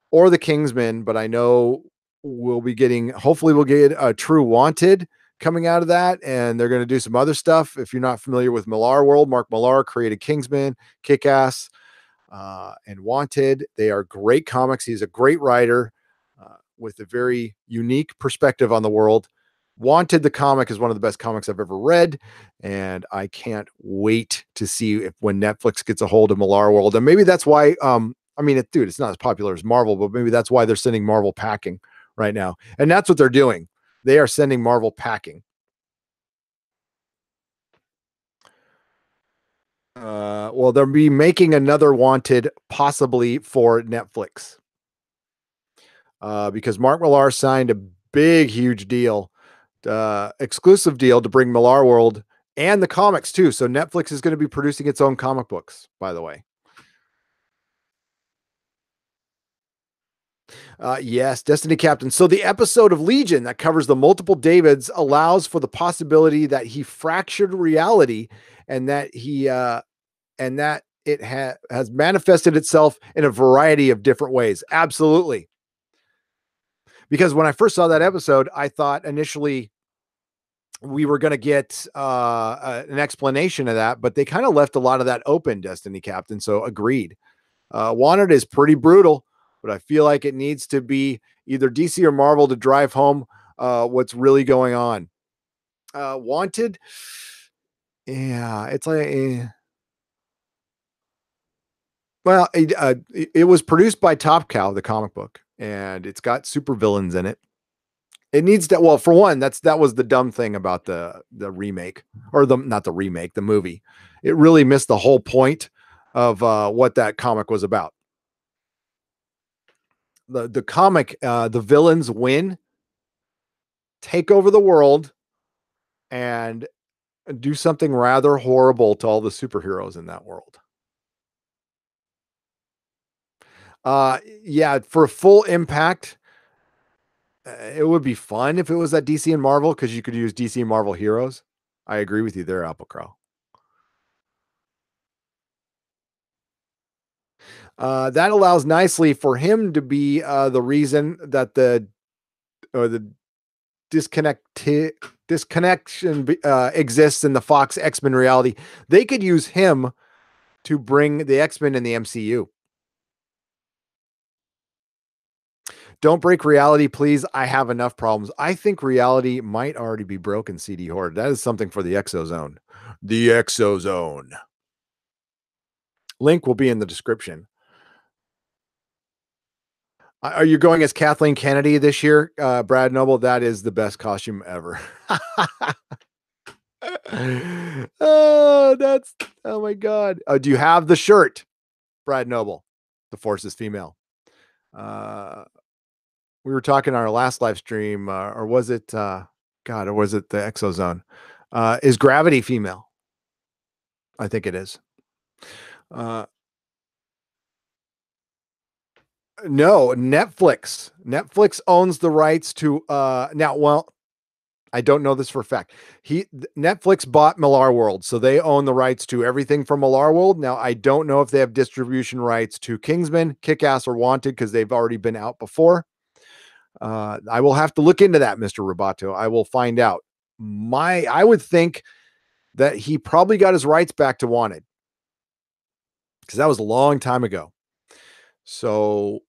or the Kingsman, but I know hopefully we'll get a True Wanted coming out of that, and they're going to do some other stuff. If you're not familiar with Millar World, Mark Millar created Kingsman, Kick-Ass, and Wanted. They are great comics. He's a great writer with a very unique perspective on the world. Wanted, the comic, is one of the best comics I've ever read, and I can't wait to see when Netflix gets a hold of Millar World. And maybe that's why, it's not as popular as Marvel, but maybe that's why they're sending Marvel packing right now. And that's what they're doing. They are sending Marvel packing. Well, they'll be making another Wanted possibly for Netflix. Because Mark Millar signed a big, huge deal, exclusive deal to bring Millar World and the comics too. So Netflix is going to be producing its own comic books, by the way. Yes, Destiny Captain. So the episode of Legion that covers the multiple Davids allows for the possibility that he fractured reality and that it has manifested itself in a variety of different ways. Absolutely. Because when I first saw that episode, I thought initially we were going to get an explanation of that, but they kind of left a lot of that open, Destiny Captain. So agreed. Wanted is pretty brutal, but I feel like it needs to be either DC or Marvel to drive home what's really going on. Wanted, yeah, it's like, well, it was produced by Top Cow, the comic book, and it's got super villains in it. It needs to, well, for one, that was the dumb thing about the remake, or not the remake, the movie. It really missed the whole point of what that comic was about. the comic, the villains win, take over the world, and do something rather horrible to all the superheroes in that world. Yeah, for a full impact, it would be fun if it was at DC and Marvel because you could use DC and Marvel heroes. I agree with you there, Apple Crow. That allows nicely for him to be the reason that the disconnection exists in the Fox X-Men reality. They could use him to bring the X-Men in the MCU. Don't break reality, please. I have enough problems. I think reality might already be broken, CD Horde. That is something for the Exozone. The Exozone. Link will be in the description. Are you going as Kathleen Kennedy this year, Brad Noble? That is the best costume ever. Oh my God. Do you have the shirt, Brad Noble? The Force is female. We were talking on our last live stream, or was it, or was it the Exozone? Is Gravity female? I think it is. No, Netflix. Netflix owns the rights to now. Well, I don't know this for a fact. Netflix bought Millar World, so they own the rights to everything from Millar World. Now, I don't know if they have distribution rights to Kingsman, Kick-Ass, or Wanted because they've already been out before. I will have to look into that, Mr. Roboto. I will find out. I would think that he probably got his rights back to Wanted because that was a long time ago. So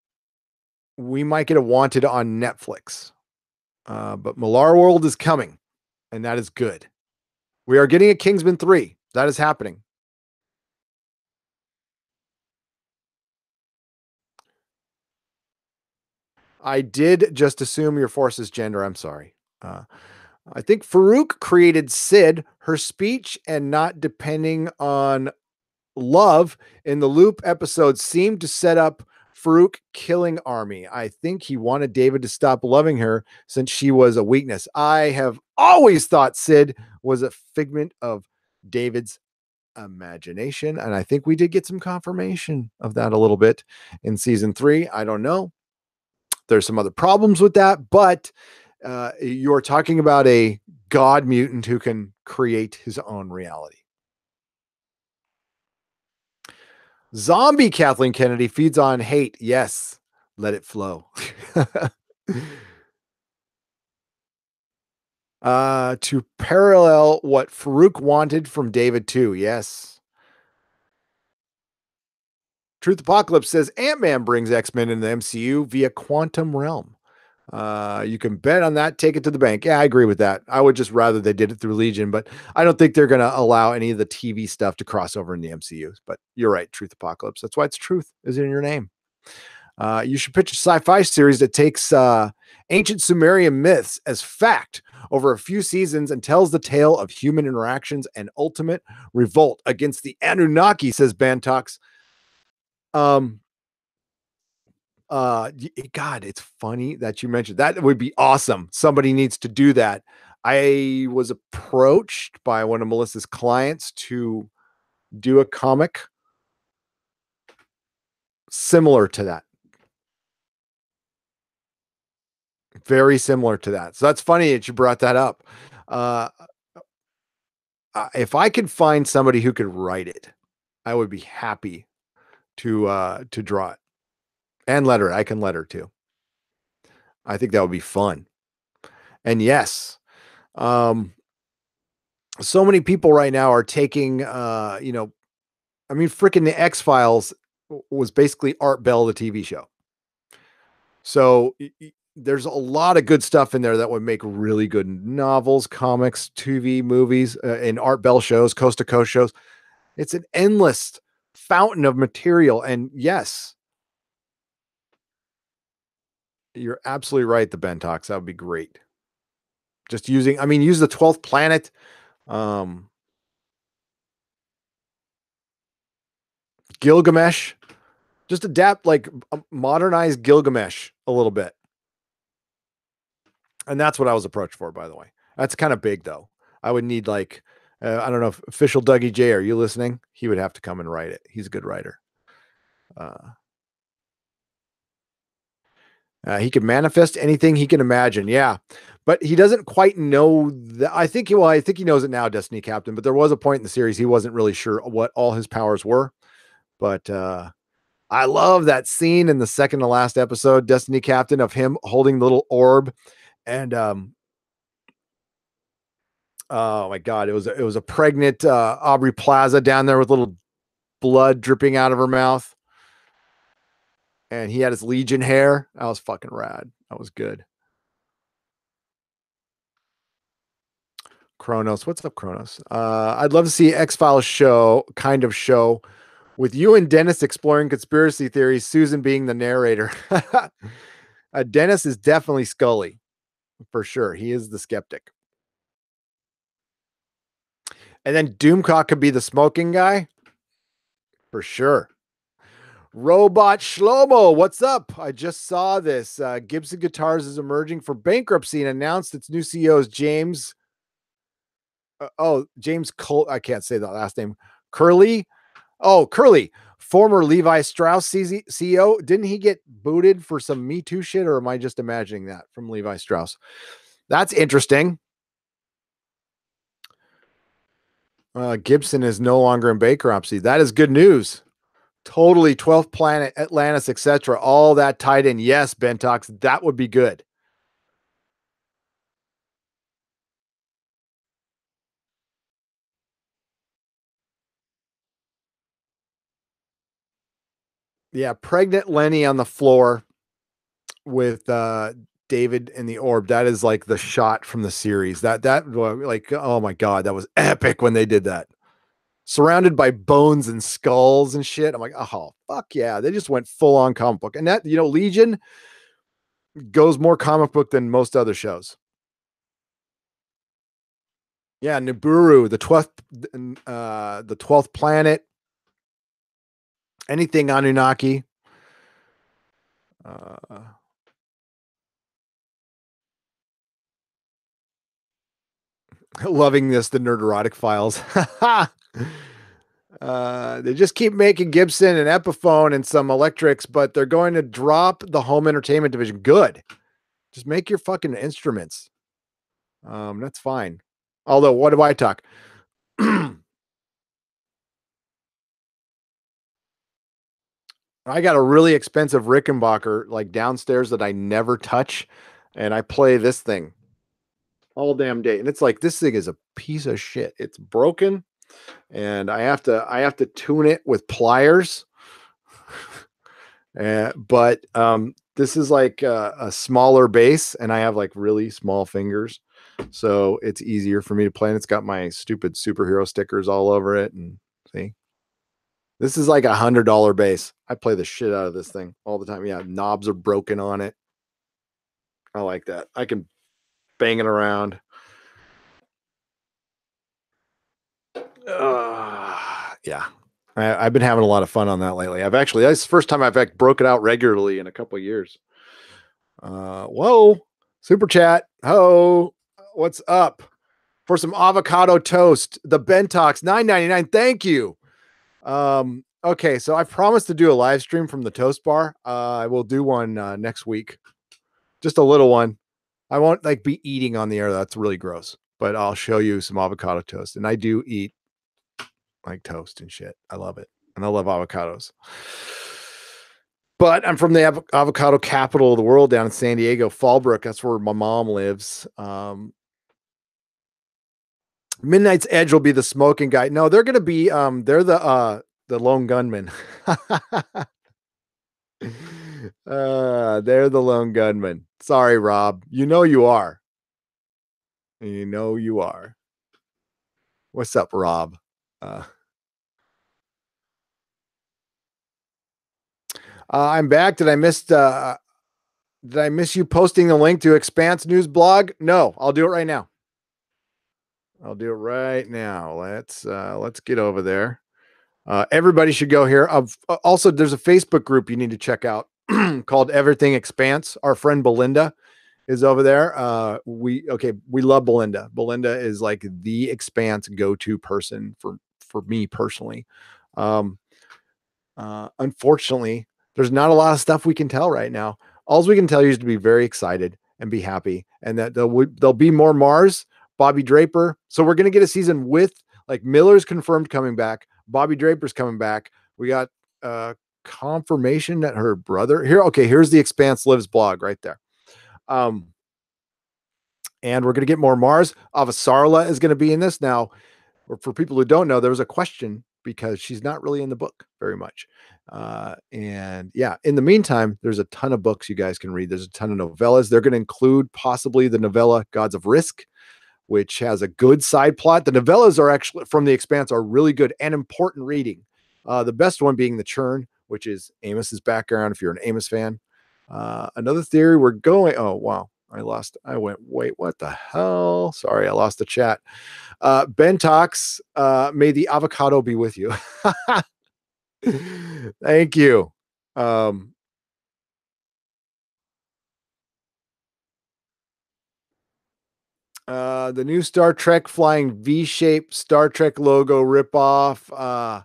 we might get a Wanted on Netflix. But Millar World is coming, and that is good. We are getting a Kingsman 3. That is happening. I did just assume your force is gender. I'm sorry. I think Farouk created Sid, her speech, and not depending on love in the Loop episode seemed to set up Farouk killing Army. I think he wanted David to stop loving her since she was a weakness. I have always thought Sid was a figment of David's imagination, and I think we did get some confirmation of that a little bit in season 3. I don't know. There's some other problems with that, but you're talking about a god mutant who can create his own reality. Zombie Kathleen Kennedy feeds on hate. Yes, let it flow. To parallel what Farouk wanted from David too. Yes. Truth Apocalypse says Ant-Man brings X-Men in the MCU via Quantum Realm. You can bet on that. Take it to the bank. Yeah, I agree with that. I would just rather they did it through Legion, but I don't think they're going to allow any of the TV stuff to cross over in the MCU. But you're right, Truth Apocalypse. That's why it's truth is in your name. You should pitch a sci-fi series that takes ancient Sumerian myths as fact over a few seasons and tells the tale of human interactions and ultimate revolt against the Anunnaki, says Bantox. God, it's funny that you mentioned that. Would be awesome. Somebody needs to do that. I was approached by one of Melissa's clients to do a comic similar to that. Very similar to that. So that's funny that you brought that up. If I could find somebody who could write it, I would be happy to draw it and letter it. I can letter too. I think that would be fun. And yes, so many people right now are taking, freaking the X-Files was basically Art Bell, the TV show. So there's a lot of good stuff in there that would make really good novels, comics, TV, movies, and Art Bell shows, coast to coast shows. It's an endless fountain of material. And yes, you're absolutely right. The Bentox, that would be great. Just use the 12th planet. Gilgamesh, Just adapt, like modernize Gilgamesh a little bit. And that's what I was approached for, by the way. That's kind of big, though. I would need like, I don't know, if official Dougie J, are you listening? He would have to come and write it. He's a good writer. He can manifest anything he can imagine. Yeah. But he doesn't quite know that. I think he knows it now, Destiny Captain, but there was a point in the series he wasn't really sure what all his powers were. But I love that scene in the second to last episode, Destiny Captain, of him holding the little orb. And oh my God, it was a pregnant Aubrey Plaza down there with little blood dripping out of her mouth. And he had his Legion hair. That was fucking rad. That was good. Kronos. What's up, Kronos? I'd love to see X-Files show with you and Dennis exploring conspiracy theories, Susan being the narrator. Dennis is definitely Scully, for sure. He is the skeptic. And then Doomcock could be the smoking guy, for sure. Robot Shlomo, what's up? I just saw this. Gibson Guitars is emerging for bankruptcy and announced its new CEO is James. James Cole. I can't say that last name. Curly. Oh, Curly, former Levi Strauss CEO. Didn't he get booted for some Me Too shit, or am I just imagining that from Levi Strauss? That's interesting. Gibson is no longer in bankruptcy. That is good news. Totally 12th Planet, Atlantis, etc. All that tied in. Yes, Bentox, that would be good. Yeah, pregnant Lenny on the floor with David in the orb. That is like the shot from the series. That like, oh my God, that was epic when they did that. Surrounded by bones and skulls and shit. I'm like, oh, fuck yeah. They just went full on comic book. And that, Legion goes more comic book than most other shows. Yeah, Nibiru, the 12th planet. Anything Anunnaki. Loving this, the Nerdrotic files. They just keep making Gibson and Epiphone and some electrics, but they're going to drop the home entertainment division. Good. Just make your fucking instruments. That's fine. Although, what do I talk? I got a really expensive Rickenbacker like downstairs that I never touch, and I play this thing all damn day. And it's like, this thing is a piece of shit. It's broken, and I have to tune it with pliers. But this is like a smaller bass, and I have like really small fingers, so it's easier for me to play. And it's got my stupid superhero stickers all over it. And see, this is like $100 bass. I play the shit out of this thing all the time. Yeah, knobs are broken on it. I like that. I can bang it around. Yeah. I've been having a lot of fun on that lately. That's the first time I've broke it out regularly in a couple of years. Whoa, super chat. Ho, what's up? For some avocado toast, the Bentox $9.99. Thank you. Okay, so I promised to do a live stream from the toast bar. I will do one next week. Just a little one. I won't like be eating on the air. That's really gross. But I'll show you some avocado toast. And I do eat like toast and shit. I love it. And I love avocados. But I'm from the avocado capital of the world down in San Diego, Fallbrook. That's where my mom lives. Midnight's Edge will be the smoking guy. No, they're going to be, they're the lone gunman. They're the lone gunman. Sorry, Rob. You know you are. You know you are. What's up, Rob? I'm back. Did I miss you posting the link to Expanse News blog? No, I'll do it right now. Let's get over there. Everybody should go here. Also, there's a Facebook group you need to check out called Everything Expanse. Our friend Belinda is over there. We love Belinda. Belinda is like the Expanse go-to person for me personally. Unfortunately, there's not a lot of stuff we can tell right now. All we can tell you is to be very excited and be happy, and that there'll be more Mars, Bobby Draper. So we're gonna get a season with like Miller's confirmed coming back, Bobby Draper's coming back. We got confirmation that her brother here. Okay, here's the Expanse Lives blog right there. And we're gonna get more Mars. Avasarla is gonna be in this now. For people who don't know, there was a question because she's not really in the book very much. And yeah, in the meantime, there's a ton of books you guys can read. There's a ton of novellas. They're going to include possibly the novella Gods of Risk, which has a good side plot. The novellas are actually from the Expanse are really good and important reading. The best one being The Churn, which is Amos's background. If you're an Amos fan, another theory we're going. Oh, wow. I went, wait, what the hell? Sorry, I lost the chat. Ben talks, may the avocado be with you. Thank you. The new Star Trek flying V-shaped Star Trek logo ripoff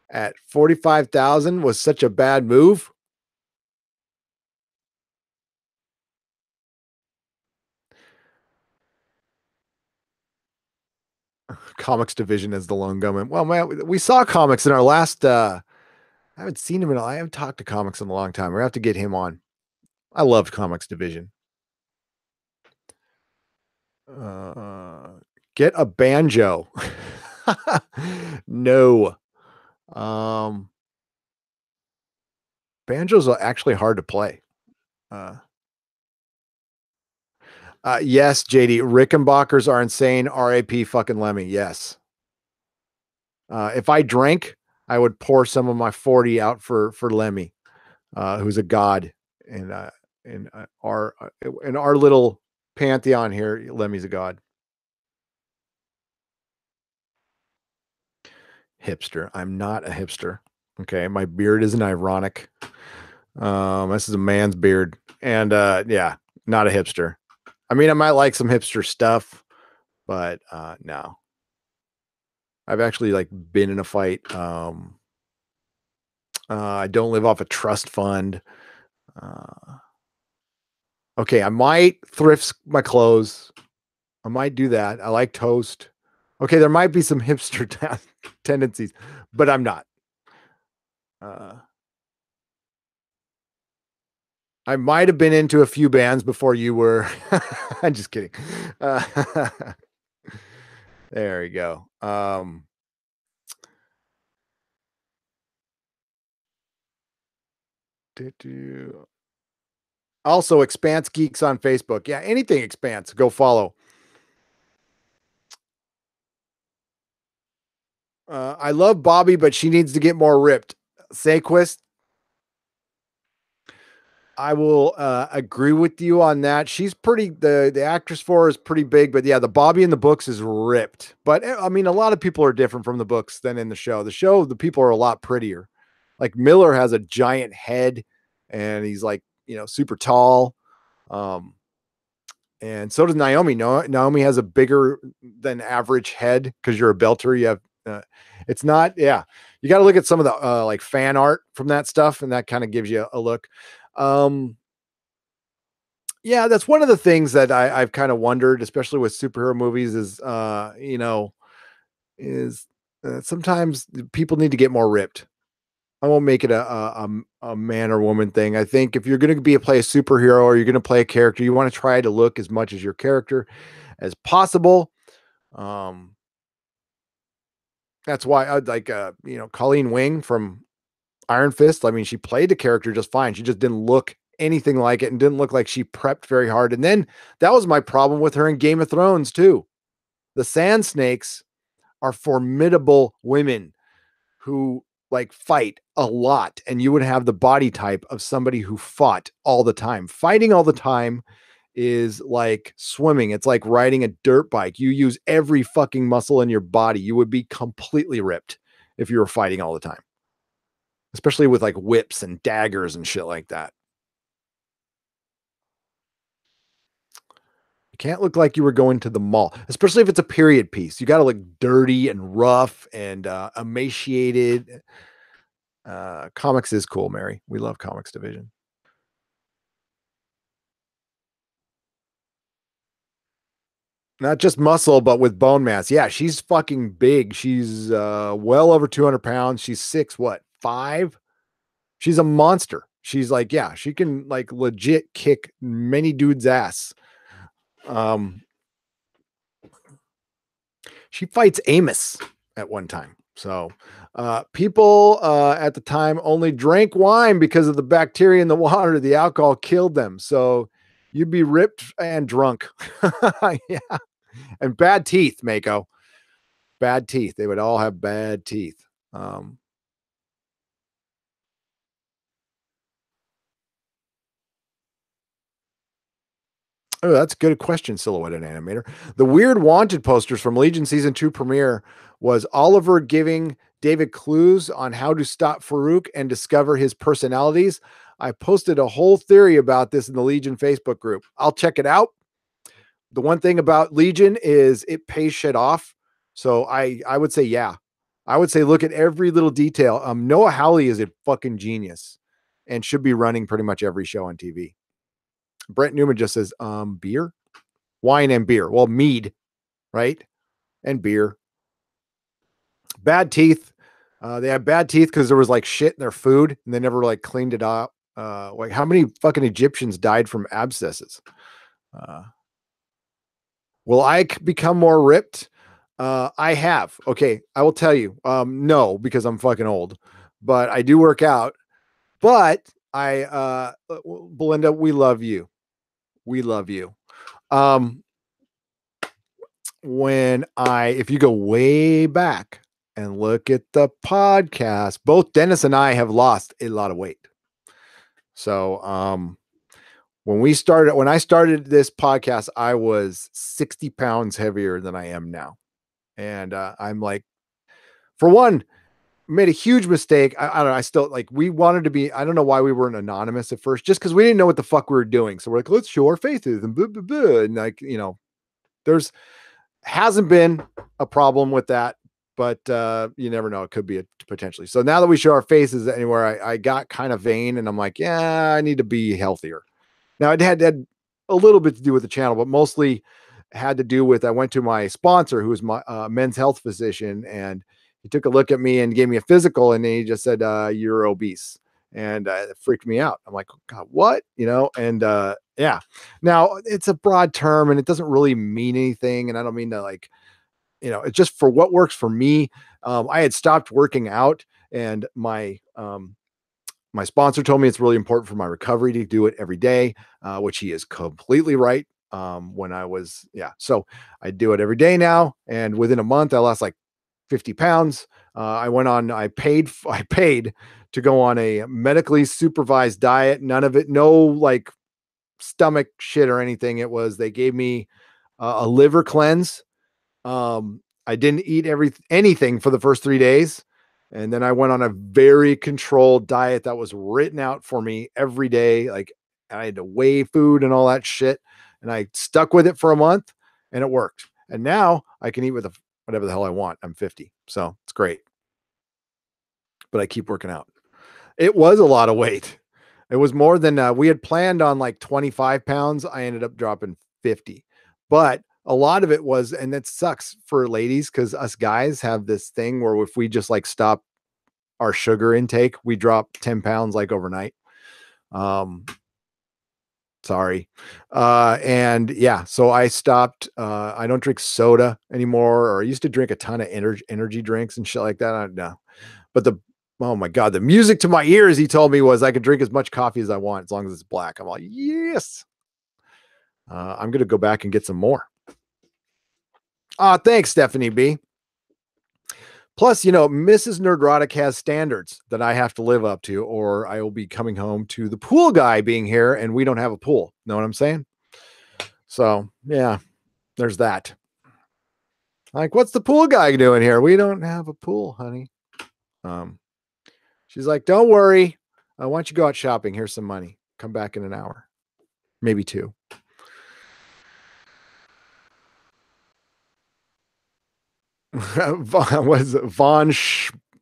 at 45,000 was such a bad move. Comics division as the lone gunman. Well, man, we saw comics in our last. I haven't seen him I haven't talked to comics in a long time. We have to get him on. I loved comics division. Get a banjo. No. Banjos are actually hard to play. Yes, JD. Rickenbackers are insane. RAP fucking Lemmy. Yes. If I drank, I would pour some of my 40 out for Lemmy, who's a god in our little pantheon here. Lemmy's a god. Hipster. I'm not a hipster. Okay, my beard isn't ironic. This is a man's beard, and yeah, not a hipster. I mean, I might like some hipster stuff, but no. I've actually like been in a fight. I don't live off a trust fund. Okay, I might thrift my clothes. I might do that. I like toast. Okay, there might be some hipster tendencies, but I'm not. I might have been into a few bands before you were. I'm just kidding. There we go. Also, Expanse Geeks on Facebook. Yeah, anything Expanse, go follow. I love Bobby, but she needs to get more ripped. Saquist, I will agree with you on that. She's pretty, the actress for her is pretty big, but yeah, the Bobby in the books is ripped. But I mean, a lot of people are different from the books than in the show. The show, the people are a lot prettier. Like Miller has a giant head and he's like, super tall. And so does Naomi. Naomi has a bigger than average head because you're a belter. You have, it's not, yeah. You got to look at some of the like fan art from that stuff, and that kind of gives you a look. Yeah, that's one of the things that I've kind of wondered, especially with superhero movies, is sometimes people need to get more ripped. I won't make it a man or woman thing. I think if you're going to play a superhero or you're going to play a character, you want to try to look as much as your character as possible. That's why I'd like, Colleen Wing from Iron Fist. I mean, she played the character just fine. She just didn't look anything like it and didn't look like she prepped very hard. And then that was my problem with her in Game of Thrones too. The Sand Snakes are formidable women who like fight a lot, and you would have the body type of somebody who fought all the time. Fighting all the time is like swimming. It's like riding a dirt bike. You use every fucking muscle in your body. You would be completely ripped. if you were fighting all the time, especially with like whips and daggers and shit like that. You can't look like you were going to the mall, especially if it's a period piece. You got to look dirty and rough and emaciated. Comics is cool, Mary. We love comics division. Not just muscle, but with bone mass. Yeah, she's fucking big. She's well over 200 pounds. She's 6'5". She's a monster. She's like, yeah, she can like legit kick many dudes' ass. She fights Amos at one time. So people at the time only drank wine because of the bacteria in the water. The alcohol killed them. So you'd be ripped and drunk. Yeah. And bad teeth, Mako. Bad teeth. They would all have bad teeth. Oh, that's a good question, Silhouetted Animator. The Weird Wanted posters from Legion Season 2 premiere was Oliver giving David clues on how to stop Farouk and discover his personalities. I posted a whole theory about this in the Legion Facebook group. I'll check it out. The one thing about Legion is it pays shit off. So I would say, yeah. I would say look at every little detail. Noah Hawley is a fucking genius and should be running pretty much every show on TV. Brent Newman just says, beer, wine and beer. Well, mead, right? And beer. Bad teeth. They had bad teeth because there was like shit in their food and they never like cleaned it up. Like how many fucking Egyptians died from abscesses? Will I become more ripped? I have. Okay, I will tell you. No, because I'm fucking old, but I do work out. But Belinda, we love you. We love you. If you go way back and look at the podcast, both Dennis and I have lost a lot of weight. So, when I started this podcast, I was 60 pounds heavier than I am now. And I'm like, for one, made a huge mistake. I don't know. I still like, we wanted to be, I don't know why we weren't anonymous at first, just because we didn't know what the fuck we were doing. So we're like, let's show our faces and blah, blah, blah. And like, hasn't been a problem with that, but you never know. It could be potentially. So now that we show our faces anywhere, I got kind of vain and I'm like, yeah, I need to be healthier. Now it had a little bit to do with the channel, but mostly had to do with, I went to my sponsor who was my men's health physician, and he took a look at me and gave me a physical. And then he just said, you're obese. And it freaked me out. I'm like, God, what? And yeah, now it's a broad term and it doesn't really mean anything. And I don't mean to like, it's just for what works for me. I had stopped working out, and my sponsor told me it's really important for my recovery to do it every day, which he is completely right. So I do it every day now. And within a month, I lost like 50 pounds. I paid to go on a medically supervised diet. None of it, no like stomach shit or anything. They gave me a liver cleanse. I didn't eat anything for the first 3 days. And then I went on a very controlled diet that was written out for me every day. Like I had to weigh food and all that shit. And I stuck with it for a month and it worked. And now I can eat with whatever the hell I want. I'm 50. So it's great. But I keep working out. It was a lot of weight. It was more than we had planned on, like 25 pounds. I ended up dropping 50. But a lot of it was, and that sucks for ladies because us guys have this thing where if we just like stop our sugar intake, we drop 10 pounds like overnight. Sorry. And yeah, so I stopped. I don't drink soda anymore, or I used to drink a ton of energy drinks and shit like that. I don't know. But oh my God, the music to my ears, he told me, was I could drink as much coffee as I want as long as it's black. I'm like, yes. I'm going to go back and get some more. Thanks, Stephanie B. Plus, Mrs. Nerdrotic has standards that I have to live up to, or I will be coming home to the pool guy being here and we don't have a pool. Know what I'm saying? So yeah, there's that. Like, what's the pool guy doing here? We don't have a pool, honey. She's like, don't worry. Why don't you go out shopping? Here's some money. Come back in an hour, maybe 2. Von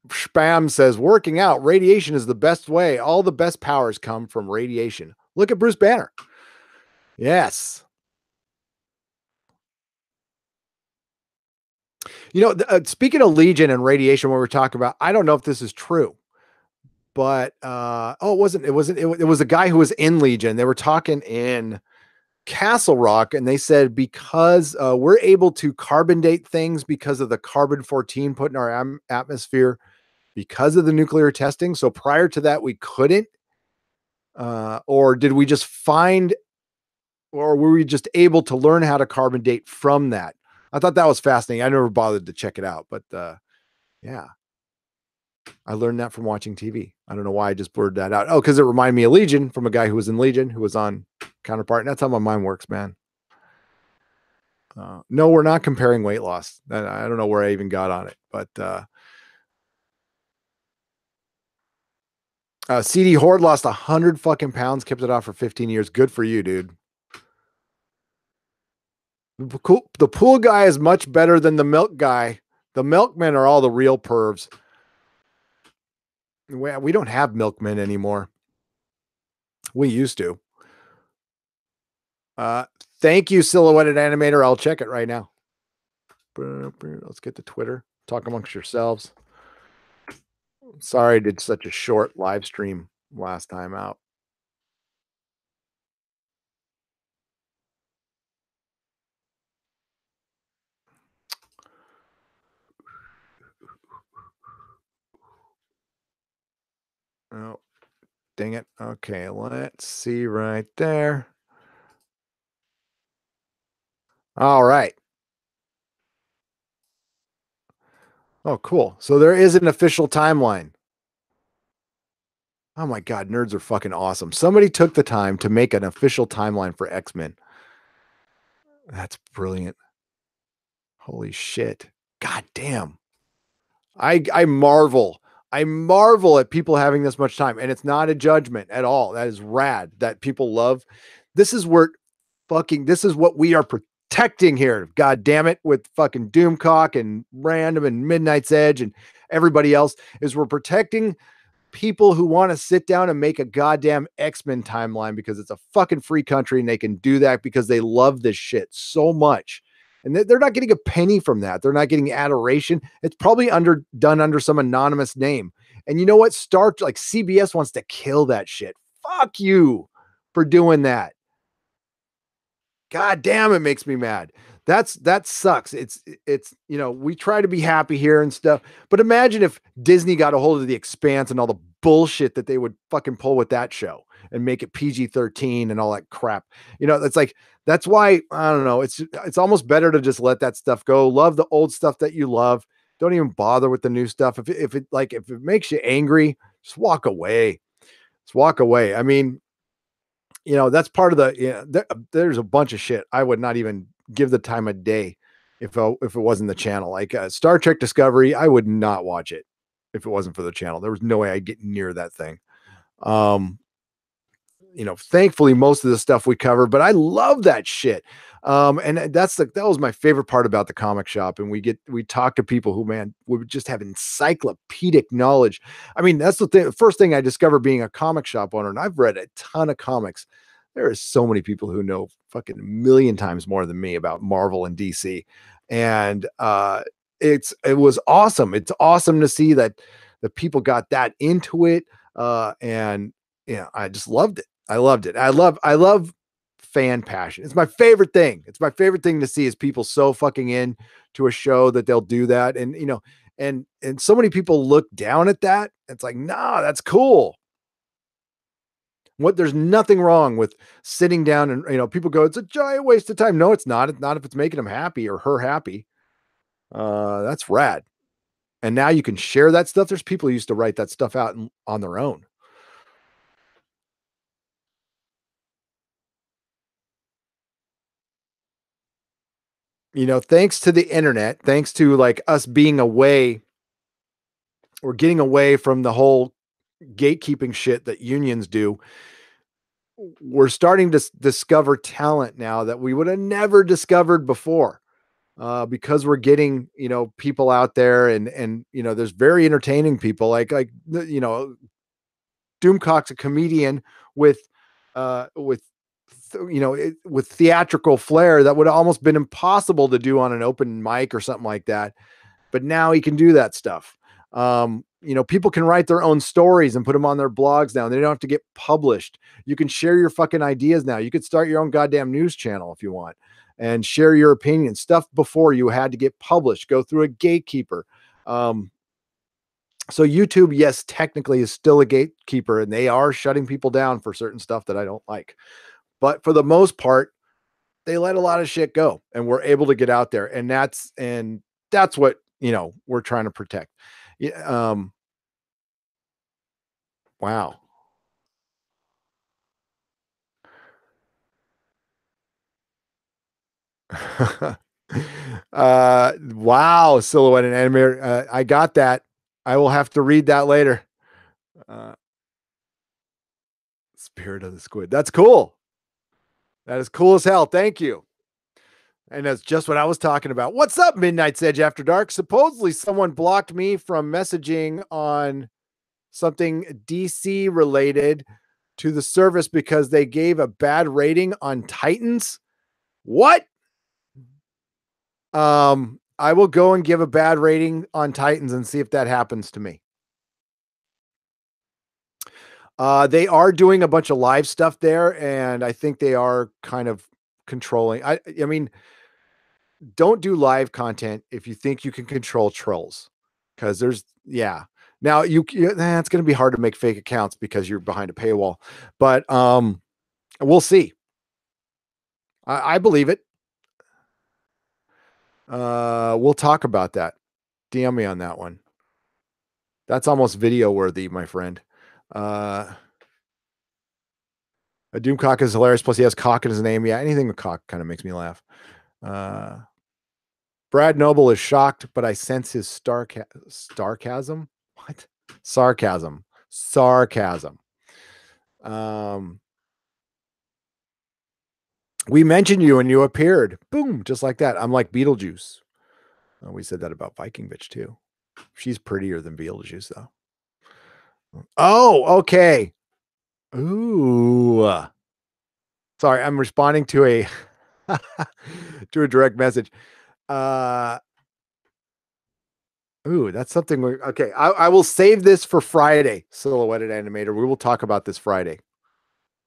Spam says, working out, radiation is the best way. All the best powers come from radiation. Look at Bruce Banner. Yes. Speaking of Legion and radiation, when we're talking about, I don't know if this is true, but it was a guy who was in Legion. They were talking in Castle Rock, and they said because we're able to carbon date things because of the carbon-14 put in our atmosphere because of the nuclear testing. So prior to that, we couldn't, or did we just find, or were we just able to learn how to carbon date from that? I thought that was fascinating. I never bothered to check it out, but yeah, I learned that from watching TV. I don't know why I just blurred that out. Oh, because it reminded me of Legion from a guy who was in Legion, who was on Counterpart. And that's how my mind works, man. No, we're not comparing weight loss. I don't know where I even got on it, but CD Horde lost 100 fucking pounds, kept it off for 15 years. Good for you, dude. The pool guy is much better than the milk guy. The milkmen are all the real pervs. We don't have milkmen anymore. We used to. Thank you, Silhouetted Animator. I'll check it right now. Let's get to Twitter. Talk amongst yourselves. Sorry I did such a short live stream last time out. Oh, dang it. Okay, let's see right there. All right. Oh, cool. So there is an official timeline. Oh my God, nerds are fucking awesome. Somebody took the time to make an official timeline for X-Men. That's brilliant. Holy shit. God damn. I marvel. I marvel at people having this much time, and it's not a judgment at all. That is rad that people love. This is what we are protecting here. God damn it, with fucking Doomcock and Random and Midnight's Edge and everybody else, is we're protecting people who want to sit down and make a goddamn X-Men timeline because it's a fucking free country and they can do that because they love this shit so much. And they're not getting a penny from that. They're not getting adoration. It's probably done under some anonymous name. And you know what? Like CBS wants to kill that shit. Fuck you for doing that. God damn, it makes me mad. That sucks. It's we try to be happy here and stuff, but imagine if Disney got a hold of the Expanse and all the bullshit that they would fucking pull with that show and make it PG-13 and all that crap. That's why I don't know. It's almost better to just let that stuff go. Love the old stuff that you love. Don't even bother with the new stuff. If it makes you angry, just walk away. Just walk away. I mean, that's part of there's a bunch of shit I would not even give the time of day if it wasn't the channel. Like Star Trek Discovery, I would not watch it if it wasn't for the channel. There was no way I'd get near that thing. Thankfully most of the stuff we cover, but I love that shit. And that was my favorite part about the comic shop. And we talk to people who, man, would just have encyclopedic knowledge. I mean, that's the first thing I discovered being a comic shop owner. And I've read a ton of comics. There are so many people who know fucking a million times more than me about Marvel and DC. And it was awesome. It's awesome to see that the people got that into it. And I just loved it. I loved it. I love fan passion. It's my favorite thing. It's my favorite thing to see is people so fucking in to a show that they'll do that. And, and so many people look down at that. It's like, nah, that's cool. There's nothing wrong with sitting down and, people go, it's a giant waste of time. No, it's not. It's not if it's making them happy or her happy. That's rad. And now you can share that stuff. There's people who used to write that stuff out on their own. Thanks to the internet, thanks to like us being away we're getting away from the whole gatekeeping shit that unions do. We're starting to discover talent now that we would have never discovered before, because we're getting, people out there, and there's very entertaining people like Doomcock's a comedian with with theatrical flair that would have almost been impossible to do on an open mic or something like that. But now he can do that stuff. People can write their own stories and put them on their blogs now, and they don't have to get published. You can share your fucking ideas now. You could start your own goddamn news channel if you want and share your opinion. Stuff before you had to get published, go through a gatekeeper. So YouTube, yes, technically is still a gatekeeper, and they are shutting people down for certain stuff that I don't like. But for the most part, they let a lot of shit go, and we're able to get out there, and that's what we're trying to protect. Wow. Wow, Silhouette and Animator. I got that. I will have to read that later. Spirit of the Squid. That's cool. That is cool as hell. Thank you. And that's just what I was talking about. What's up, Midnight's Edge After Dark? Supposedly someone blocked me from messaging on something DC related to the service because they gave a bad rating on Titans. What? I will go and give a bad rating on Titans and see if that happens to me. They are doing a bunch of live stuff there, and I think they are kind of controlling. I mean, don't do live content if you think you can control trolls, because now it's going to be hard to make fake accounts because you're behind a paywall, but we'll see. I believe it. We'll talk about that. DM me on that one. That's almost video worthy, my friend. A Doomcock is hilarious. Plus, he has cock in his name. Yeah, anything with cock kind of makes me laugh. Brad Noble is shocked, but I sense his sarcasm. What? Sarcasm. We mentioned you and you appeared. Boom, just like that. I'm like Beetlejuice. We said that about Viking Bitch too. She's prettier than Beetlejuice though. Oh, okay. Ooh. Sorry, I'm responding to a to a direct message. Ooh, that's something okay. I will save this for Friday. Silhouetted Animator. We will talk about this Friday.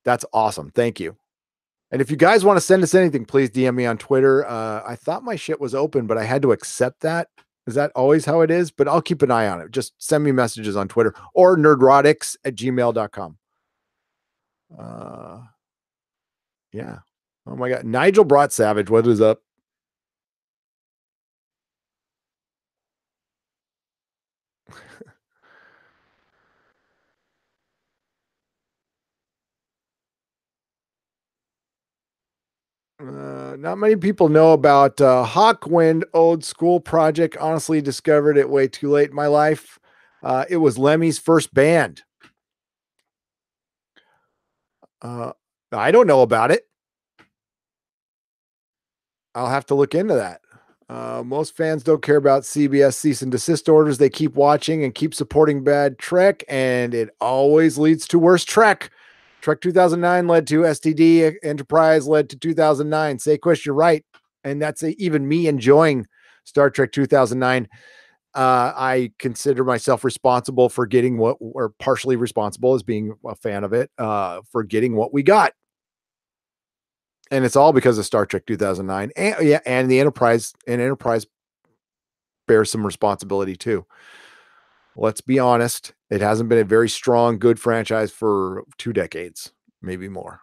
That's awesome. Thank you. And if you guys want to send us anything, please DM me on Twitter. I thought my shit was open, but I had to accept that. Is that always how it is? But I'll keep an eye on it. Just send me messages on Twitter or nerdrotics@gmail.com. Yeah. Oh my God. Nigel Brought Savage. What is up? Not many people know about Hawkwind Old School Project. Honestly, discovered it way too late in my life. It was Lemmy's first band. I don't know about it. I'll have to look into that. Most fans don't care about CBS cease and desist orders. They keep watching and keep supporting bad Trek, and it always leads to worse Trek. Trek 2009 led to STD. Enterprise led to 2009. Say, Chris, you're right. And that's even me enjoying Star Trek 2009. I consider myself responsible for getting or partially responsible as being a fan of it, for getting what we got. And it's all because of Star Trek 2009. And the Enterprise, bears some responsibility too. Let's be honest. It hasn't been a very strong, good franchise for 2 decades, maybe more.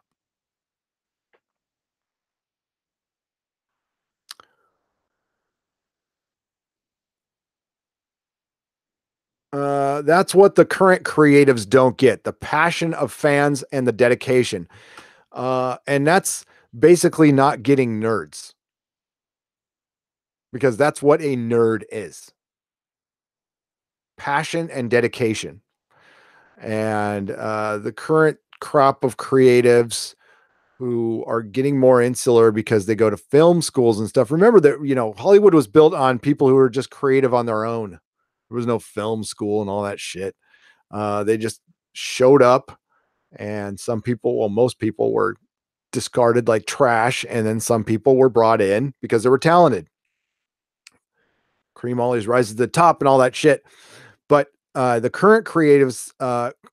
That's what the current creatives don't get: the passion of fans and the dedication. And that's basically not getting nerds, because that's what a nerd is. passion and dedication. And the current crop of creatives who are getting more insular because they go to film schools and stuff. Remember that, you know, Hollywood was built on people who were just creative on their own. There was no film school and all that shit. They just showed up, and some people, well, most people were discarded like trash. And then some people were brought in because they were talented. Cream always rises to the top and all that shit. But the current creatives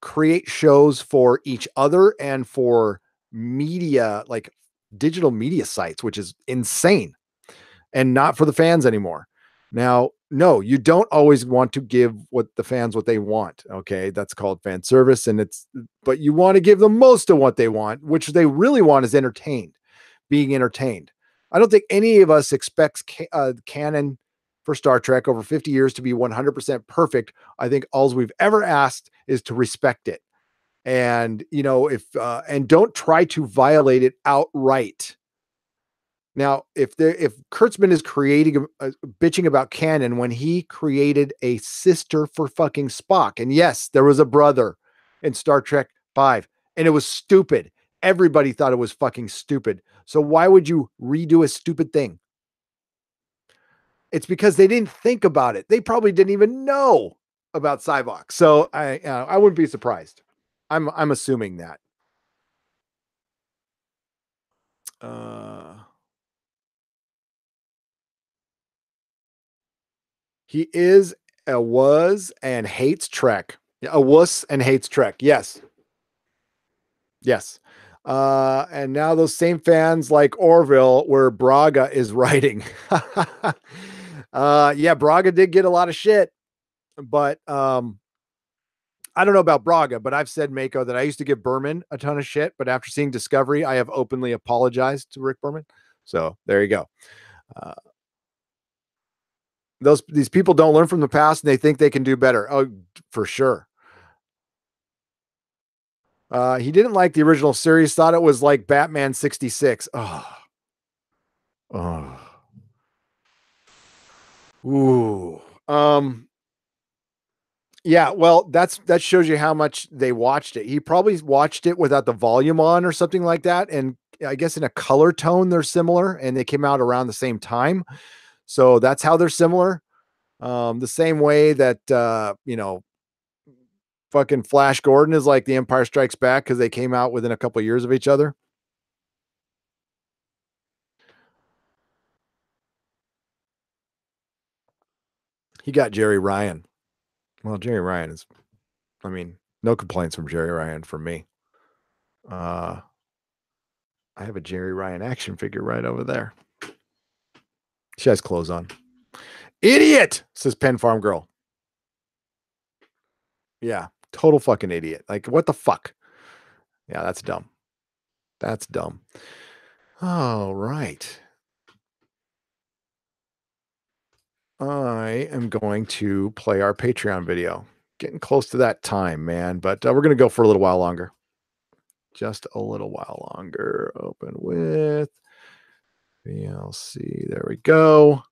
create shows for each other and for media, like digital media sites, which is insane, and not for the fans anymore. Now, no, you don't always want to give what the fans what they want. Okay, that's called fan service, but you want to give them most of what they want, which they really want is being entertained. I don't think any of us expects canon for Star Trek over 50 years to be 100% perfect. I think all we've ever asked is to respect it. And, you know, and don't try to violate it outright. Now, if Kurtzman is bitching about canon when he created a sister for fucking Spock, and yes, there was a brother in Star Trek 5, and it was stupid. Everybody thought it was fucking stupid. So why would you redo a stupid thing? It's because they didn't think about it. They probably didn't even know about Cyborg. So I wouldn't be surprised. I'm assuming that. He is a was and hates Trek. A wuss and hates Trek. Yes. Yes. And now those same fans like Orville, where Braga is writing. Yeah, Braga did get a lot of shit, but I don't know about Braga, but I've said, Mako, that I used to give Berman a ton of shit, but after seeing Discovery, I have openly apologized to Rick Berman. So there you go. These people don't learn from the past and they think they can do better. Oh, for sure. He didn't like the original series, thought it was like Batman 66. Oh. Ooh. Yeah, well, that shows you how much they watched it. He probably watched it without the volume on or something like that. And I guess in a color tone, they're similar, and they came out around the same time. So that's how they're similar. The same way that, you know, fucking Flash Gordon is like The Empire Strikes Back because they came out within a couple of years of each other. He got Jerry Ryan. Well, Jerry Ryan is, I mean, no complaints from Jerry Ryan from me. I have a Jerry Ryan action figure right over there. She has clothes on. Idiot, says Penn Farm Girl. Yeah, total fucking idiot. Like, what the fuck? Yeah, that's dumb. That's dumb. All right. I am going to play our Patreon video. Getting close to that time, man, but we're going to go for a little while longer. Just a little while longer. Open with VLC. There we go.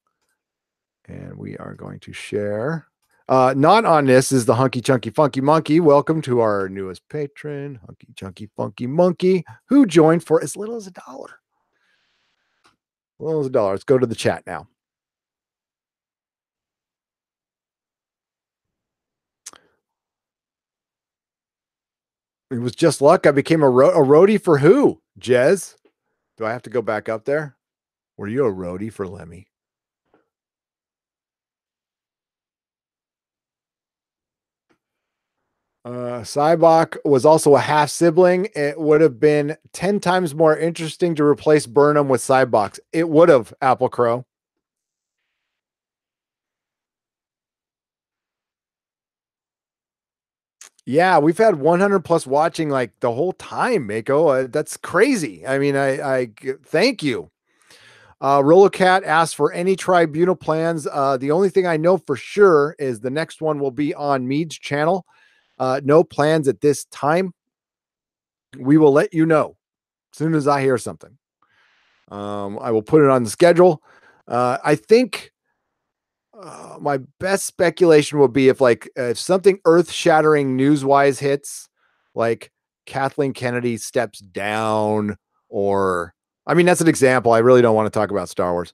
And we are going to share. Not on this is the Hunky Chunky Funky Monkey. Welcome to our newest patron, Hunky Chunky Funky Monkey, who joined for as little as $1. As little as $1. Let's go to the chat now. It was just luck. I became a roadie for who? Jez? Do I have to go back up there? Were you a roadie for Lemmy? Cybok was also a half sibling. It would have been 10 times more interesting to replace Burnham with Cybox. It would have, Apple Crow. Yeah, we've had 100 plus watching like the whole time, Mako. That's crazy. I mean, I thank you. Rollocat asked for any tribunal plans. The only thing I know for sure is the next one will be on Mead's channel. No plans at this time. We will let you know as soon as I hear something. I will put it on the schedule. I think My best speculation will be if something earth-shattering news-wise hits, like Kathleen Kennedy steps down, or I mean, that's an example. I really don't want to talk about Star Wars.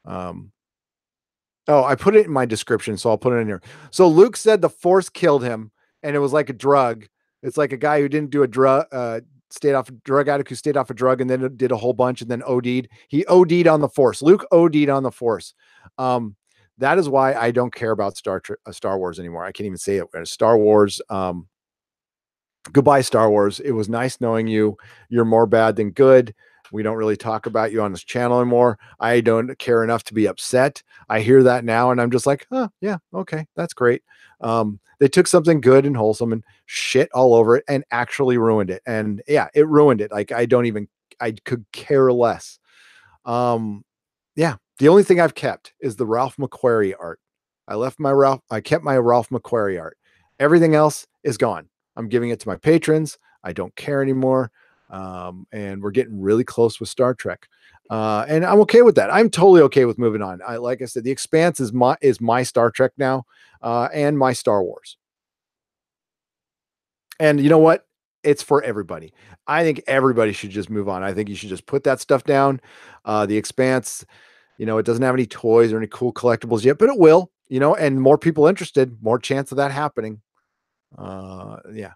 Oh, I put it in my description, so I'll put it in here. So Luke said the Force killed him, and it was like a drug. It's like a guy who didn't do a drug, stayed off drug addict who stayed off a drug, and then did a whole bunch, and then OD'd. He OD'd on the Force. Luke OD'd on the Force. That is why I don't care about Star Wars anymore. I can't even say it. Star Wars. Goodbye, Star Wars. It was nice knowing you. You're more bad than good. We don't really talk about you on this channel anymore. I don't care enough to be upset. I hear that now, and I'm just like, oh, yeah, okay, that's great. They took something good and wholesome and shit all over it and actually ruined it. And yeah, it ruined it. Like, I could care less. Yeah, the only thing I've kept is the Ralph McQuarrie art. I kept my Ralph McQuarrie art. Everything else is gone. I'm giving it to my patrons. I don't care anymore. And we're getting really close with Star Trek. And I'm okay with that. I'm totally okay with moving on. Like I said, the Expanse is my Star Trek now, and my Star Wars. And you know what? It's for everybody. I think everybody should just move on. I think you should just put that stuff down. The Expanse, it doesn't have any toys or any cool collectibles yet, but it will, and more people interested, more chance of that happening. Yeah.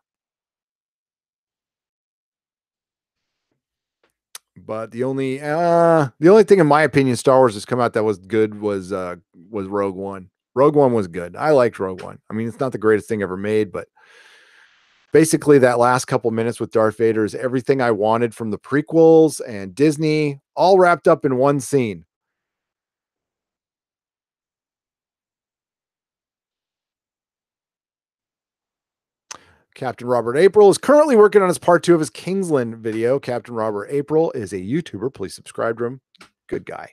But the only thing, in my opinion, Star Wars has come out that was good was Rogue One. Rogue One was good. I liked Rogue One. I mean, it's not the greatest thing ever made, but basically that last couple minutes with Darth Vader is everything I wanted from the prequels and Disney, all wrapped up in one scene. Captain Robert April is currently working on his part 2 of his Kingsland video. Captain Robert April is a YouTuber. Please subscribe to him. Good guy.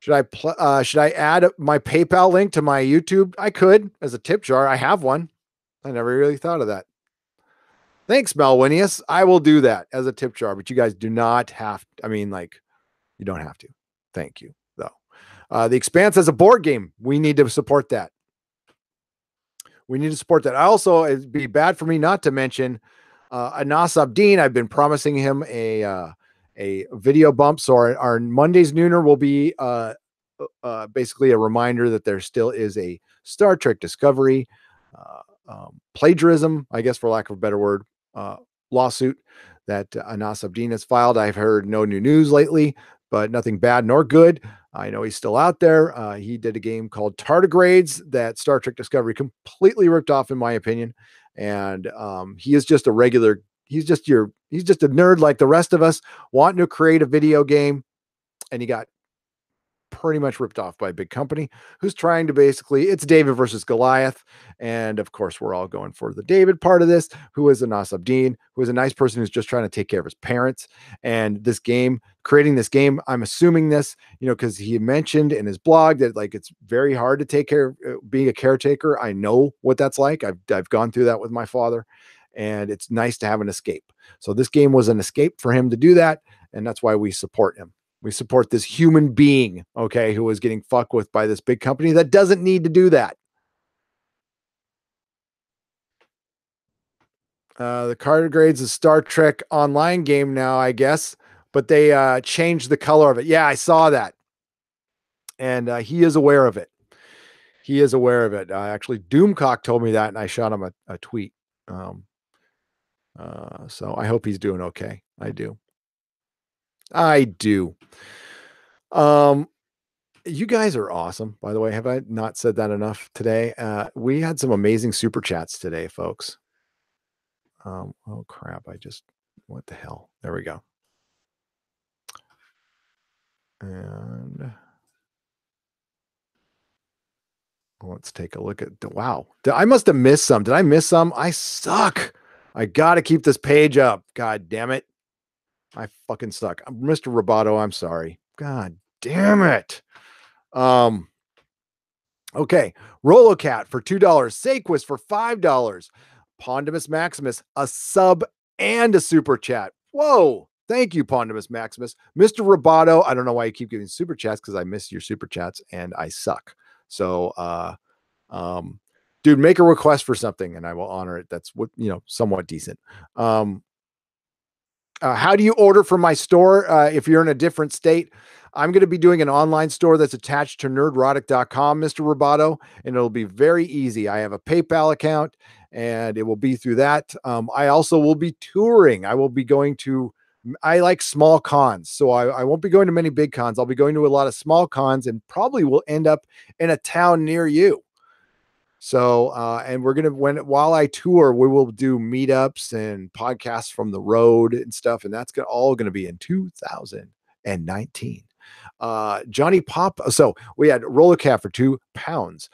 Should I add my PayPal link to my YouTube? I could, as a tip jar. I have one. I never really thought of that. Thanks, Melwinius. I will do that as a tip jar, but you guys do not have. You don't have to. Thank you, though. The Expanse as a board game. We need to support that. I also, it'd be bad for me not to mention Anas Abdeen. I've been promising him a video bump. So our Monday's Nooner will be basically a reminder that there still is a Star Trek Discovery plagiarism, I guess, for lack of a better word, lawsuit that Anas Abdeen has filed. I've heard no new news lately, but nothing bad nor good. I know he's still out there. He did a game called Tardigrades that Star Trek Discovery completely ripped off, in my opinion. And he is just he's just a nerd like the rest of us, wanting to create a video game. And he got pretty much ripped off by a big company who's trying to it's David versus Goliath. And of course, we're all going for the David part of this, who is Anas Abdeen, who is a nice person who's just trying to take care of his parents. And creating this game, I'm assuming this, because he mentioned in his blog that it's very hard to take care of being a caretaker. I know what that's like. I've gone through that with my father, and it's nice to have an escape. So this game was an escape for him to do that. And that's why we support him. We support this human being, okay, who is getting fucked with by this big company that doesn't need to do that. The Tardigrades is Star Trek online game now, I guess, but they changed the color of it. Yeah, I saw that. And he is aware of it. Actually, Doomcock told me that, and I shot him a tweet. So I hope he's doing okay. I do. You guys are awesome, by the way. Have I not said that enough today? We had some amazing super chats today, folks. Oh crap. What the hell? There we go. And let's take a look at wow. I must have missed some. Did I miss some? I suck. I got to keep this page up. God damn it. I fucking suck. Mr. Roboto, I'm sorry. God damn it. Okay. Rolocat for $2. Saquist for $5. Pondimus Maximus, a sub and a super chat. Whoa. Thank you, Pondimus Maximus. Mr. Roboto, I don't know why you keep giving super chats because I miss your super chats and I suck. So, dude, make a request for something and I will honor it. That's what, somewhat decent. How do you order from my store if you're in a different state? I'm going to be doing an online store that's attached to nerdrotic.com, Mr. Roboto, and it'll be very easy. I have a PayPal account and it will be through that. I also will be touring. I will be going to, I like small cons. So I won't be going to many big cons. I'll be going to a lot of small cons and probably will end up in a town near you. So, and we're going to, while I tour, we will do meetups and podcasts from the road and stuff. And that's all going to be in 2019. Johnny Pop. So we had Roller Cat for £2, €2.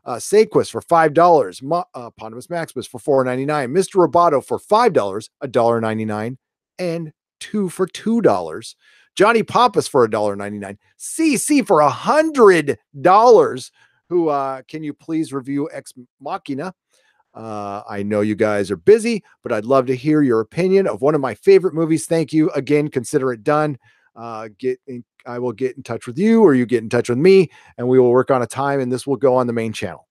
Saquist for $5. Pondimus Maximus for $4.99. Mr. Roboto for $5, $1.99, and 2 for $2. Johnny Pappas for $1.99. CC for $100. Who can you please review Ex Machina? I know you guys are busy, but I'd love to hear your opinion of one of my favorite movies. Thank you again. Consider it done. I will get in touch with you, or you get in touch with me, and we will work on a time. And this will go on the main channel.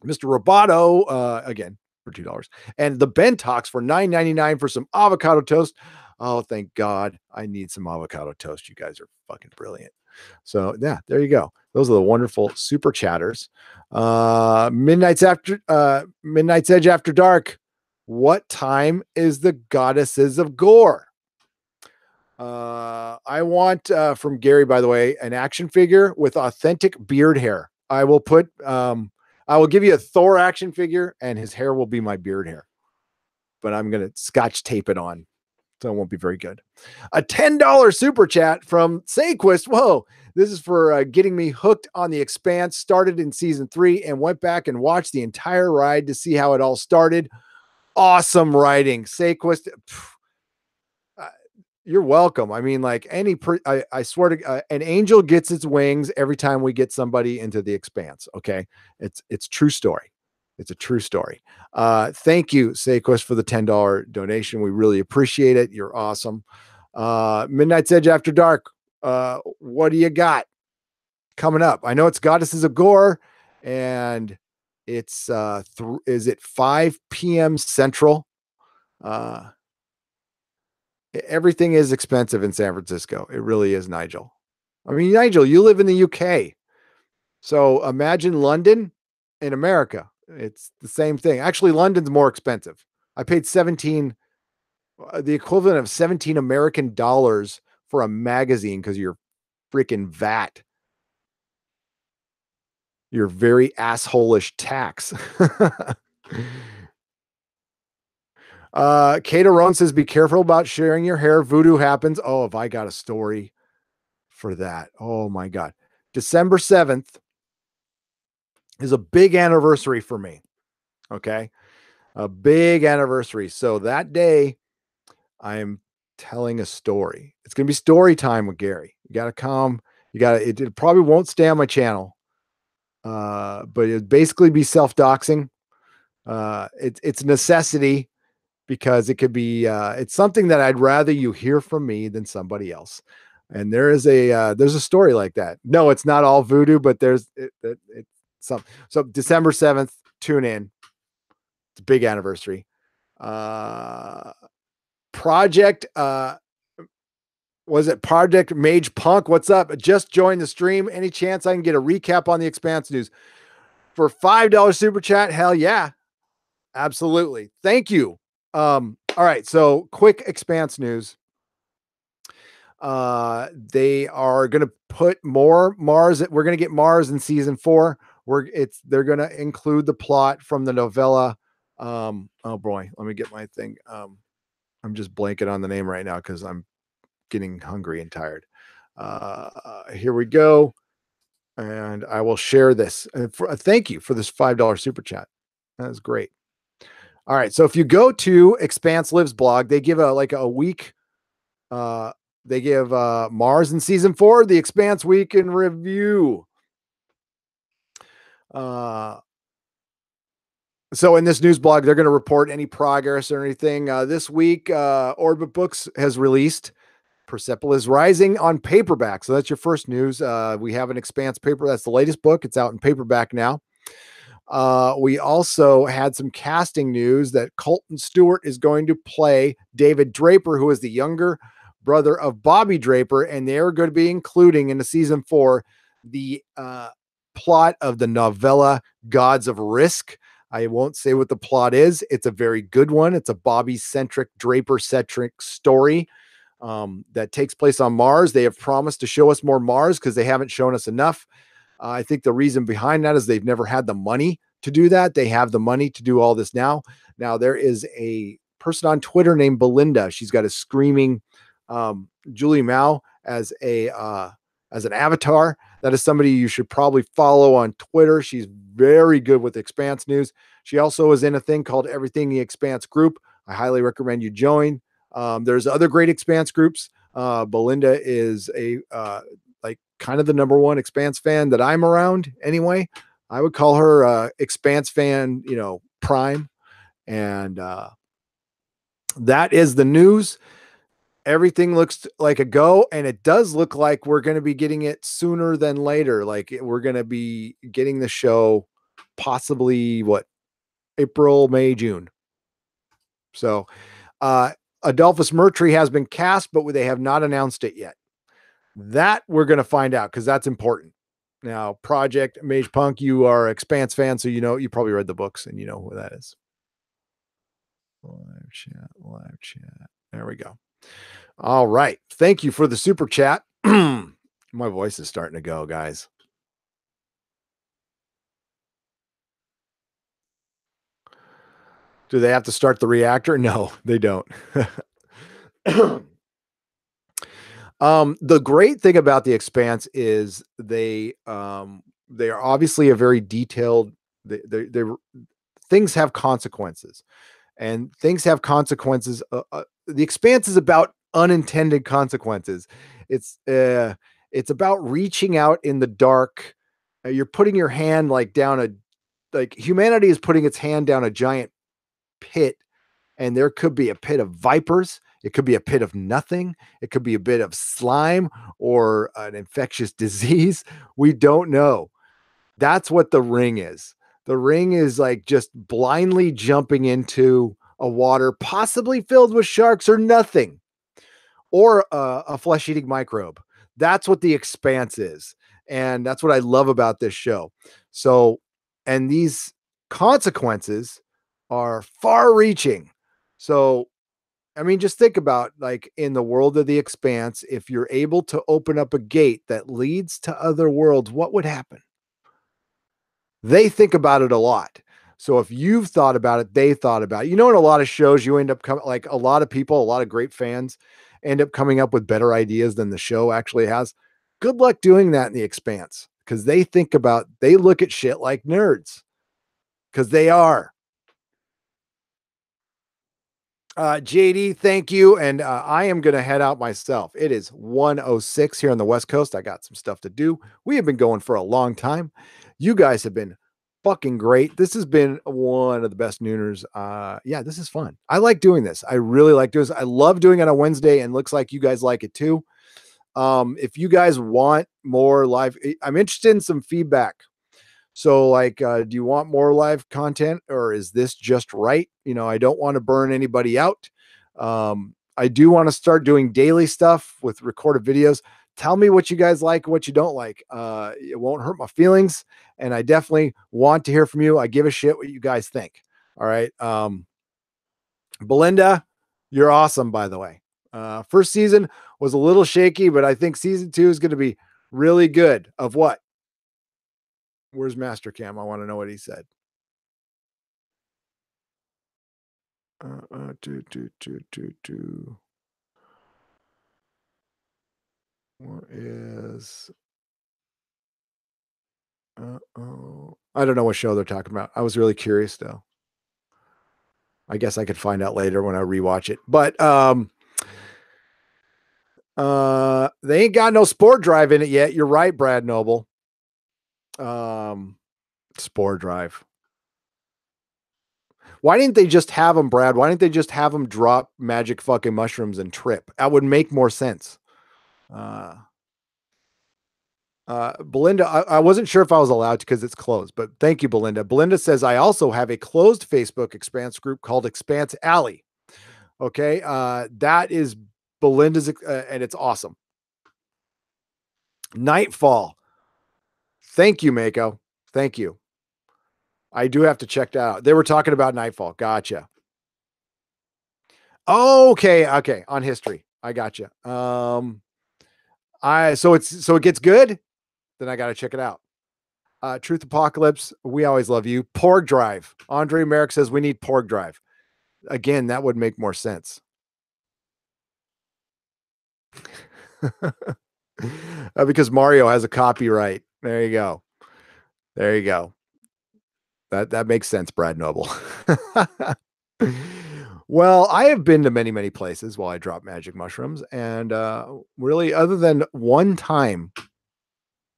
Mr. Roboto, again for $2, and the Ben Talks for $9.99 for some avocado toast. Oh, thank God! I need some avocado toast. You guys are fucking brilliant. So yeah, there you go. Those are the wonderful super chatters. Midnight's Edge After Dark. What time is the Goddesses of Gore? I want from Gary, by the way, an action figure with authentic beard hair. I will give you a Thor action figure and his hair will be my beard hair, but I'm going to scotch tape it on. So it won't be very good. A $10 super chat from Saquist. Whoa, this is for getting me hooked on The Expanse. Started in season 3 and went back and watched the entire ride to see how it all started. Awesome writing, Saquist. You're welcome. I mean, like I swear to an angel gets its wings every time we get somebody into The Expanse. Okay, it's true story. It's a true story. Thank you, Saquist, for the $10 donation. We really appreciate it. You're awesome. Midnight's Edge After Dark. What do you got coming up? I know it's Goddesses of Gore, and it's is it 5 p.m. Central? Everything is expensive in San Francisco. It really is, Nigel. I mean, Nigel, you live in the UK. So imagine London in America. It's the same thing. Actually, London's more expensive. I paid the equivalent of 17 American dollars for a magazine because you're freaking VAT. Your very asshole-ish tax. Kato Roan says, be careful about sharing your hair. Voodoo happens. Oh, have I got a story for that? Oh my God. December 7th is a big anniversary for me. Okay. A big anniversary. So that day I am telling a story. It's going to be story time with Gary. You got to come. It probably won't stay on my channel. But it'd basically be self-doxing. It's a necessity because it could be, it's something that I'd rather you hear from me than somebody else. And there's a story like that. No, it's not all voodoo, but it's some. So December 7th, tune in. It's a big anniversary. Project Mage Punk? What's up? Just joined the stream. Any chance I can get a recap on the Expanse news for $5 super chat? Hell yeah, absolutely. Thank you. All right, so quick Expanse news. They are going to put more Mars. We're going to get Mars in season 4. They're going to include the plot from the novella. Oh boy, let me get my thing. I'm just blanking on the name right now because I'm getting hungry and tired. Here we go. And I will share this. And thank you for this $5 super chat. That is great. All right. So if you go to Expanse Lives blog, they give a week. They give Mars in season 4, the Expanse week in review. So in this news blog, they're going to report any progress or anything. This week, Orbit Books has released Persepolis Rising on paperback. So that's your first news. We have an Expanse paper. That's the latest book. It's out in paperback now. We also had some casting news that Colton Stewart is going to play David Draper, who is the younger brother of Bobby Draper, and they're going to be including in the season 4 the plot of the novella Gods of Risk. I won't say what the plot is. It's a very good one. It's a Bobby-centric, Draper-centric story that takes place on Mars. They have promised to show us more Mars because they haven't shown us enough. I think the reason behind that is they've never had the money to do that. They have the money to do all this now. Now, there is a person on Twitter named Belinda. She's got a screaming Julie Mao as an avatar. That is somebody you should probably follow on Twitter. She's very good with Expanse news. She also is in a thing called Everything the Expanse Group. I highly recommend you join. There's other great Expanse groups. Belinda is a like kind of the number one Expanse fan that I'm around anyway. I would call her Expanse fan, prime. And that is the news. Everything looks like a go, and it does look like we're going to be getting it sooner than later. Like we're going to be getting the show possibly April, May, June. So Adolphus Mertry has been cast, but they have not announced it yet. That we're going to find out because that's important. Now, Project Mage Punk, you are an Expanse fan, so you probably read the books and you know who that is. Live chat. There we go. All right. Thank you for the super chat. My voice is starting to go, guys. Do they have to start the reactor? No, they don't. The great thing about the Expanse is they are obviously a very detailed. Things have consequences, and things have consequences. The Expanse is about unintended consequences. It's about reaching out in the dark. You're putting your hand like humanity is putting its hand down a giant pit, and there could be a pit of vipers. It could be a pit of nothing. It could be a bit of slime or an infectious disease. We don't know. That's what the ring is. The ring is like just blindly jumping into a water possibly filled with sharks or nothing, or a flesh-eating microbe. That's what the Expanse is. And that's what I love about this show. So, and these consequences are far-reaching. So, I mean, just think about like in the world of the Expanse, if you're able to open up a gate that leads to other worlds, what would happen? They think about it a lot. So if you've thought about it, they thought about it. In a lot of shows, you end up like a lot of people, a lot of great fans end up coming up with better ideas than the show actually has. Good luck doing that in the Expanse because they look at shit like nerds because they are. JD, thank you. And I am going to head out myself. It is 1:06 here on the West Coast. I got some stuff to do. We have been going for a long time. You guys have been fucking great. This has been one of the best nooners. Yeah, this is fun. I like doing this. I really like doing this. I love doing it on Wednesday, and looks like you guys like it too. If you guys want more live, I'm interested in some feedback. So like, do you want more live content or is this just right? I don't want to burn anybody out. I do want to start doing daily stuff with recorded videos. Tell me what you guys like, what you don't like. It won't hurt my feelings. And I definitely want to hear from you. I give a shit what you guys think. All right. Belinda, you're awesome, by the way. First season was a little shaky, but I think season 2 is going to be really good. Of what? Where's Master Cam? I want to know what he said. What is? I don't know what show they're talking about. I was really curious though. I guess I could find out later when I rewatch it. But they ain't got no Spore Drive in it yet. You're right, Brad Noble. Spore Drive. Why didn't they just have them, Brad? Why didn't they just have them drop magic fucking mushrooms and trip? That would make more sense. Belinda, I wasn't sure if I was allowed to because it's closed, but thank you, Belinda. Belinda says, I also have a closed Facebook Expanse group called Expanse Alley. Okay. That is Belinda's, and it's awesome. Nightfall. Thank you, Mako. Thank you. I do have to check that out. They were talking about Nightfall. Gotcha. Okay. Okay. On history. I gotcha. So it gets good. Then I got to check it out. Truth Apocalypse. We always love you. Porg Drive. Andre Merrick says we need Porg Drive. Again, that would make more sense. Because Mario has a copyright. There you go. There you go. That makes sense, Brad Noble. Well, I have been to many, many places while I drop magic mushrooms. And really, other than one time,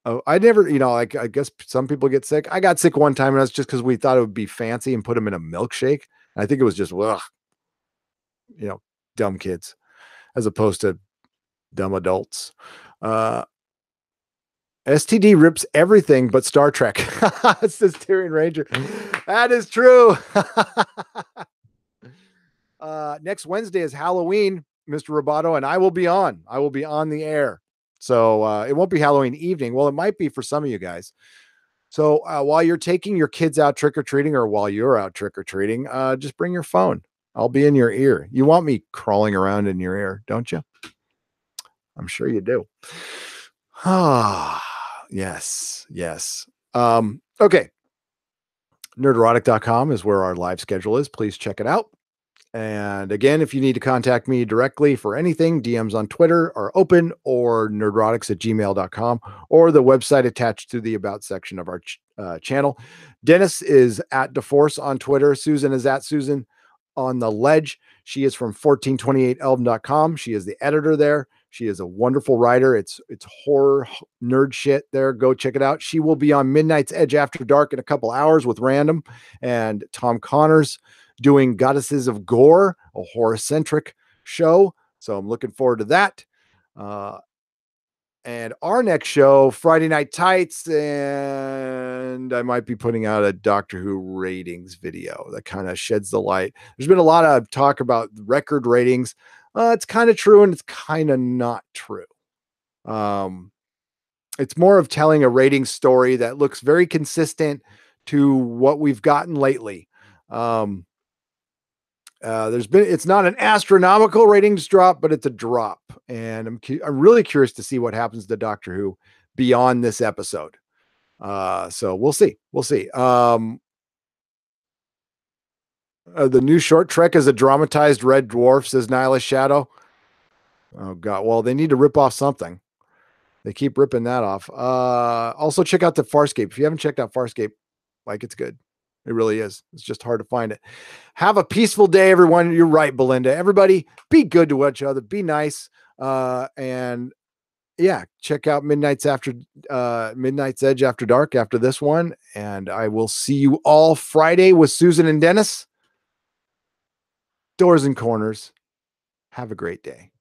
I never, I guess some people get sick. I got sick one time, and that's just because we thought it would be fancy and put them in a milkshake. I think it was just, dumb kids as opposed to dumb adults. STD rips everything but Star Trek. Says Tyrion Ranger. That is true. Next Wednesday is Halloween, Mr. Roboto, and I will be on. I will be on the air. So it won't be Halloween evening. Well, it might be for some of you guys. So while you're taking your kids out trick-or-treating, or while you're out trick-or-treating, just bring your phone. I'll be in your ear. You want me crawling around in your ear, don't you? I'm sure you do. Ah, yes. Okay. Nerdrotic.com is where our live schedule is. Please check it out. And again, if you need to contact me directly for anything, DMs on Twitter are open, or nerdrotics@gmail.com, or the website attached to the About section of our channel. Dennis is at DeForce on Twitter. Susan is at Susan on the Ledge. She is from 1428elm.com. She is the editor there. She is a wonderful writer. It's horror nerd shit there. Go check it out. She will be on Midnight's Edge After Dark in a couple hours with Random and Tom Connors, doing Goddesses of Gore, a horror-centric show. So I'm looking forward to that. And our next show, Friday Night Tights, and I might be putting out a Doctor Who ratings video that kind of sheds the light. There's been a lot of talk about record ratings. It's kind of true and it's kind of not true. It's more of telling a rating story that looks very consistent to what we've gotten lately. It's not an astronomical ratings drop, but it's a drop. And I'm really curious to see what happens to Doctor Who beyond this episode. So we'll see. The new short Trek is a dramatized Red Dwarf, says Nihilist Shadow. Oh God. Well, they need to rip off something. They keep ripping that off. Also check out the Farscape. If you haven't checked out Farscape, it's good. It really is. It's just hard to find it. Have a peaceful day, everyone. You're right, Belinda. Everybody, be good to each other. Be nice. And yeah, check out Midnight's Edge After Dark after this one. And I will see you all Friday with Susan and Dennis. Doors and corners. Have a great day.